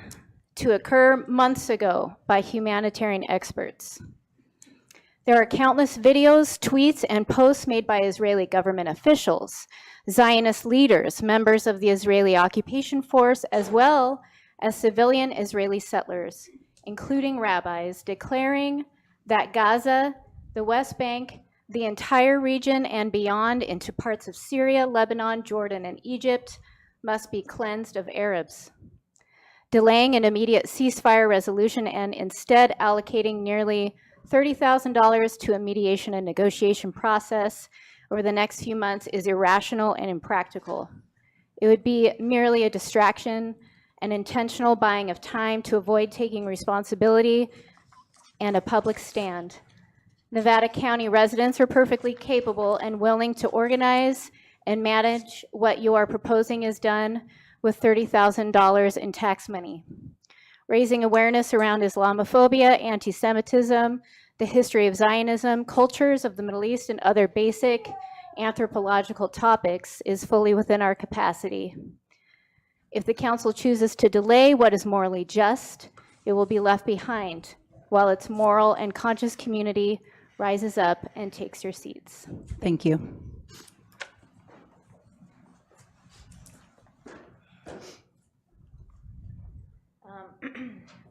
S22: to occur months ago by humanitarian experts. There are countless videos, tweets, and posts made by Israeli government officials, Zionist leaders, members of the Israeli occupation force, as well as civilian Israeli settlers, including rabbis, declaring that Gaza, the West Bank, the entire region and beyond into parts of Syria, Lebanon, Jordan, and Egypt must be cleansed of Arabs. Delaying an immediate ceasefire resolution and instead allocating nearly $30,000 to a mediation and negotiation process over the next few months is irrational and impractical. It would be merely a distraction, an intentional buying of time to avoid taking responsibility, and a public stand. Nevada County residents are perfectly capable and willing to organize and manage what you are proposing is done with $30,000 in tax money. Raising awareness around Islamophobia, anti-Semitism, the history of Zionism, cultures of the Middle East, and other basic anthropological topics is fully within our capacity. If the council chooses to delay what is morally just, it will be left behind while its moral and conscious community rises up and takes your seats.
S1: Thank you.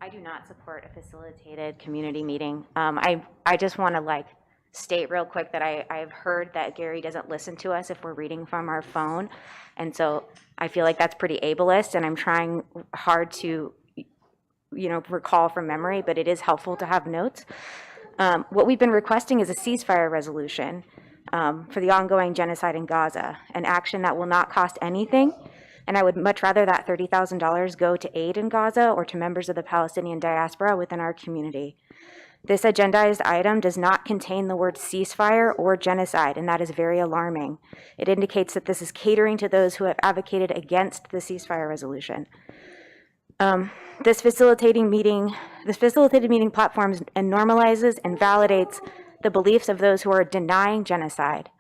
S18: I do not support a facilitated community meeting. I just want to state real quick that I've heard that Gary doesn't listen to us if we're reading from our phone. And so I feel like that's pretty ableist, and I'm trying hard to, recall from memory, but it is helpful to have notes. What we've been requesting is a ceasefire resolution for the ongoing genocide in Gaza, an action that will not cost anything. And I would much rather that $30,000 go to aid in Gaza or to members of the Palestinian diaspora within our community. This agendized item does not contain the word ceasefire or genocide, and that is very alarming. It indicates that this is catering to those who have advocated against the ceasefire resolution. This facilitated meeting platforms and normalizes and validates the beliefs of those who are denying genocide,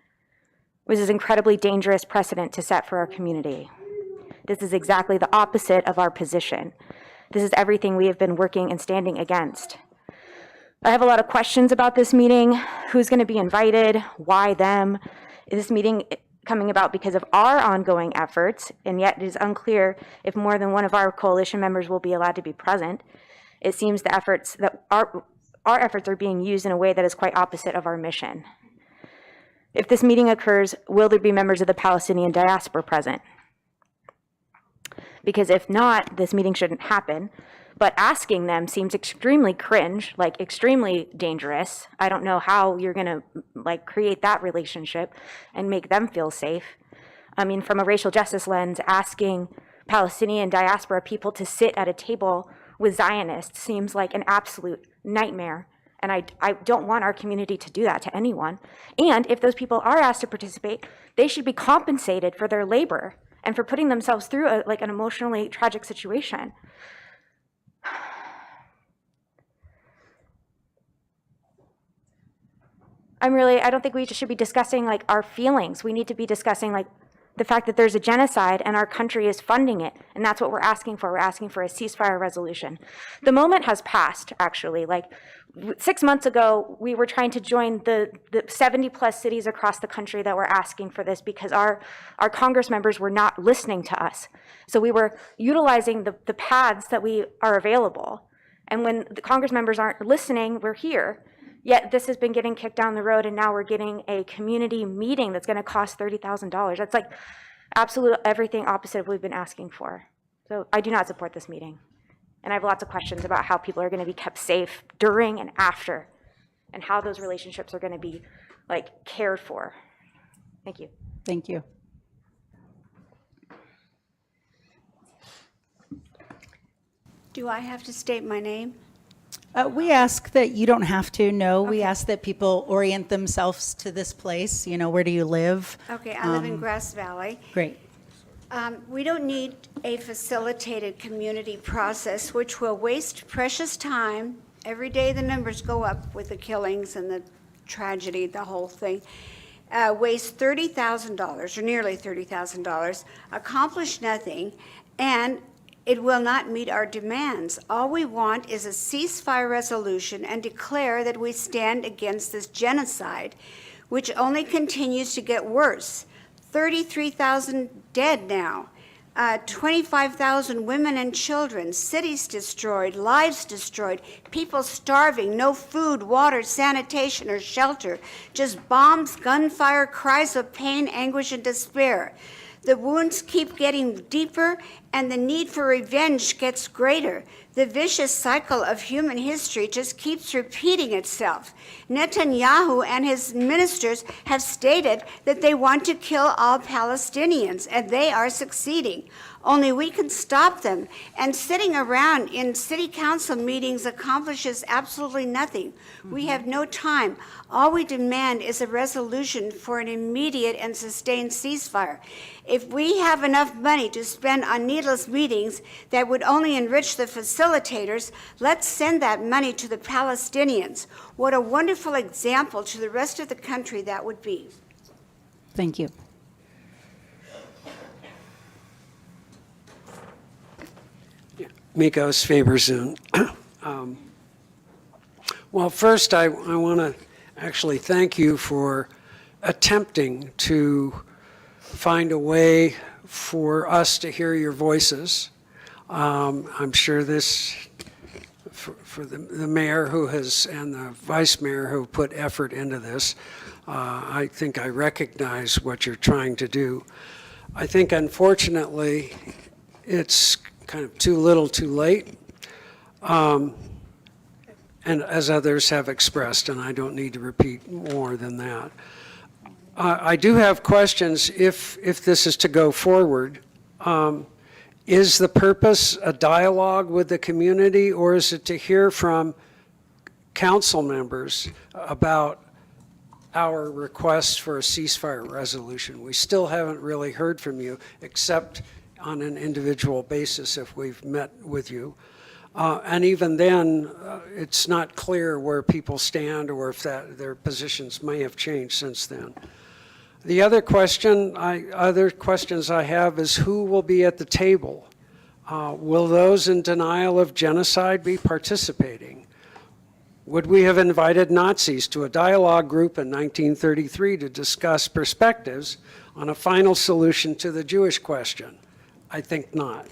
S18: which is incredibly dangerous precedent to set for our community. This is exactly the opposite of our position. This is everything we have been working and standing against. I have a lot of questions about this meeting. Who's going to be invited? Why them? Is this meeting coming about because of our ongoing efforts? And yet it is unclear if more than one of our coalition members will be allowed to be present. It seems the efforts that our efforts are being used in a way that is quite opposite of our mission. If this meeting occurs, will there be members of the Palestinian diaspora present? Because if not, this meeting shouldn't happen. But asking them seems extremely cringe, like extremely dangerous. I don't know how you're gonna like create that relationship and make them feel safe. I mean, from a racial justice lens, asking Palestinian diaspora people to sit at a table with Zionists seems like an absolute nightmare. And I don't want our community to do that to anyone. And if those people are asked to participate, they should be compensated for their labor and for putting themselves through like an emotionally tragic situation. I don't think we should be discussing like our feelings. We need to be discussing like the fact that there's a genocide and our country is funding it. And that's what we're asking for. We're asking for a ceasefire resolution. The moment has passed, actually. Like 6 months ago, we were trying to join the 70 plus cities across the country that were asking for this because our Congress members were not listening to us. So we were utilizing the paths that we are available. And when the Congress members aren't listening, we're here. Yet this has been getting kicked down the road, and now we're getting a community meeting that's going to cost $30,000. That's like absolute everything opposite of what we've been asking for. So I do not support this meeting. And I have lots of questions about how people are going to be kept safe during and after, and how those relationships are going to be like cared for. Thank you.
S1: Thank you.
S10: Do I have to state my name?
S1: We ask that you don't have to, no. We ask that people orient themselves to this place. You know, where do you live?
S10: Okay, I live in Grass Valley.
S1: Great.
S10: We don't need a facilitated community process which will waste precious time. Every day the numbers go up with the killings and the tragedy, the whole thing. Waste $30,000 or nearly $30,000, accomplish nothing, and it will not meet our demands. All we want is a ceasefire resolution and declare that we stand against this genocide, which only continues to get worse. 33,000 dead now, 25,000 women and children, cities destroyed, lives destroyed, people starving, no food, water, sanitation, or shelter, just bombs, gunfire, cries of pain, anguish, and despair. The wounds keep getting deeper, and the need for revenge gets greater. The vicious cycle of human history just keeps repeating itself. Netanyahu and his ministers have stated that they want to kill all Palestinians, and they are succeeding. Only we can stop them. And sitting around in city council meetings accomplishes absolutely nothing. We have no time. All we demand is a resolution for an immediate and sustained ceasefire. If we have enough money to spend on needless meetings that would only enrich the facilitators, let's send that money to the Palestinians. What a wonderful example to the rest of the country that would be.
S1: Thank you.
S19: Mikos Faberzoon. Well, first, I want to actually thank you for attempting to find a way for us to hear your voices. I'm sure this, for the mayor who has, and the vice mayor who put effort into this, I think I recognize what you're trying to do. I think, unfortunately, it's kind of too little too late, and as others have expressed, and I don't need to repeat more than that. I do have questions if this is to go forward. Is the purpose a dialogue with the community, or is it to hear from council members about our request for a ceasefire resolution? We still haven't really heard from you, except on an individual basis if we've met with you. And even then, it's not clear where people stand or if their positions may have changed since then. The other questions I have is who will be at the table? Will those in denial of genocide be participating? Would we have invited Nazis to a dialogue group in 1933 to discuss perspectives on a final solution to the Jewish question? I think not.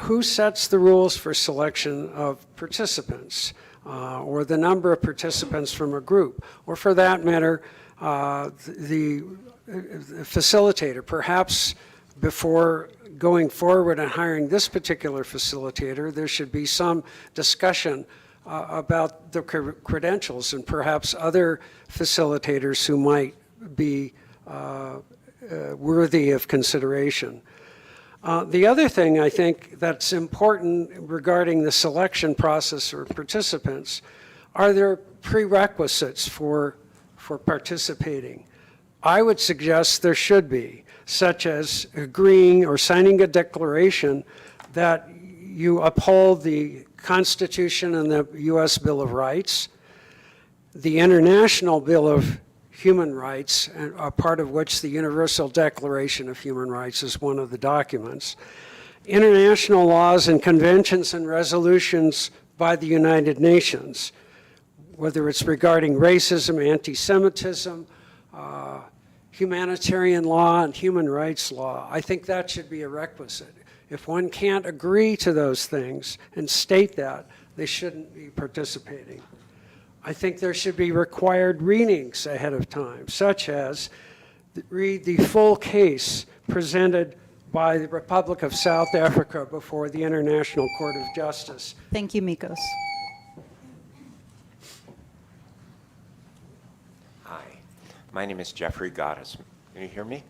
S19: Who sets the rules for selection of participants? or the number of participants from a group, or for that matter, the facilitator. Perhaps before going forward and hiring this particular facilitator, there should be some discussion about the credentials and perhaps other facilitators who might be worthy of consideration. The other thing I think that's important regarding the selection process or participants, are there prerequisites for participating? I would suggest there should be, such as agreeing or signing a declaration that you uphold the Constitution and the U.S. Bill of Rights, the International Bill of Human Rights, a part of which the Universal Declaration of Human Rights is one of the documents, international laws and conventions and resolutions by the United Nations, whether it's regarding racism, anti-Semitism, humanitarian law, and human rights law. I think that should be a requisite. If one can't agree to those things and state that, they shouldn't be participating. I think there should be required readings ahead of time, such as read the full case presented by the Republic of South Africa before the International Court of Justice.
S1: Thank you, Mikos.
S11: Hi, my name is Jeffrey Gottesman. Can you hear me?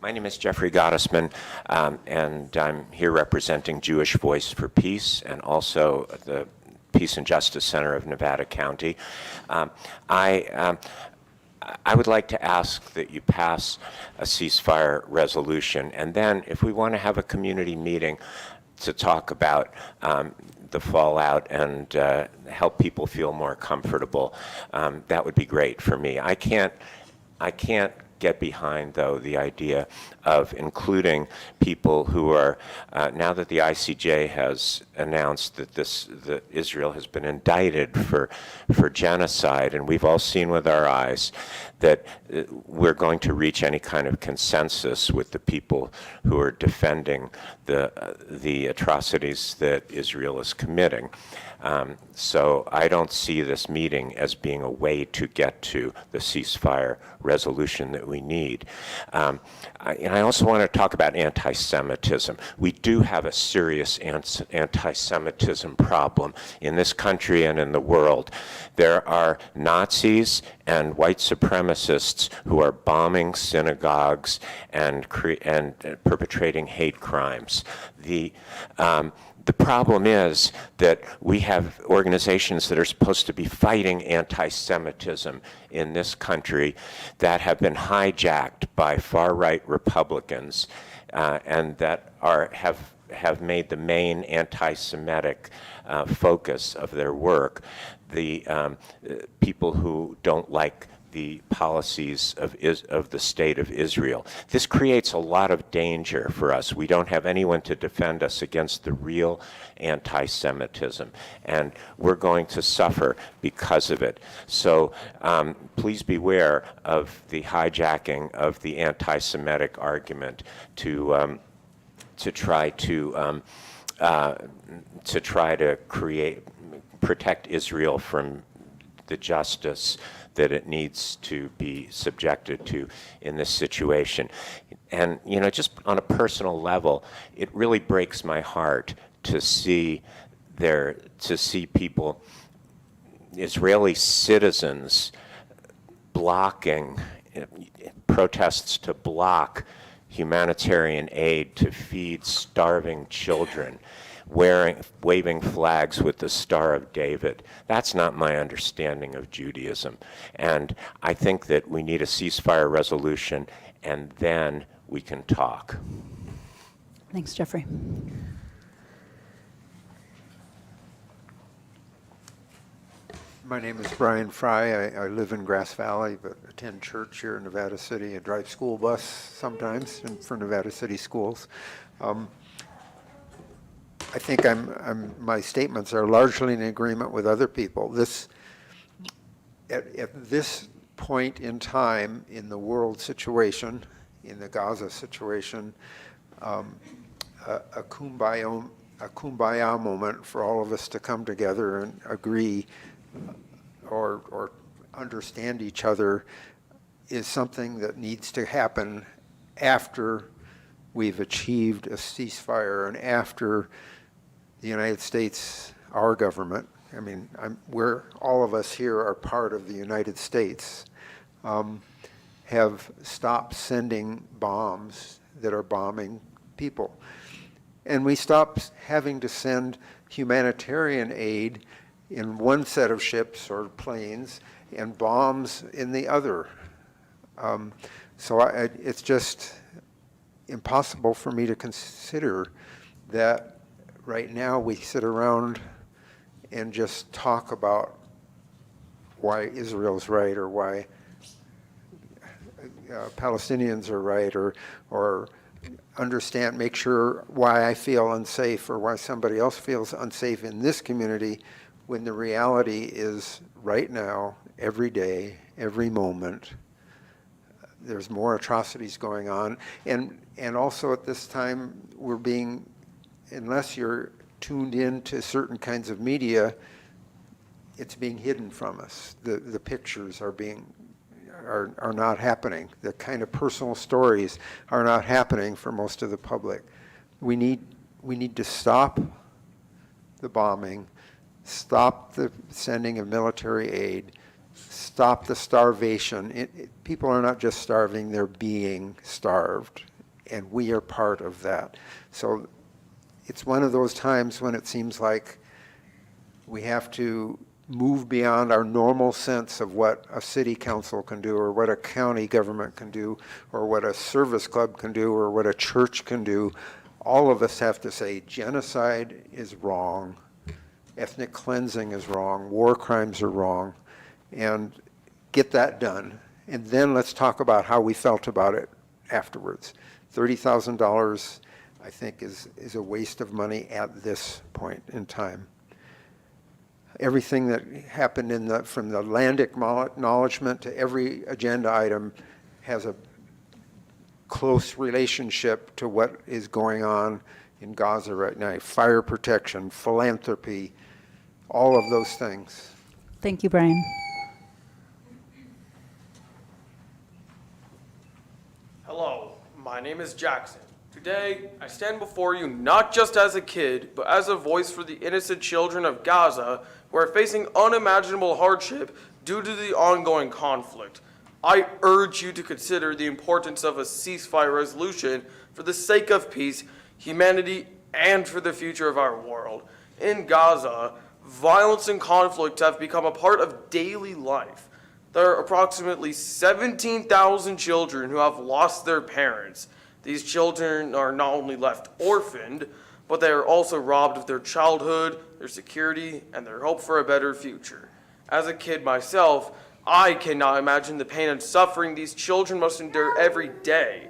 S11: My name is Jeffrey Gottesman, and I'm here representing Jewish Voice for Peace and also the Peace and Justice Center of Nevada County. I would like to ask that you pass a ceasefire resolution, and then if we want to have a community meeting to talk about the fallout and help people feel more comfortable, that would be great for me. I can't get behind, though, the idea of including people who are, now that the ICJ has announced that Israel has been indicted for genocide, and we've all seen with our eyes that we're going to reach any kind of consensus with the people who are defending the atrocities that Israel is committing. So I don't see this meeting as being a way to get to the ceasefire resolution that we need. And I also want to talk about anti-Semitism. We do have a serious anti-Semitism problem in this country and in the world. There are Nazis and white supremacists who are bombing synagogues and perpetrating hate crimes. The problem is that we have organizations that are supposed to be fighting anti-Semitism in this country that have been hijacked by far-right Republicans and that have made the main anti-Semitic focus of their work the people who don't like the policies of the state of Israel. This creates a lot of danger for us. We don't have anyone to defend us against the real anti-Semitism, and we're going to suffer because of it. So please beware of the hijacking of the anti-Semitic argument to try to protect Israel from the justice that it needs to be subjected to in this situation. And, you know, just on a personal level, it really breaks my heart to see people, Israeli citizens, blocking protests to block humanitarian aid to feed starving children, waving flags with the Star of David. That's not my understanding of Judaism. And I think that we need a ceasefire resolution, and then we can talk.
S1: Thanks, Jeffrey.
S12: My name is Brian Fry. I live in Grass Valley, but attend church here in Nevada City and drive school bus sometimes for Nevada City schools. I think my statements are largely in agreement with other people. At this point in time in the world situation, in the Gaza situation, a kumbaya moment for all of us to come together and agree or understand each other is something that needs to happen after we've achieved a ceasefire and after the United States, our government, I mean, all of us here are part of the United States, have stopped sending bombs that are bombing people. And we stopped having to send humanitarian aid in one set of ships or planes and bombs in the other. So it's just impossible for me to consider that right now we sit around and just talk about why Israel's right or why Palestinians are right or understand, make sure why I feel unsafe or why somebody else feels unsafe in this community, when the reality is right now, every day, every moment, there's more atrocities going on. And also at this time, we're being, unless you're tuned in to certain kinds of media, it's being hidden from us. The pictures are not happening. The kind of personal stories are not happening for most of the public. We need to stop the bombing, stop the sending of military aid, stop the starvation. People are not just starving, they're being starved, and we are part of that. So it's one of those times when it seems like we have to move beyond our normal sense of what a city council can do or what a county government can do or what a service club can do or what a church can do. All of us have to say genocide is wrong, ethnic cleansing is wrong, war crimes are wrong, and get that done. And then let's talk about how we felt about it afterwards. $30,000, I think, is a waste of money at this point in time. Everything that happened from the land acknowledgement to every agenda item has a close relationship to what is going on in Gaza right now. Fire protection, philanthropy, all of those things.
S1: Thank you, Brian.
S13: Hello, my name is Jackson. Today, I stand before you not just as a kid, but as a voice for the innocent children of Gaza who are facing unimaginable hardship due to the ongoing conflict. I urge you to consider the importance of a ceasefire resolution for the sake of peace, humanity, and for the future of our world. In Gaza, violence and conflict have become a part of daily life. There are approximately 17,000 children who have lost their parents. These children are not only left orphaned, but they are also robbed of their childhood, their security, and their hope for a better future. As a kid myself, I cannot imagine the pain and suffering these children must endure every day.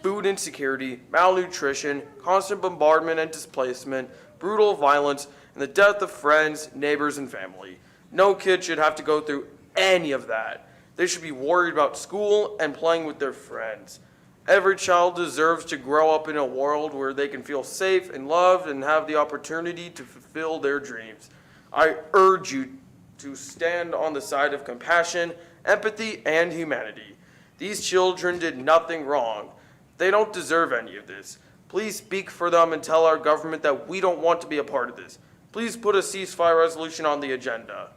S13: Food insecurity, malnutrition, constant bombardment and displacement, brutal violence, and the death of friends, neighbors, and family. No kid should have to go through any of that. They should be worried about school and playing with their friends. Every child deserves to grow up in a world where they can feel safe and loved and have the opportunity to fulfill their dreams. I urge you to stand on the side of compassion, empathy, and humanity. These children did nothing wrong. They don't deserve any of this. Please speak for them and tell our government that we don't want to be a part of this. Please put a ceasefire resolution on the agenda.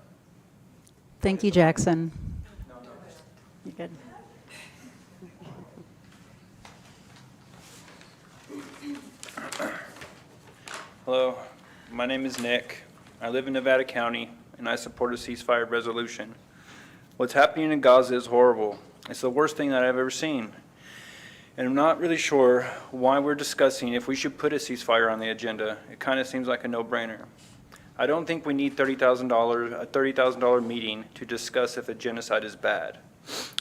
S1: Thank you, Jackson. You're good.
S14: Hello, my name is Nick. I live in Nevada County, and I support a ceasefire resolution. What's happening in Gaza is horrible. It's the worst thing that I've ever seen. And I'm not really sure why we're discussing if we should put a ceasefire on the agenda. It kind of seems like a no-brainer. I don't think we need a $30,000 meeting to discuss if a genocide is bad.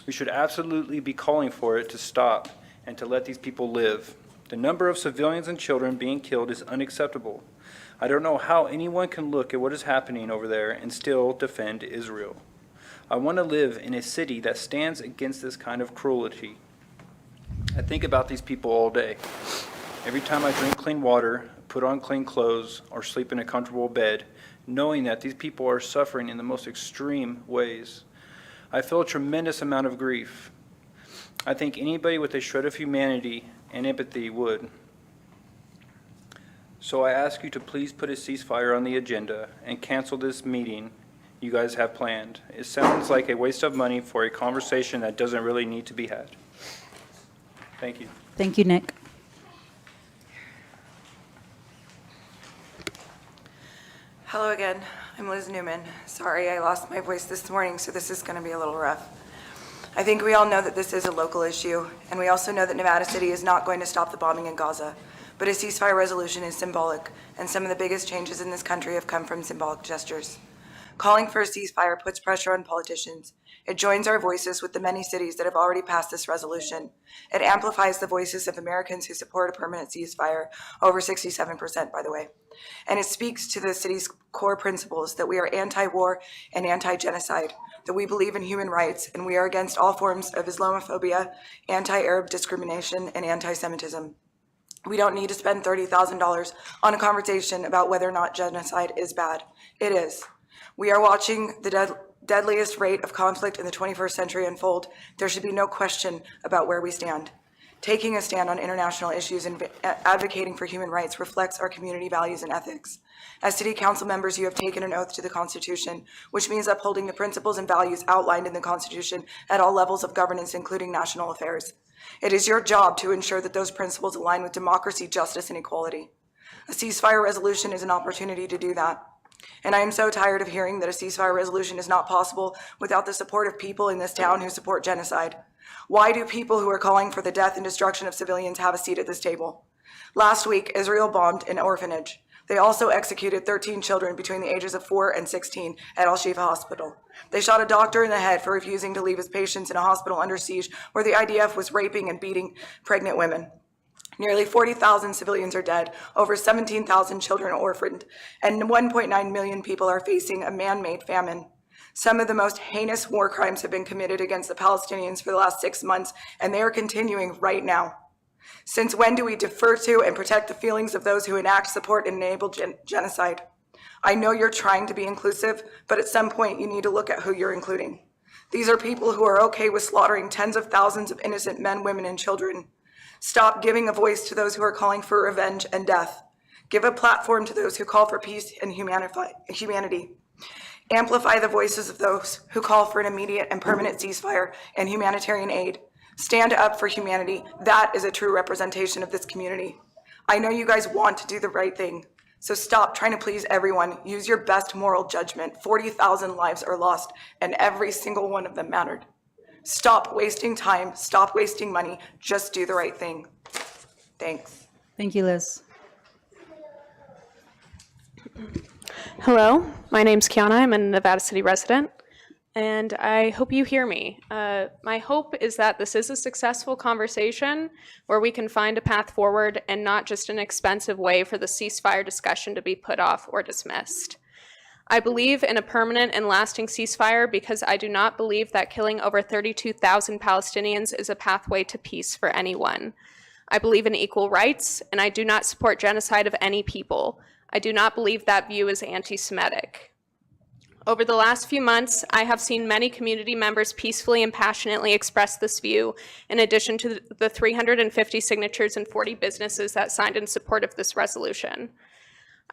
S14: We should absolutely be calling for it to stop and to let these people live. The number of civilians and children being killed is unacceptable. I don't know how anyone can look at what is happening over there and still defend Israel. I want to live in a city that stands against this kind of cruelty. I think about these people all day. Every time I drink clean water, put on clean clothes, or sleep in a comfortable bed, knowing that these people are suffering in the most extreme ways. I feel a tremendous amount of grief. I think anybody with a shred of humanity and empathy would. So I ask you to please put a ceasefire on the agenda and cancel this meeting you guys have planned. It sounds like a waste of money for a conversation that doesn't really need to be had. Thank you.
S1: Thank you, Nick.
S15: Hello again. I'm Liz Newman. Sorry I lost my voice this morning, so this is going to be a little rough. I think we all know that this is a local issue, and we also know that Nevada City is not going to stop the bombing in Gaza. But a ceasefire resolution is symbolic, and some of the biggest changes in this country have come from symbolic gestures. Calling for a ceasefire puts pressure on politicians. It joins our voices with the many cities that have already passed this resolution. It amplifies the voices of Americans who support a permanent ceasefire, over 67%, by the way. And it speaks to the city's core principles that we are anti-war and anti-genocide, that we believe in human rights, and we are against all forms of Islamophobia, anti-Arab discrimination, and anti-Semitism. We don't need to spend $30,000 on a conversation about whether or not genocide is bad. It is. We are watching the deadliest rate of conflict in the 21st century unfold. There should be no question about where we stand. Taking a stand on international issues and advocating for human rights reflects our community values and ethics. As city council members, you have taken an oath to the Constitution, which means upholding the principles and values outlined in the Constitution at all levels of governance, including national affairs. It is your job to ensure that those principles align with democracy, justice, and equality. A ceasefire resolution is an opportunity to do that. And I am so tired of hearing that a ceasefire resolution is not possible without the support of people in this town who support genocide. Why do people who are calling for the death and destruction of civilians have a seat at this table? Last week, Israel bombed an orphanage. They also executed 13 children between the ages of 4 and 16 at Al-Shifa Hospital. They shot a doctor in the head for refusing to leave his patients in a hospital under siege where the IDF was raping and beating pregnant women. Nearly 40,000 civilians are dead, over 17,000 children orphaned, and 1.9 million people are facing a man-made famine. Some of the most heinous war crimes have been committed against the Palestinians for the last 6 months, and they are continuing right now. Since when do we defer to and protect the feelings of those who enact, support, and enable genocide? I know you're trying to be inclusive, but at some point you need to look at who you're including. These are people who are okay with slaughtering tens of thousands of innocent men, women, and children. Stop giving a voice to those who are calling for revenge and death. Give a platform to those who call for peace and humanity. Amplify the voices of those who call for an immediate and permanent ceasefire and humanitarian aid. Stand up for humanity. That is a true representation of this community. I know you guys want to do the right thing, so stop trying to please everyone. Use your best moral judgment. 40,000 lives are lost, and every single one of them mattered. Stop wasting time, stop wasting money, just do the right thing. Thanks.
S1: Thank you, Liz.
S17: Hello, my name's Kiana. I'm a Nevada City resident, and I hope you hear me. My hope is that this is a successful conversation where we can find a path forward and not just an expensive way for the ceasefire discussion to be put off or dismissed. I believe in a permanent and lasting ceasefire because I do not believe that killing over 32,000 Palestinians is a pathway to peace for anyone. I believe in equal rights, and I do not support genocide of any people. I do not believe that view is anti-Semitic. Over the last few months, I have seen many community members peacefully and passionately express this view, in addition to the 350 signatures and 40 businesses that signed in support of this resolution.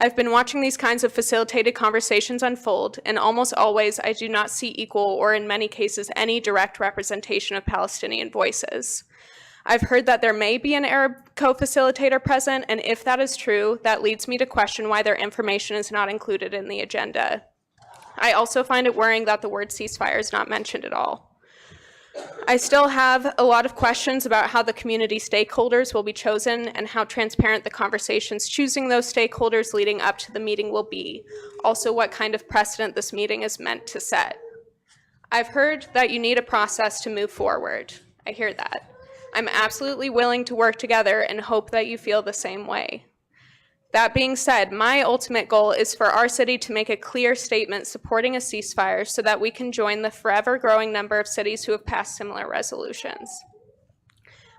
S17: I've been watching these kinds of facilitated conversations unfold, and almost always I do not see equal, or in many cases, any direct representation of Palestinian voices. I've heard that there may be an Arab co-facilitator present, and if that is true, that leads me to question why their information is not included in the agenda. I also find it worrying that the word ceasefire is not mentioned at all. I still have a lot of questions about how the community stakeholders will be chosen and how transparent the conversations choosing those stakeholders leading up to the meeting will be. Also, what kind of precedent this meeting is meant to set. I've heard that you need a process to move forward. I hear that. I'm absolutely willing to work together and hope that you feel the same way. That being said, my ultimate goal is for our city to make a clear statement supporting a ceasefire so that we can join the forever growing number of cities who have passed similar resolutions.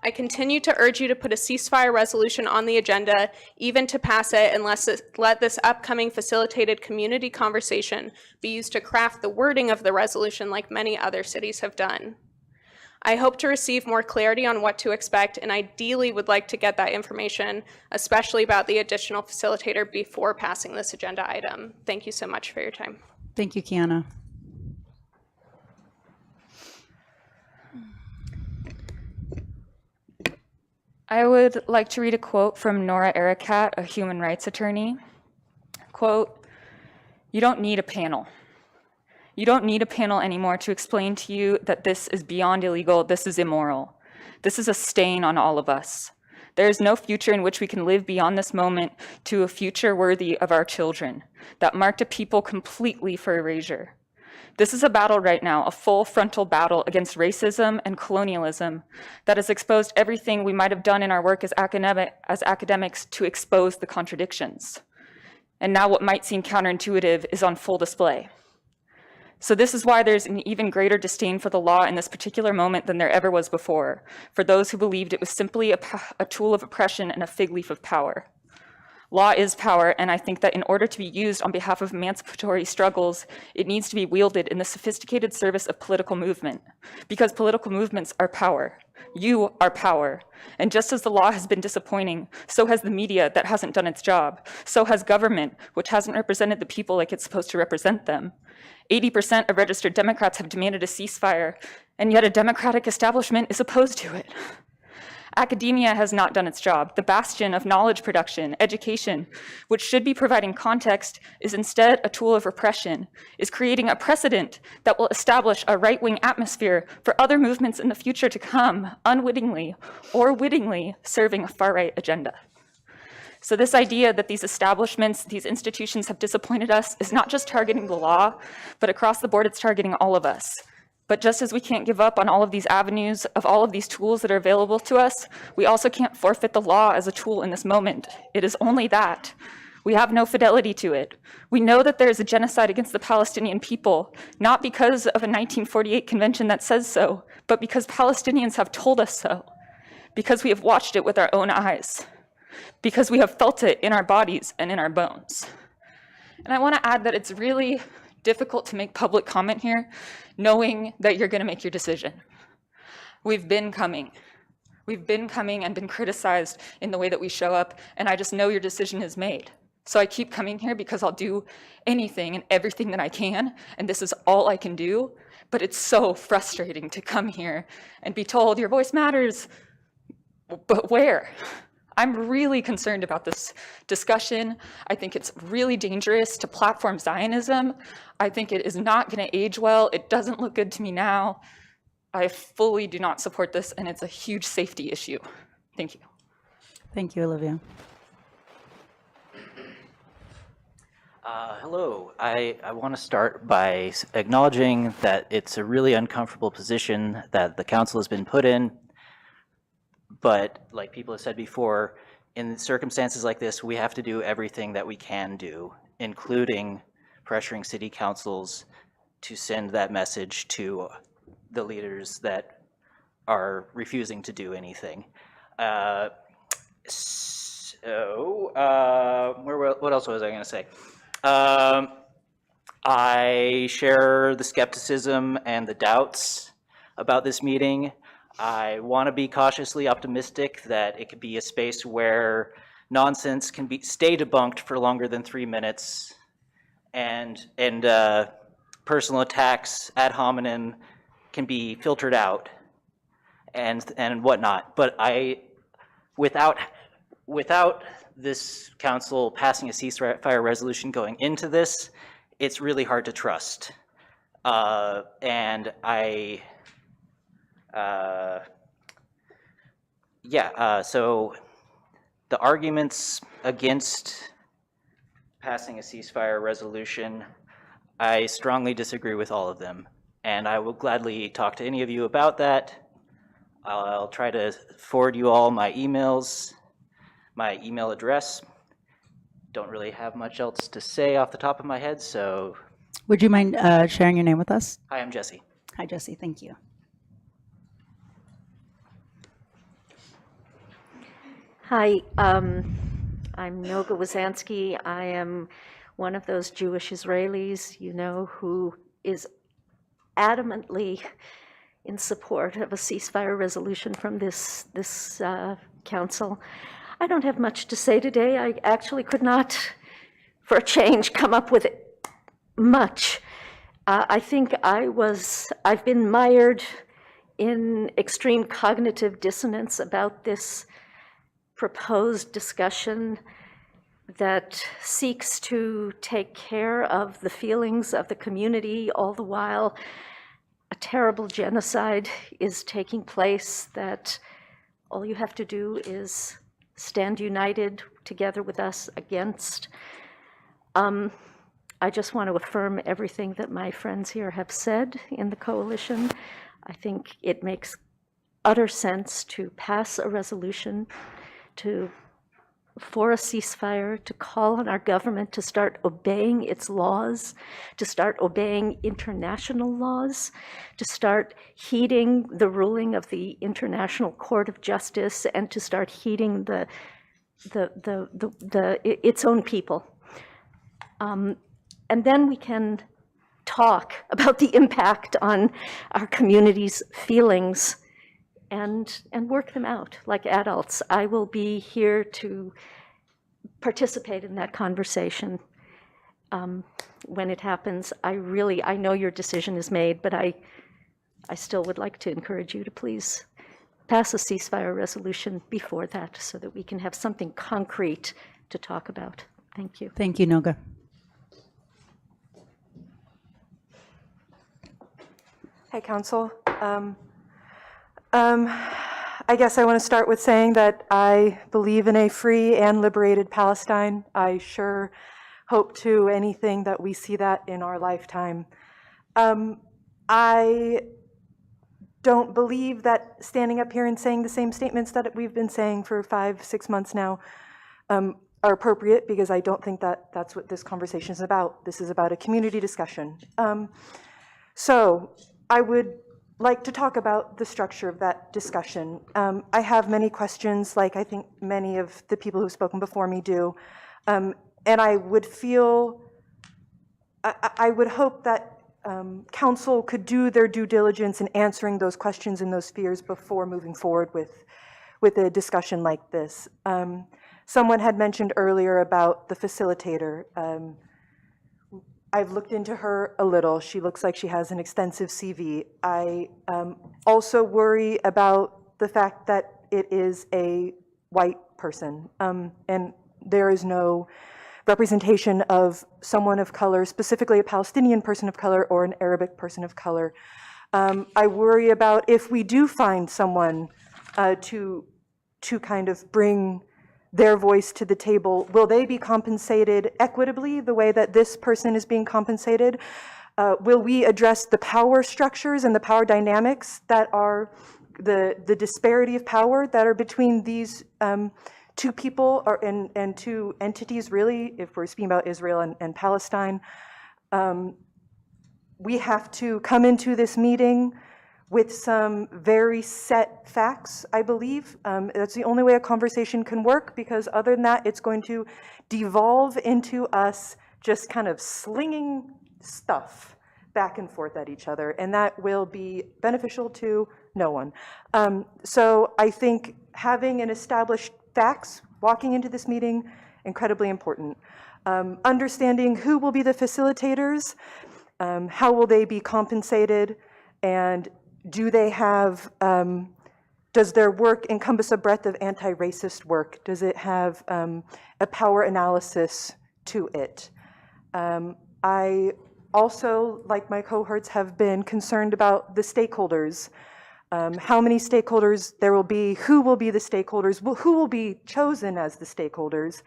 S17: I continue to urge you to put a ceasefire resolution on the agenda, even to pass it, and let this upcoming facilitated community conversation be used to craft the wording of the resolution like many other cities have done. I hope to receive more clarity on what to expect and ideally would like to get that information, especially about the additional facilitator, before passing this agenda item. Thank you so much for your time.
S1: Thank you, Kiana.
S16: I would like to read a quote from Nora Ericat, a human rights attorney. Quote, "You don't need a panel. You don't need a panel anymore to explain to you that this is beyond illegal, this is immoral. This is a stain on all of us. There is no future in which we can live beyond this moment to a future worthy of our children that marked a people completely for erasure. This is a battle right now, a full frontal battle against racism and colonialism that has exposed everything we might have done in our work as academics to expose the contradictions. And now what might seem counterintuitive is on full display. So this is why there's an even greater disdain for the law in this particular moment than there ever was before, for those who believed it was simply a tool of oppression and a fig leaf of power. Law is power, and I think that in order to be used on behalf of emancipatory struggles, it needs to be wielded in the sophisticated service of political movement, because political movements are power. You are power. And just as the law has been disappointing, so has the media that hasn't done its job. So has government, which hasn't represented the people like it's supposed to represent them. 80% of registered Democrats have demanded a ceasefire, and yet a Democratic establishment is opposed to it. Academia has not done its job. The bastion of knowledge production, education, which should be providing context, is instead a tool of repression, is creating a precedent that will establish a right-wing atmosphere for other movements in the future to come, unwittingly or wittingly serving a far-right agenda. So this idea that these establishments, these institutions have disappointed us is not just targeting the law, but across the board it's targeting all of us. But just as we can't give up on all of these avenues of all of these tools that are available to us, we also can't forfeit the law as a tool in this moment. It is only that. We have no fidelity to it. We know that there is a genocide against the Palestinian people, not because of a 1948 convention that says so, but because Palestinians have told us so, because we have watched it with our own eyes, because we have felt it in our bodies and in our bones. And I want to add that it's really difficult to make public comment here, knowing that you're going to make your decision. We've been coming. We've been coming and been criticized in the way that we show up, and I just know your decision is made. So I keep coming here because I'll do anything and everything that I can, and this is all I can do, but it's so frustrating to come here and be told your voice matters, but where? I'm really concerned about this discussion. I think it's really dangerous to platform Zionism. I think it is not going to age well. It doesn't look good to me now. I fully do not support this, and it's a huge safety issue. Thank you.
S1: Thank you, Olivia.
S20: Hello. I want to start by acknowledging that it's a really uncomfortable position that the council has been put in. But like people have said before, in circumstances like this, we have to do everything that we can do, including pressuring city councils to send that message to the leaders that are refusing to do anything. What else was I going to say? I share the skepticism and the doubts about this meeting. I want to be cautiously optimistic that it could be a space where nonsense can stay debunked for longer than 3 minutes, and personal attacks ad hominem can be filtered out, and whatnot. But without this council passing a ceasefire resolution going into this, it's really hard to trust. So the arguments against passing a ceasefire resolution, I strongly disagree with all of them, and I will gladly talk to any of you about that. I'll try to forward you all my emails, my email address. Don't really have much else to say off the top of my head, so.
S1: Would you mind sharing your name with us?
S20: Hi, I'm Jesse.
S1: Hi, Jesse. Thank you.
S8: Hi, I'm Noga Wazansky. I am one of those Jewish Israelis, who is adamantly in support of a ceasefire resolution from this council. I don't have much to say today. I actually could not, for a change, come up with much. I think I've been mired in extreme cognitive dissonance about this proposed discussion that seeks to take care of the feelings of the community, all the while a terrible genocide is taking place that all you have to do is stand united together with us against. I just want to affirm everything that my friends here have said in the coalition. I think it makes utter sense to pass a resolution for a ceasefire, to call on our government to start obeying its laws, to start obeying international laws, to start heeding the ruling of the International Court of Justice, and to start heeding its own people. And then we can talk about the impact on our community's feelings and work them out like adults. I will be here to participate in that conversation when it happens. I know your decision is made, but I still would like to encourage you to please pass a ceasefire resolution before that so that we can have something concrete to talk about. Thank you.
S1: Thank you, Noga.
S21: Hey, Council. I guess I want to start with saying that I believe in a free and liberated Palestine. I sure hope to anything that we see that in our lifetime. I don't believe that standing up here and saying the same statements that we've been saying for 5-6 months now are appropriate, because I don't think that that's what this conversation is about. This is about a community discussion. So I would like to talk about the structure of that discussion. I have many questions, like I think many of the people who've spoken before me do. And I would hope that council could do their due diligence in answering those questions and those fears before moving forward with a discussion like this. Someone had mentioned earlier about the facilitator. I've looked into her a little. She looks like she has an extensive CV. I also worry about the fact that it is a white person, and there is no representation of someone of color, specifically a Palestinian person of color or an Arabic person of color. I worry about if we do find someone to kind of bring their voice to the table, will they be compensated equitably the way that this person is being compensated? Will we address the power structures and the power dynamics that are the disparity of power that are between these two people and two entities, really, if we're speaking about Israel and Palestine? We have to come into this meeting with some very set facts, I believe. That's the only way a conversation can work, because other than that, it's going to devolve into us just kind of slinging stuff back and forth at each other, and that will be beneficial to no one. So I think having an established facts walking into this meeting, incredibly important. Understanding who will be the facilitators, how will they be compensated, and do they have, does their work encompass a breadth of anti-racist work? Does it have a power analysis to it? I also, like my cohorts, have been concerned about the stakeholders. How many stakeholders there will be, who will be the stakeholders, who will be chosen as the stakeholders.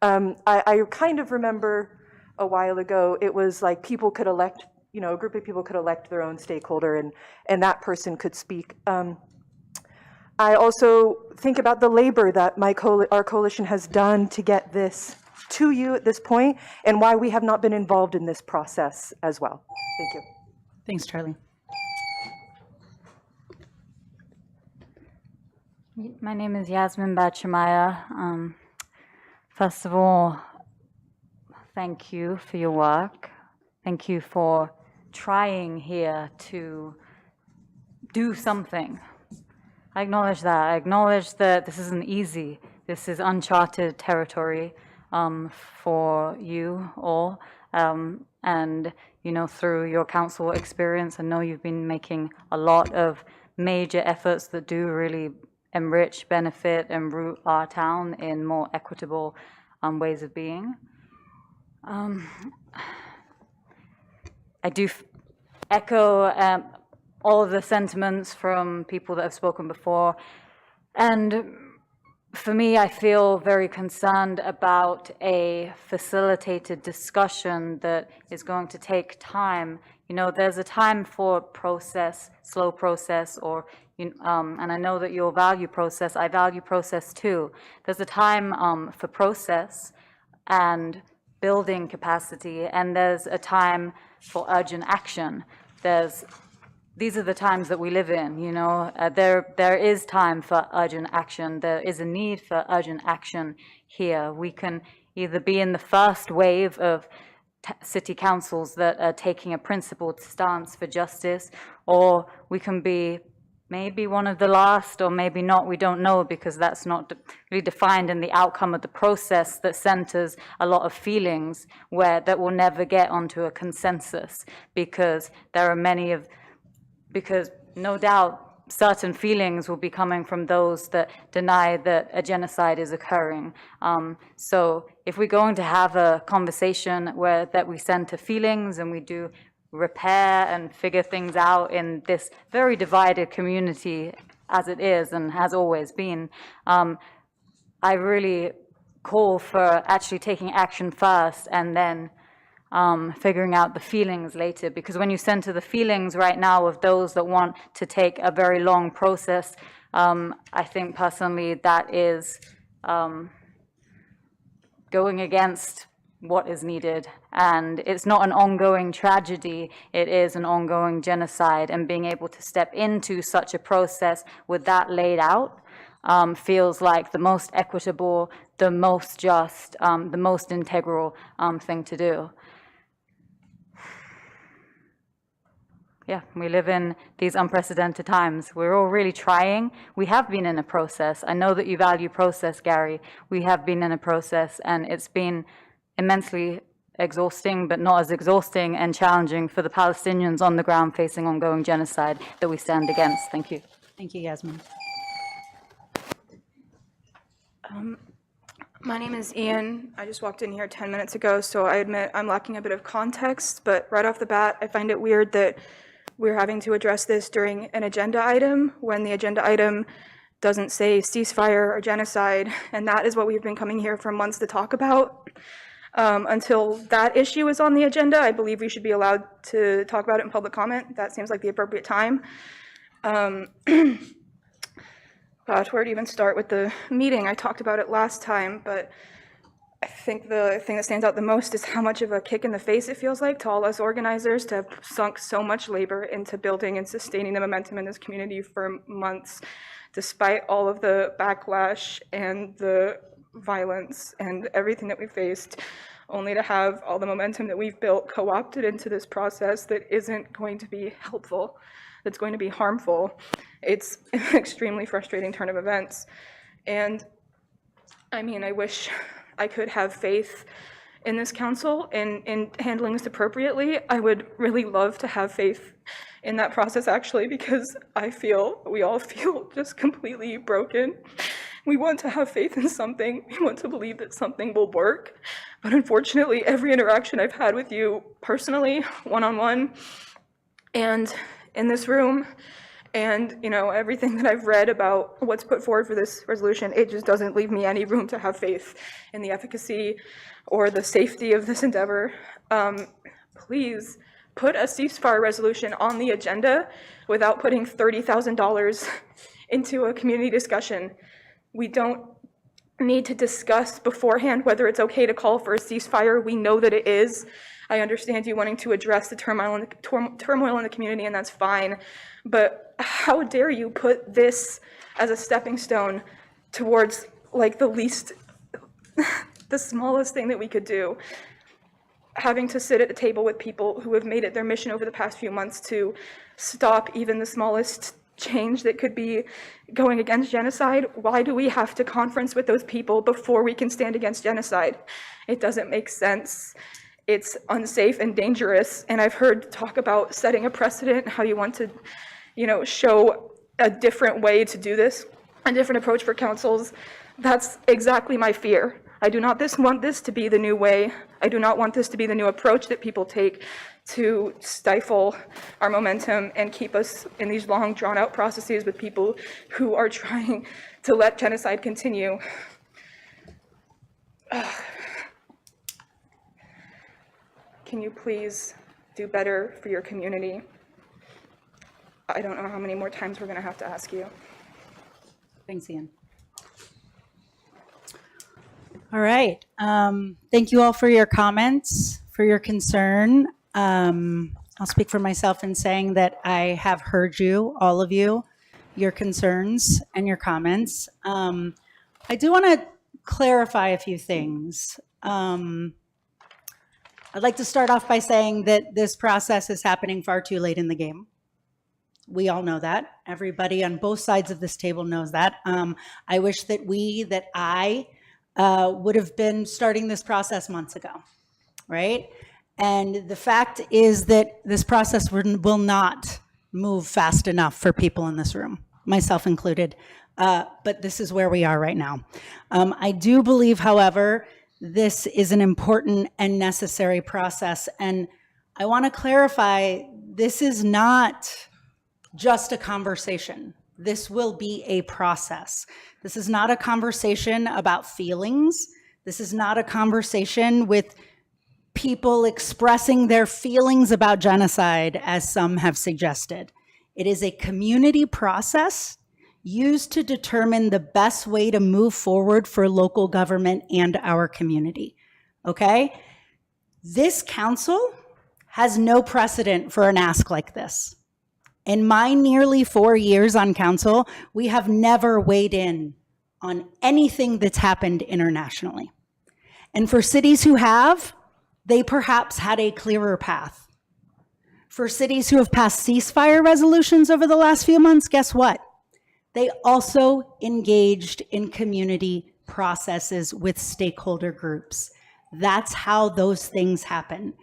S21: I kind of remember a while ago, it was like people could elect, a group of people could elect their own stakeholder, and that person could speak. I also think about the labor that our coalition has done to get this to you at this point, and why we have not been involved in this process as well. Thank you.
S1: Thanks, Charlie.
S7: My name is Yasmin Bachamaya. First of all, thank you for your work. Thank you for trying here to do something. I acknowledge that. I acknowledge that this isn't easy. This is uncharted territory for you all. And, you know, through your council experience, I know you've been making a lot of major efforts that do really enrich, benefit, and root our town in more equitable ways of being. I do echo all of the sentiments from people that have spoken before. And for me, I feel very concerned about a facilitated discussion that is going to take time. You know, there's a time for process, slow process, or, and I know that you'll value process. I value process too. There's a time for process and building capacity, and there's a time for urgent action. These are the times that we live in, you know. There is time for urgent action. There is a need for urgent action here. We can either be in the first wave of city councils that are taking a principled stance for justice, or we can be maybe one of the last, or maybe not, we don't know, because that's not really defined in the outcome of the process that centers a lot of feelings that will never get onto a consensus, because because no doubt certain feelings will be coming from those that deny that a genocide is occurring. So if we're going to have a conversation that we center feelings and we do repair and figure things out in this very divided community as it is and has always been, I really call for actually taking action first and then figuring out the feelings later, because when you center the feelings right now of those that want to take a very long process, I think personally that is going against what is needed. And it's not an ongoing tragedy, it is an ongoing genocide, and being able to step into such a process with that laid out feels like the most equitable, the most just, the most integral thing to do. Yeah, we live in these unprecedented times. We're all really trying. We have been in a process. I know that you value process, Gary. We have been in a process, and it's been immensely exhausting, but not as exhausting and challenging for the Palestinians on the ground facing ongoing genocide that we stand against. Thank you.
S1: Thank you, Yasmin.
S9: My name is Ian. I just walked in here 10 minutes ago, so I admit I'm lacking a bit of context, but right off the bat, I find it weird that we're having to address this during an agenda item when the agenda item doesn't say ceasefire or genocide, and that is what we've been coming here for months to talk about. Until that issue is on the agenda, I believe we should be allowed to talk about it in public comment. That seems like the appropriate time. Gosh, where to even start with the meeting? I talked about it last time, but I think the thing that stands out the most is how much of a kick in the face it feels like to all us organizers to have sunk so much labor into building and sustaining the momentum in this community for months, despite all of the backlash and the violence and everything that we faced, only to have all the momentum that we've built co-opted into this process that isn't going to be helpful, that's going to be harmful. It's an extremely frustrating turn of events. And I mean, I wish I could have faith in this council in handling this appropriately. I would really love to have faith in that process, actually, because we all feel just completely broken. We want to have faith in something. We want to believe that something will work. But unfortunately, every interaction I've had with you personally, one-on-one, and in this room, and everything that I've read about what's put forward for this resolution, it just doesn't leave me any room to have faith in the efficacy or the safety of this endeavor. Please put a ceasefire resolution on the agenda without putting $30,000 into a community discussion. We don't need to discuss beforehand whether it's okay to call for a ceasefire. We know that it is. I understand you wanting to address the turmoil in the community, and that's fine. But how dare you put this as a stepping stone towards like the least, the smallest thing that we could do. Having to sit at the table with people who have made it their mission over the past few months to stop even the smallest change that could be going against genocide. Why do we have to conference with those people before we can stand against genocide? It doesn't make sense. It's unsafe and dangerous. And I've heard talk about setting a precedent, how you want to, show a different way to do this, a different approach for councils. That's exactly my fear. I do not want this to be the new way. I do not want this to be the new approach that people take to stifle our momentum and keep us in these long, drawn-out processes with people who are trying to let genocide continue. Can you please do better for your community? I don't know how many more times we're going to have to ask you.
S1: Thanks, Ian. All right. Thank you all for your comments, for your concern. I'll speak for myself in saying that I have heard you, all of you, your concerns and your comments. I do want to clarify a few things. I'd like to start off by saying that this process is happening far too late in the game. We all know that. Everybody on both sides of this table knows that. I wish that I would have been starting this process months ago, right? And the fact is that this process will not move fast enough for people in this room, myself included. But this is where we are right now. I do believe, however, this is an important and necessary process. And I want to clarify, this is not just a conversation. This will be a process. This is not a conversation about feelings. This is not a conversation with people expressing their feelings about genocide, as some have suggested. It is a community process used to determine the best way to move forward for local government and our community, okay? This council has no precedent for an ask like this. In my nearly 4 years on council, we have never weighed in on anything that's happened internationally. And for cities who have, they perhaps had a clearer path. For cities who have passed ceasefire resolutions over the last few months, guess what? They also engaged in community processes with stakeholder groups. That's how those things happen.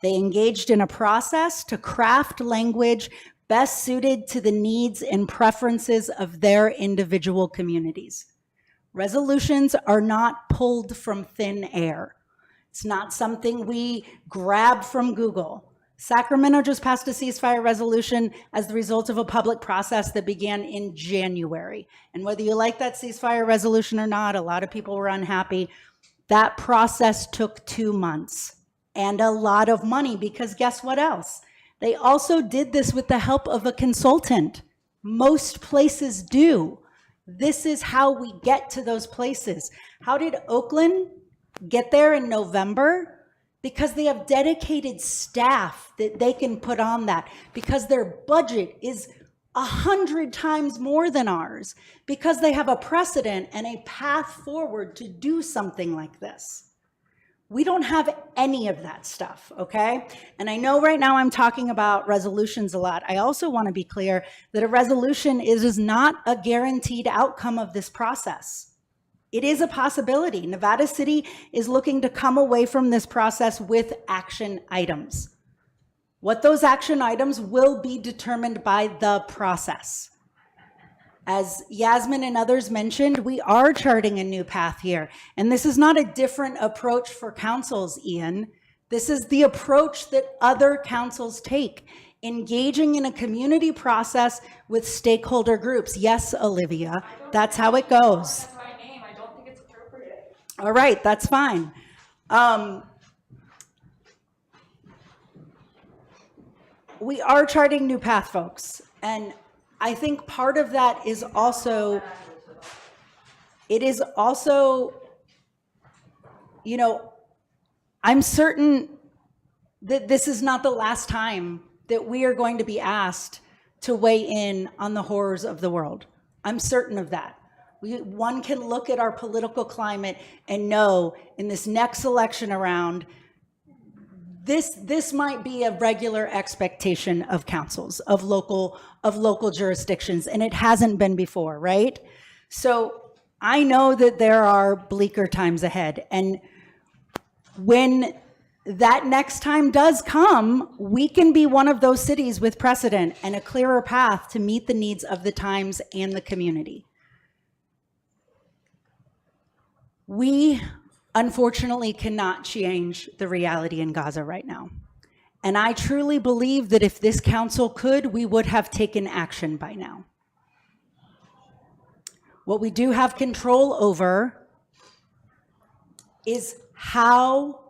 S1: They engaged in a process to craft language best suited to the needs and preferences of their individual communities. Resolutions are not pulled from thin air. It's not something we grab from Google. Sacramento just passed a ceasefire resolution as the result of a public process that began in January. And whether you like that ceasefire resolution or not, a lot of people were unhappy. That process took 2 months and a lot of money, because guess what else? They also did this with the help of a consultant. Most places do. This is how we get to those places. How did Oakland get there in November? Because they have dedicated staff that they can put on that, because their budget is 100 times more than ours, because they have a precedent and a path forward to do something like this. We don't have any of that stuff, okay? And I know right now I'm talking about resolutions a lot. I also want to be clear that a resolution is not a guaranteed outcome of this process. It is a possibility. Nevada City is looking to come away from this process with action items. What those action items will be determined by the process. As Yasmin and others mentioned, we are charting a new path here. And this is not a different approach for councils, Ian. This is the approach that other councils take, engaging in a community process with stakeholder groups. Yes, Olivia, that's how it goes. All right, that's fine. We are charting new path, folks. And I think part of that is also, I'm certain that this is not the last time that we are going to be asked to weigh in on the horrors of the world. I'm certain of that. One can look at our political climate and know in this next election around, this might be a regular expectation of councils, of local jurisdictions, and it hasn't been before, right? So I know that there are bleaker times ahead, and when that next time does come, we can be one of those cities with precedent and a clearer path to meet the needs of the times and the community. We unfortunately cannot change the reality in Gaza right now. And I truly believe that if this council could, we would have taken action by now. What we do have control over is how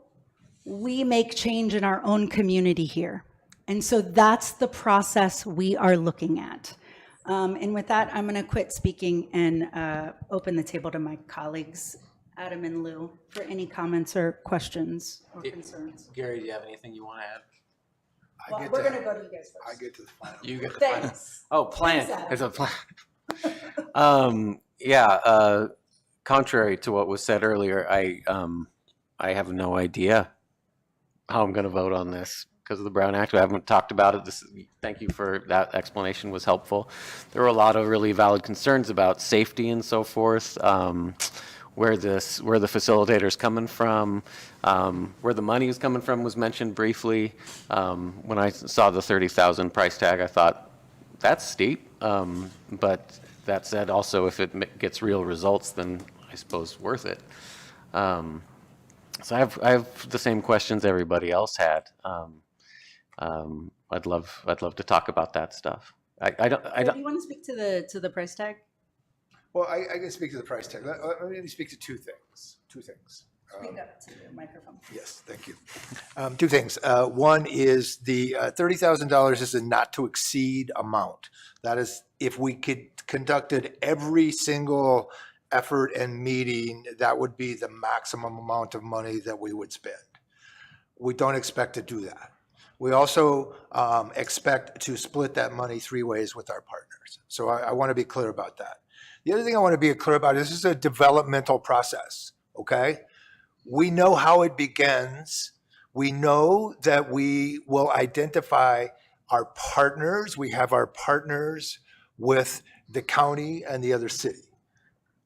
S1: we make change in our own community here. And so that's the process we are looking at. And with that, I'm going to quit speaking and open the table to my colleagues, Adam and Lou, for any comments or questions or concerns.
S2: Gary, do you have anything you want to add?
S1: Well, we're going to go to you guys first.
S5: I get to the final.
S2: You get the
S1: Thanks.
S2: final. Oh, plan.
S1: Thanks, Adam.
S2: There's a plan. Contrary to what was said earlier, I have no idea how I'm going to vote on this because of the Brown Act. I haven't talked about it. Thank you for that explanation, was helpful. There were a lot of really valid concerns about safety and so forth, where the facilitator's coming from, where the money is coming from was mentioned briefly. When I saw the 30,000 price tag, I thought, that's steep. But that said, also, if it gets real results, then I suppose worth it. So I have the same questions everybody else had. I'd love to talk about that stuff.
S1: Do you want to speak to the price tag?
S5: Well, I can speak to the price tag. Let me speak to two things.
S1: Speak up to the microphone.
S5: Yes, thank you. Two things. One is the $30,000 is a not to exceed amount. That is, if we conducted every single effort and meeting, that would be the maximum amount of money that we would spend. We don't expect to do that. We also expect to split that money 3 ways with our partners. So I want to be clear about that. The other thing I want to be clear about is this is a developmental process, okay? We know how it begins. We know that we will identify our partners. We have our partners with the county and the other city.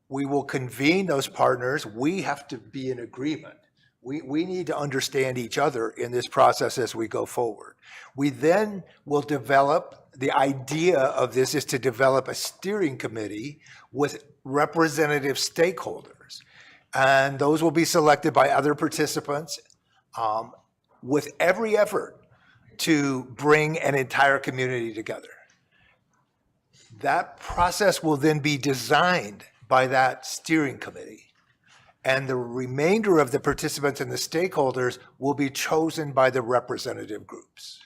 S5: We will convene those partners. We have to be in agreement. We need to understand each other in this process as we go forward. We then will develop, the idea of this is to develop a steering committee with representative stakeholders. And those will be selected by other participants with every effort to bring an entire community together. That process will then be designed by that steering committee. And the remainder of the participants and the stakeholders will be chosen by the representative groups.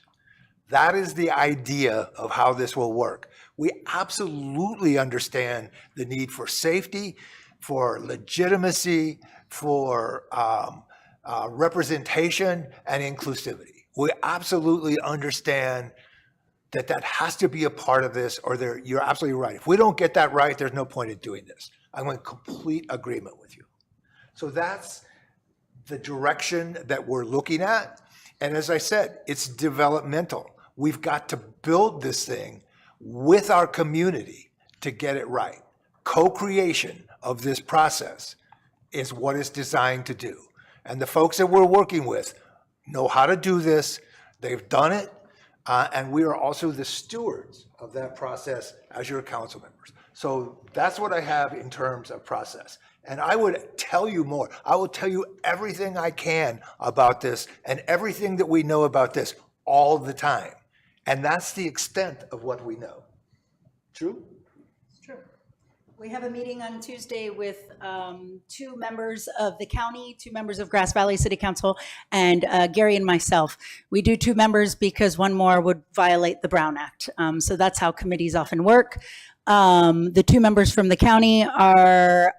S5: That is the idea of how this will work. We absolutely understand the need for safety, for legitimacy, for representation and inclusivity. We absolutely understand that that has to be a part of this, or you're absolutely right. If we don't get that right, there's no point in doing this. I'm in complete agreement with you. So that's the direction that we're looking at. And as I said, it's developmental. We've got to build this thing with our community to get it right. Co-creation of this process is what it's designed to do. And the folks that we're working with know how to do this. They've done it. And we are also the stewards of that process as your council members. So that's what I have in terms of process. And I would tell you more. I will tell you everything I can about this and everything that we know about this all the time. And that's the extent of what we know. True?
S1: It's true. We have a meeting on Tuesday with 2 members of the county, 2 members of Grass Valley City Council, and Gary and myself. We do 2 members because 1 more would violate the Brown Act. So that's how committees often work. The 2 members from the county are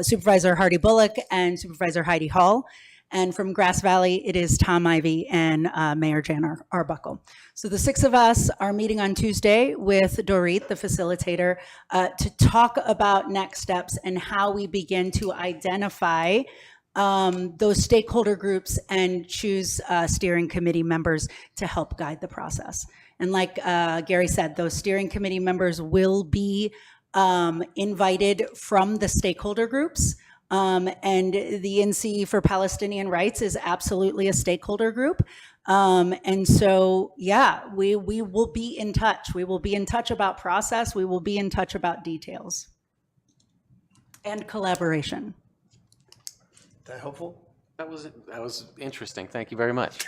S1: Supervisor Hardy Bullock and Supervisor Heidi Hall. And from Grass Valley, it is Tom Ivy and Mayor Jan Arbuckle. So the 6 of us are meeting on Tuesday with Dorit, the facilitator, to talk about next steps and how we begin to identify those stakeholder groups and choose steering committee members to help guide the process. And like Gary said, those steering committee members will be invited from the stakeholder groups. And the NC for Palestinian Rights is absolutely a stakeholder group. And so, yeah, we will be in touch. We will be in touch about process. We will be in touch about details and collaboration.
S5: That helpful?
S2: That was interesting. Thank you very much.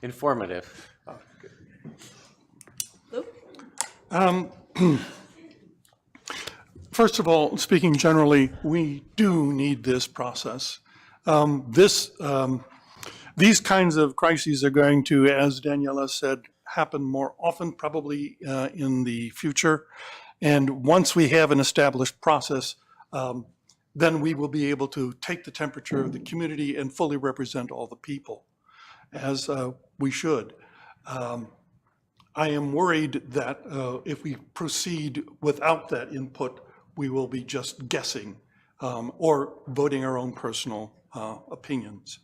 S2: Informative.
S5: Oh, good.
S4: First of all, speaking generally, we do need this process. These kinds of crises are going to, as Daniela said, happen more often, probably in the future. And once we have an established process, then we will be able to take the temperature of the community and fully represent all the people, as we should. I am worried that if we proceed without that input, we will be just guessing or voting our own personal opinions.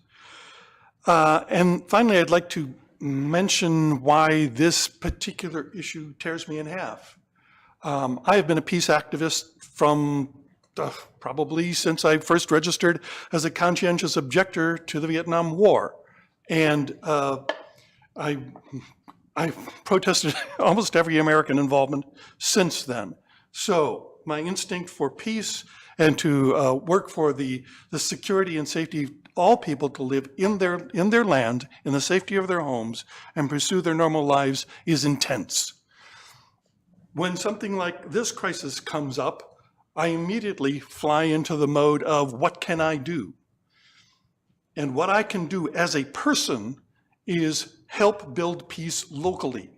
S4: And finally, I'd like to mention why this particular issue tears me in half. I have been a peace activist from probably since I first registered as a conscientious objector to the Vietnam War. And I protested almost every American involvement since then. So my instinct for peace and to work for the security and safety of all people to live in their land, in the safety of their homes, and pursue their normal lives is intense. When something like this crisis comes up, I immediately fly into the mode of what can I do? And what I can do as a person is help build peace locally.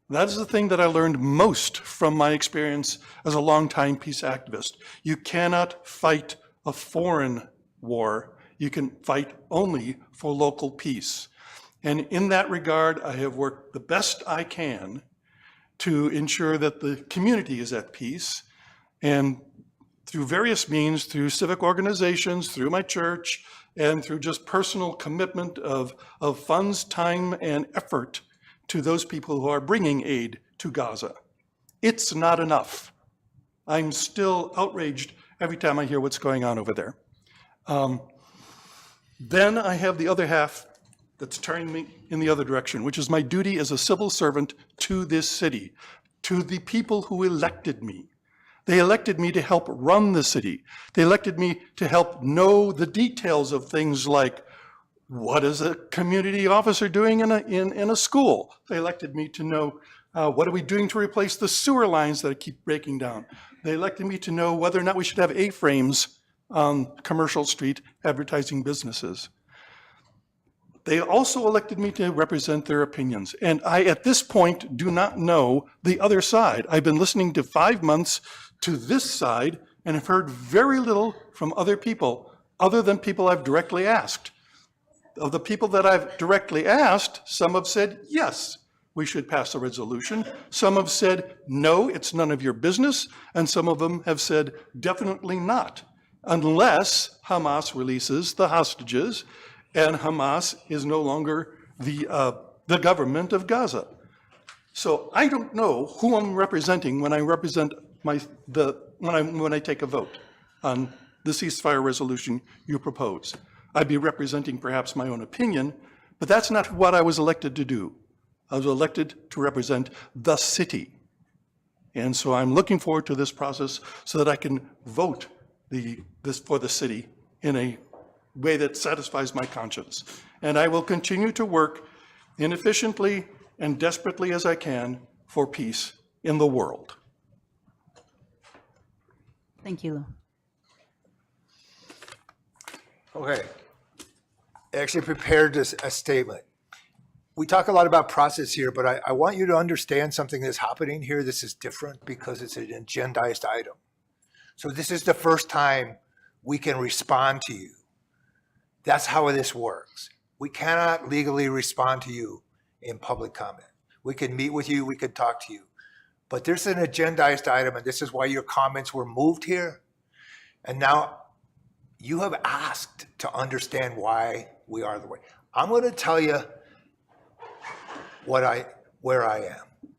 S4: That is the thing that I learned most from my experience as a longtime peace activist. You cannot fight a foreign war. You can fight only for local peace. And in that regard, I have worked the best I can to ensure that the community is at peace. And through various means, through civic organizations, through my church, and through just personal commitment of funds, time, and effort to those people who are bringing aid to Gaza. It's not enough. I'm still outraged every time I hear what's going on over there. Then I have the other half that's turning me in the other direction, which is my duty as a civil servant to this city, to the people who elected me. They elected me to help run the city. They elected me to help know the details of things like, what is a community officer doing in a school? They elected me to know, what are we doing to replace the sewer lines that keep breaking down? They elected me to know whether or not we should have A-frames on Commercial Street advertising businesses. They also elected me to represent their opinions. And I, at this point, do not know the other side. I've been listening to 5 months to this side and have heard very little from other people, other than people I've directly asked. Of the people that I've directly asked, some have said, yes, we should pass a resolution. Some have said, no, it's none of your business. And some of them have said, definitely not, unless Hamas releases the hostages and Hamas is no longer the government of Gaza. So I don't know who I'm representing when I represent when I take a vote on the ceasefire resolution you propose. I'd be representing perhaps my own opinion, but that's not what I was elected to do. I was elected to represent the city. And so I'm looking forward to this process so that I can vote for the city in a way that satisfies my conscience. And I will continue to work inefficiently and desperately as I can for peace in the world.
S1: Thank you, Lou.
S5: Okay. I actually prepared a statement. We talk a lot about process here, but I want you to understand something that's happening here. This is different because it's an agendized item. So this is the first time we can respond to you. That's how this works. We cannot legally respond to you in public comment. We can meet with you, we can talk to you. But there's an agendized item, and this is why your comments were moved here. And now you have asked to understand why we are the way. I'm going to tell you where I am.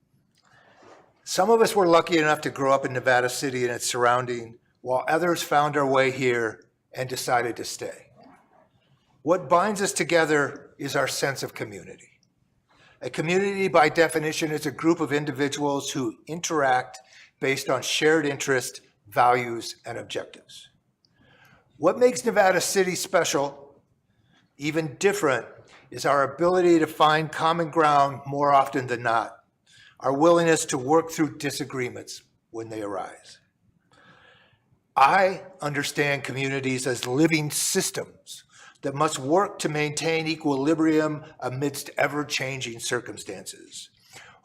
S5: Some of us were lucky enough to grow up in Nevada City and its surrounding, while others found our way here and decided to stay. What binds us together is our sense of community. A community, by definition, is a group of individuals who interact based on shared interest, values, and objectives. What makes Nevada City special, even different, is our ability to find common ground more often than not, our willingness to work through disagreements when they arise. I understand communities as living systems that must work to maintain equilibrium amidst ever-changing circumstances.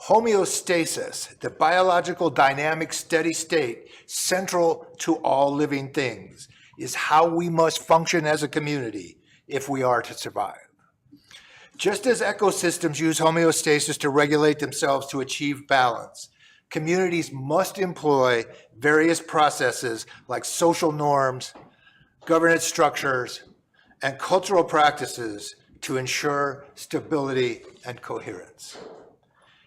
S5: Homeostasis, the biological dynamic steady state central to all living things, is how we must function as a community if we are to survive. Just as ecosystems use homeostasis to regulate themselves to achieve balance, communities must employ various processes like social norms, governance structures, and cultural practices to ensure stability and coherence.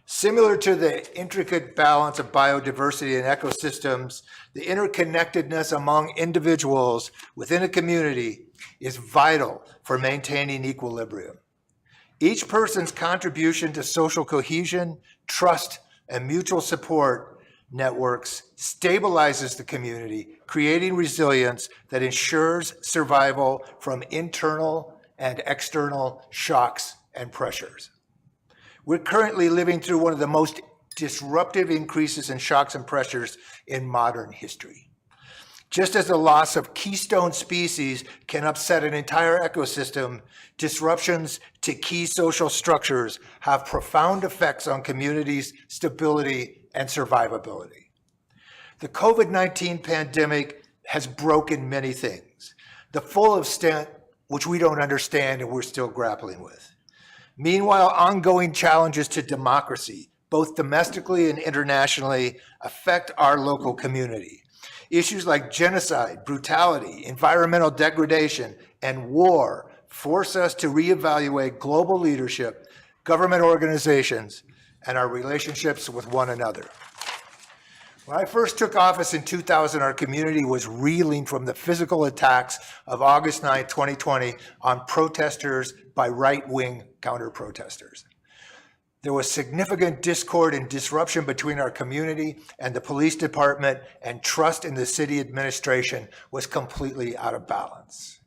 S5: Similar to the intricate balance of biodiversity and ecosystems, the interconnectedness among individuals within a community is vital for maintaining equilibrium. Each person's contribution to social cohesion, trust, and mutual support networks stabilizes the community, creating resilience that ensures survival from internal and external shocks and pressures. We're currently living through one of the most disruptive increases in shocks and pressures in modern history. Just as the loss of keystone species can upset an entire ecosystem, disruptions to key social structures have profound effects on communities' stability and survivability. The COVID-19 pandemic has broken many things, the full extent which we don't understand and we're still grappling with. Meanwhile, ongoing challenges to democracy, both domestically and internationally, affect our local community. Issues like genocide, brutality, environmental degradation, and war force us to reevaluate global leadership, government organizations, and our relationships with one another. When I first took office in 2000, our community was reeling from the physical attacks of August 9, 2020 on protesters by right-wing counter-protesters. There was significant discord and disruption between our community and the police department, and trust in the city administration was completely out of balance.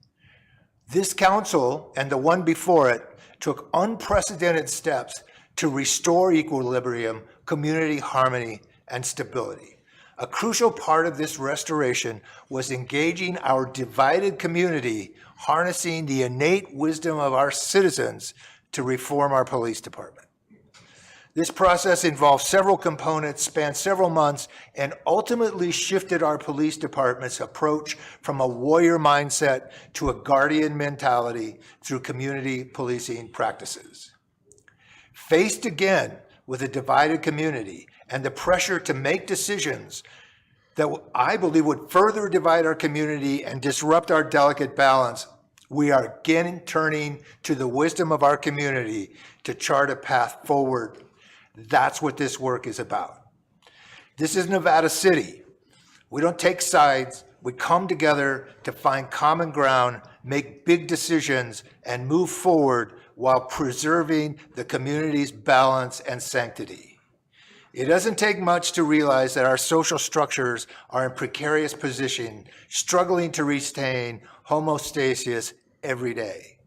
S5: This council and the one before it took unprecedented steps to restore equilibrium, community harmony, and stability. A crucial part of this restoration was engaging our divided community, harnessing the innate wisdom of our citizens to reform our police department. This process involved several components, spanned several months, and ultimately shifted our police department's approach from a warrior mindset to a guardian mentality through community policing practices. Faced again with a divided community and the pressure to make decisions that I believe would further divide our community and disrupt our delicate balance, we are again turning to the wisdom of our community to chart a path forward. That's what this work is about. This is Nevada City. We don't take sides. We come together to find common ground, make big decisions, and move forward while preserving the community's balance and sanctity. It doesn't take much to realize that our social structures are in precarious position, struggling to retain homeostasis every day.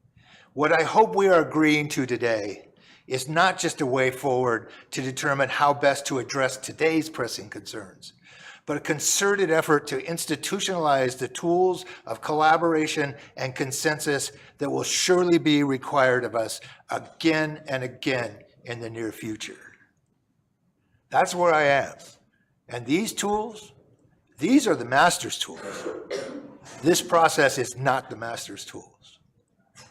S5: What I hope we are agreeing to today is not just a way forward to determine how best to address today's pressing concerns, but a concerted effort to institutionalize the tools of collaboration and consensus that will surely be required of us again and again in the near future. That's where I am. And these tools, these are the master's tools. This process is not the master's tools.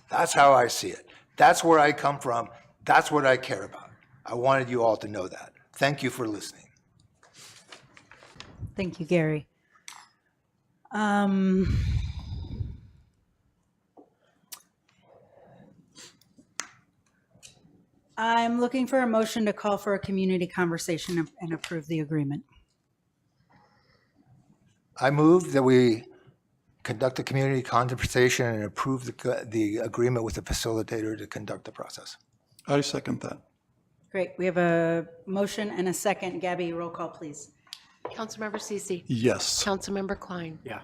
S5: That's how I see it. That's where I come from. That's what I care about. I wanted you all to know that. Thank you for listening.
S1: Thank you, Gary. I'm looking for a motion to call for a community conversation and approve the agreement.
S5: I move that we conduct a community conversation and approve the agreement with the facilitator to conduct the process.
S4: I second that.
S1: Great, we have a motion and a second. Gabby, roll call, please.
S3: Councilmember Cece.
S4: Yes.
S3: Councilmember Klein.
S5: Yeah.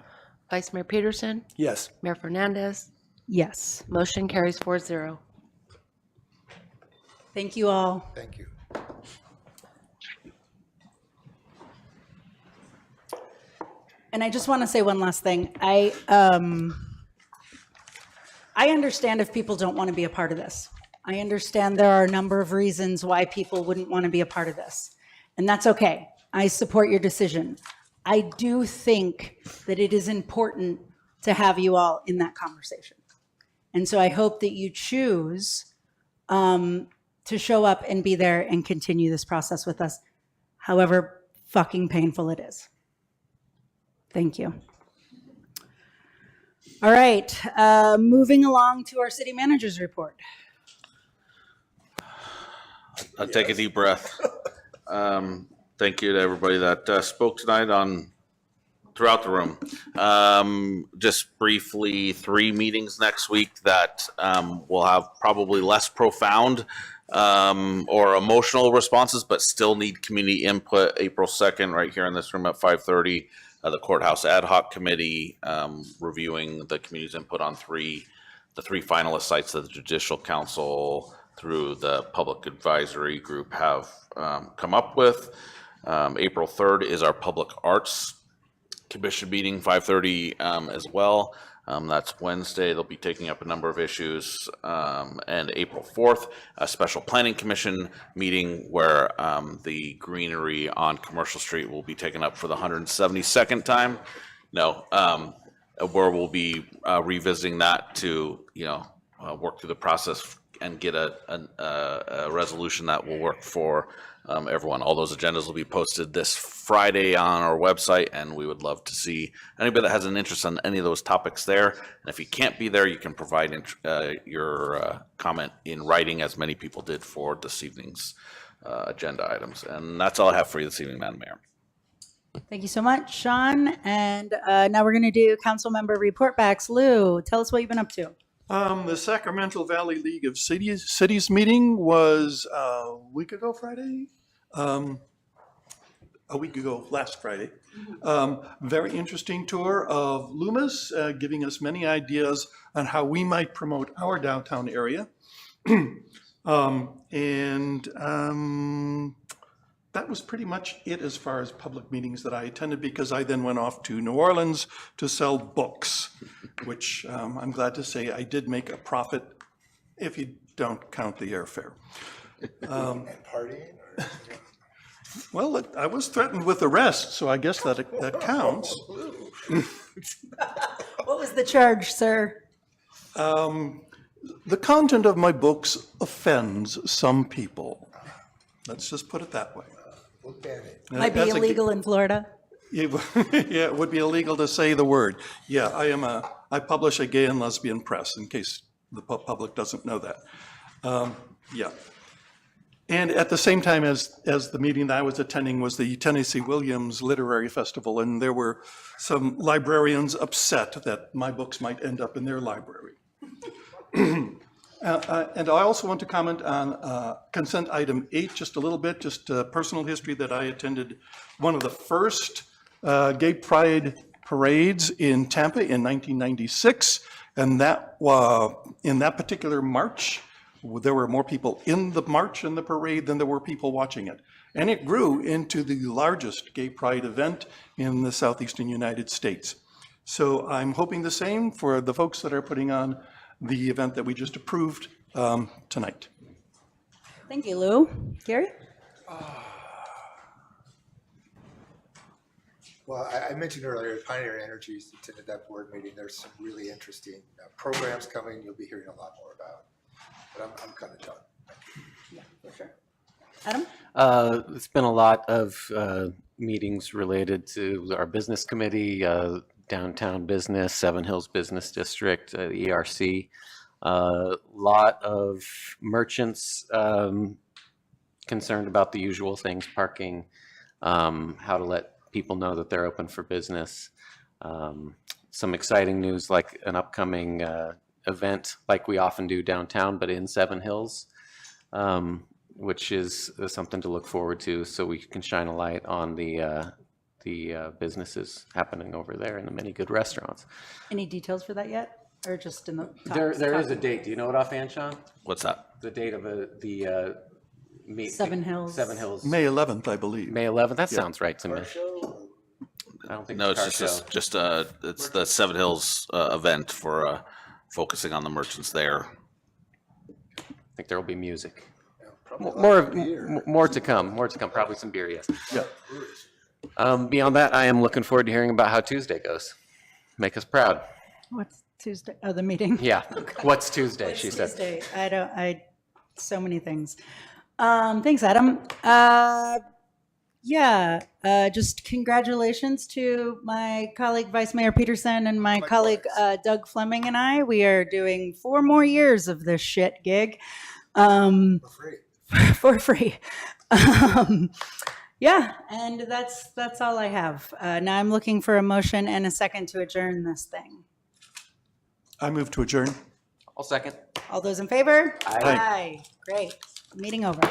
S3: Vice Mayor Peterson.
S5: Yes.
S3: Mayor Fernandez.
S1: Yes.
S3: Motion carries 4-0.
S1: Thank you all.
S5: Thank you.
S1: And I just want to say one last thing. I understand if people don't want to be a part of this. I understand there are a number of reasons why people wouldn't want to be a part of this. And that's okay. I support your decision. I do think that it is important to have you all in that conversation. And so I hope that you choose to show up and be there and continue this process with us, however fucking painful it is. Thank you. All right, moving along to our city manager's report.
S6: I'll take a deep breath. Thank you to everybody that spoke tonight throughout the room. Just briefly, 3 meetings next week that will have probably less profound or emotional responses, but still need community input. April 2nd, right here in this room at 5:30, the Courthouse Ad Hoc Committee reviewing the community's input on the three finalist sites that the Judicial Council through the Public Advisory Group have come up with. April 3rd is our Public Arts Commission meeting, 5:30 as well. That's Wednesday. They'll be taking up a number of issues. And April 4th, a special planning commission meeting where the greenery on Commercial Street will be taken up for the 172nd time. Where we'll be revisiting that to, work through the process and get a resolution that will work for everyone. All those agendas will be posted this Friday on our website, and we would love to see anybody that has an interest in any of those topics there. And if you can't be there, you can provide your comment in writing, as many people did for this evening's agenda items. And that's all I have for you this evening, Madam Mayor.
S1: Thank you so much, Sean. And now we're going to do council member report backs. Lou, tell us what you've been up to.
S4: The Sacramento Valley League of Cities meeting was a week ago Friday? A week ago, last Friday. Very interesting tour of Loomis, giving us many ideas on how we might promote our downtown area. That was pretty much it as far as public meetings that I attended, because I then went off to New Orleans to sell books, which I'm glad to say I did make a profit if you don't count the airfare.
S5: And partying?
S4: Well, I was threatened with arrest, so I guess that counts.
S1: What was the charge, sir?
S4: The content of my books offends some people. Let's just put it that way.
S1: Might be illegal in Florida.
S4: Yeah, it would be illegal to say the word. Yeah, I publish a gay and lesbian press, in case the public doesn't know that. Yeah. And at the same time as the meeting that I was attending was the Tennessee Williams Literary Festival, and there were some librarians upset that my books might end up in their library. And I also want to comment on consent item 8, just a little bit, just personal history that I attended one of the first gay pride parades in Tampa in 1996. And that in that particular march, there were more people in the march and the parade than there were people watching it. And it grew into the largest gay pride event in the southeastern United States. So I'm hoping the same for the folks that are putting on the event that we just approved tonight.
S1: Thank you, Lou. Gary?
S5: Well, I mentioned earlier, Pioneer Energies attended that board meeting. There's some really interesting programs coming you'll be hearing a lot more about. But I'm kind of done.
S1: Yeah, for sure. Adam?
S2: It's been a lot of meetings related to our business committee, downtown business, Seven Hills Business District, ERC. Lot of merchants concerned about the usual things, parking, how to let people know that they're open for business. Some exciting news like an upcoming event like we often do downtown, but in Seven Hills, which is something to look forward to, so we can shine a light on the businesses happening over there and the many good restaurants.
S1: Any details for that yet? Or just in the
S2: There is a date. Do you know it offhand, Sean?
S6: What's that?
S2: The date of
S1: Seven Hills.
S2: Seven Hills.
S4: May 11th, I believe.
S2: May 11th. That
S4: Yeah.
S2: sounds right to me. I don't think
S6: No,
S2: it's
S6: it's
S2: a car
S6: just
S2: show.
S6: it's the Seven Hills event for focusing on the merchants there.
S2: I think there will be music. More to come. More to come. Probably some beer, yes.
S4: Yeah.
S2: Beyond that, I am looking forward to hearing about how Tuesday goes. Make us proud.
S1: What's Tuesday? Oh, the meeting?
S2: Yeah. What's Tuesday? She said.
S1: Tuesday? So many things. Thanks, Adam. Just congratulations to my colleague Vice Mayor Peterson and my colleague Doug Fleming and I. We are doing 4 more years of this shit gig. For free. Yeah, and that's all I have. Now I'm looking for a motion and a second to adjourn this thing.
S4: I move to adjourn.
S2: I'll second.
S1: All those in favor?
S2: Aye.
S1: Great. Meeting over.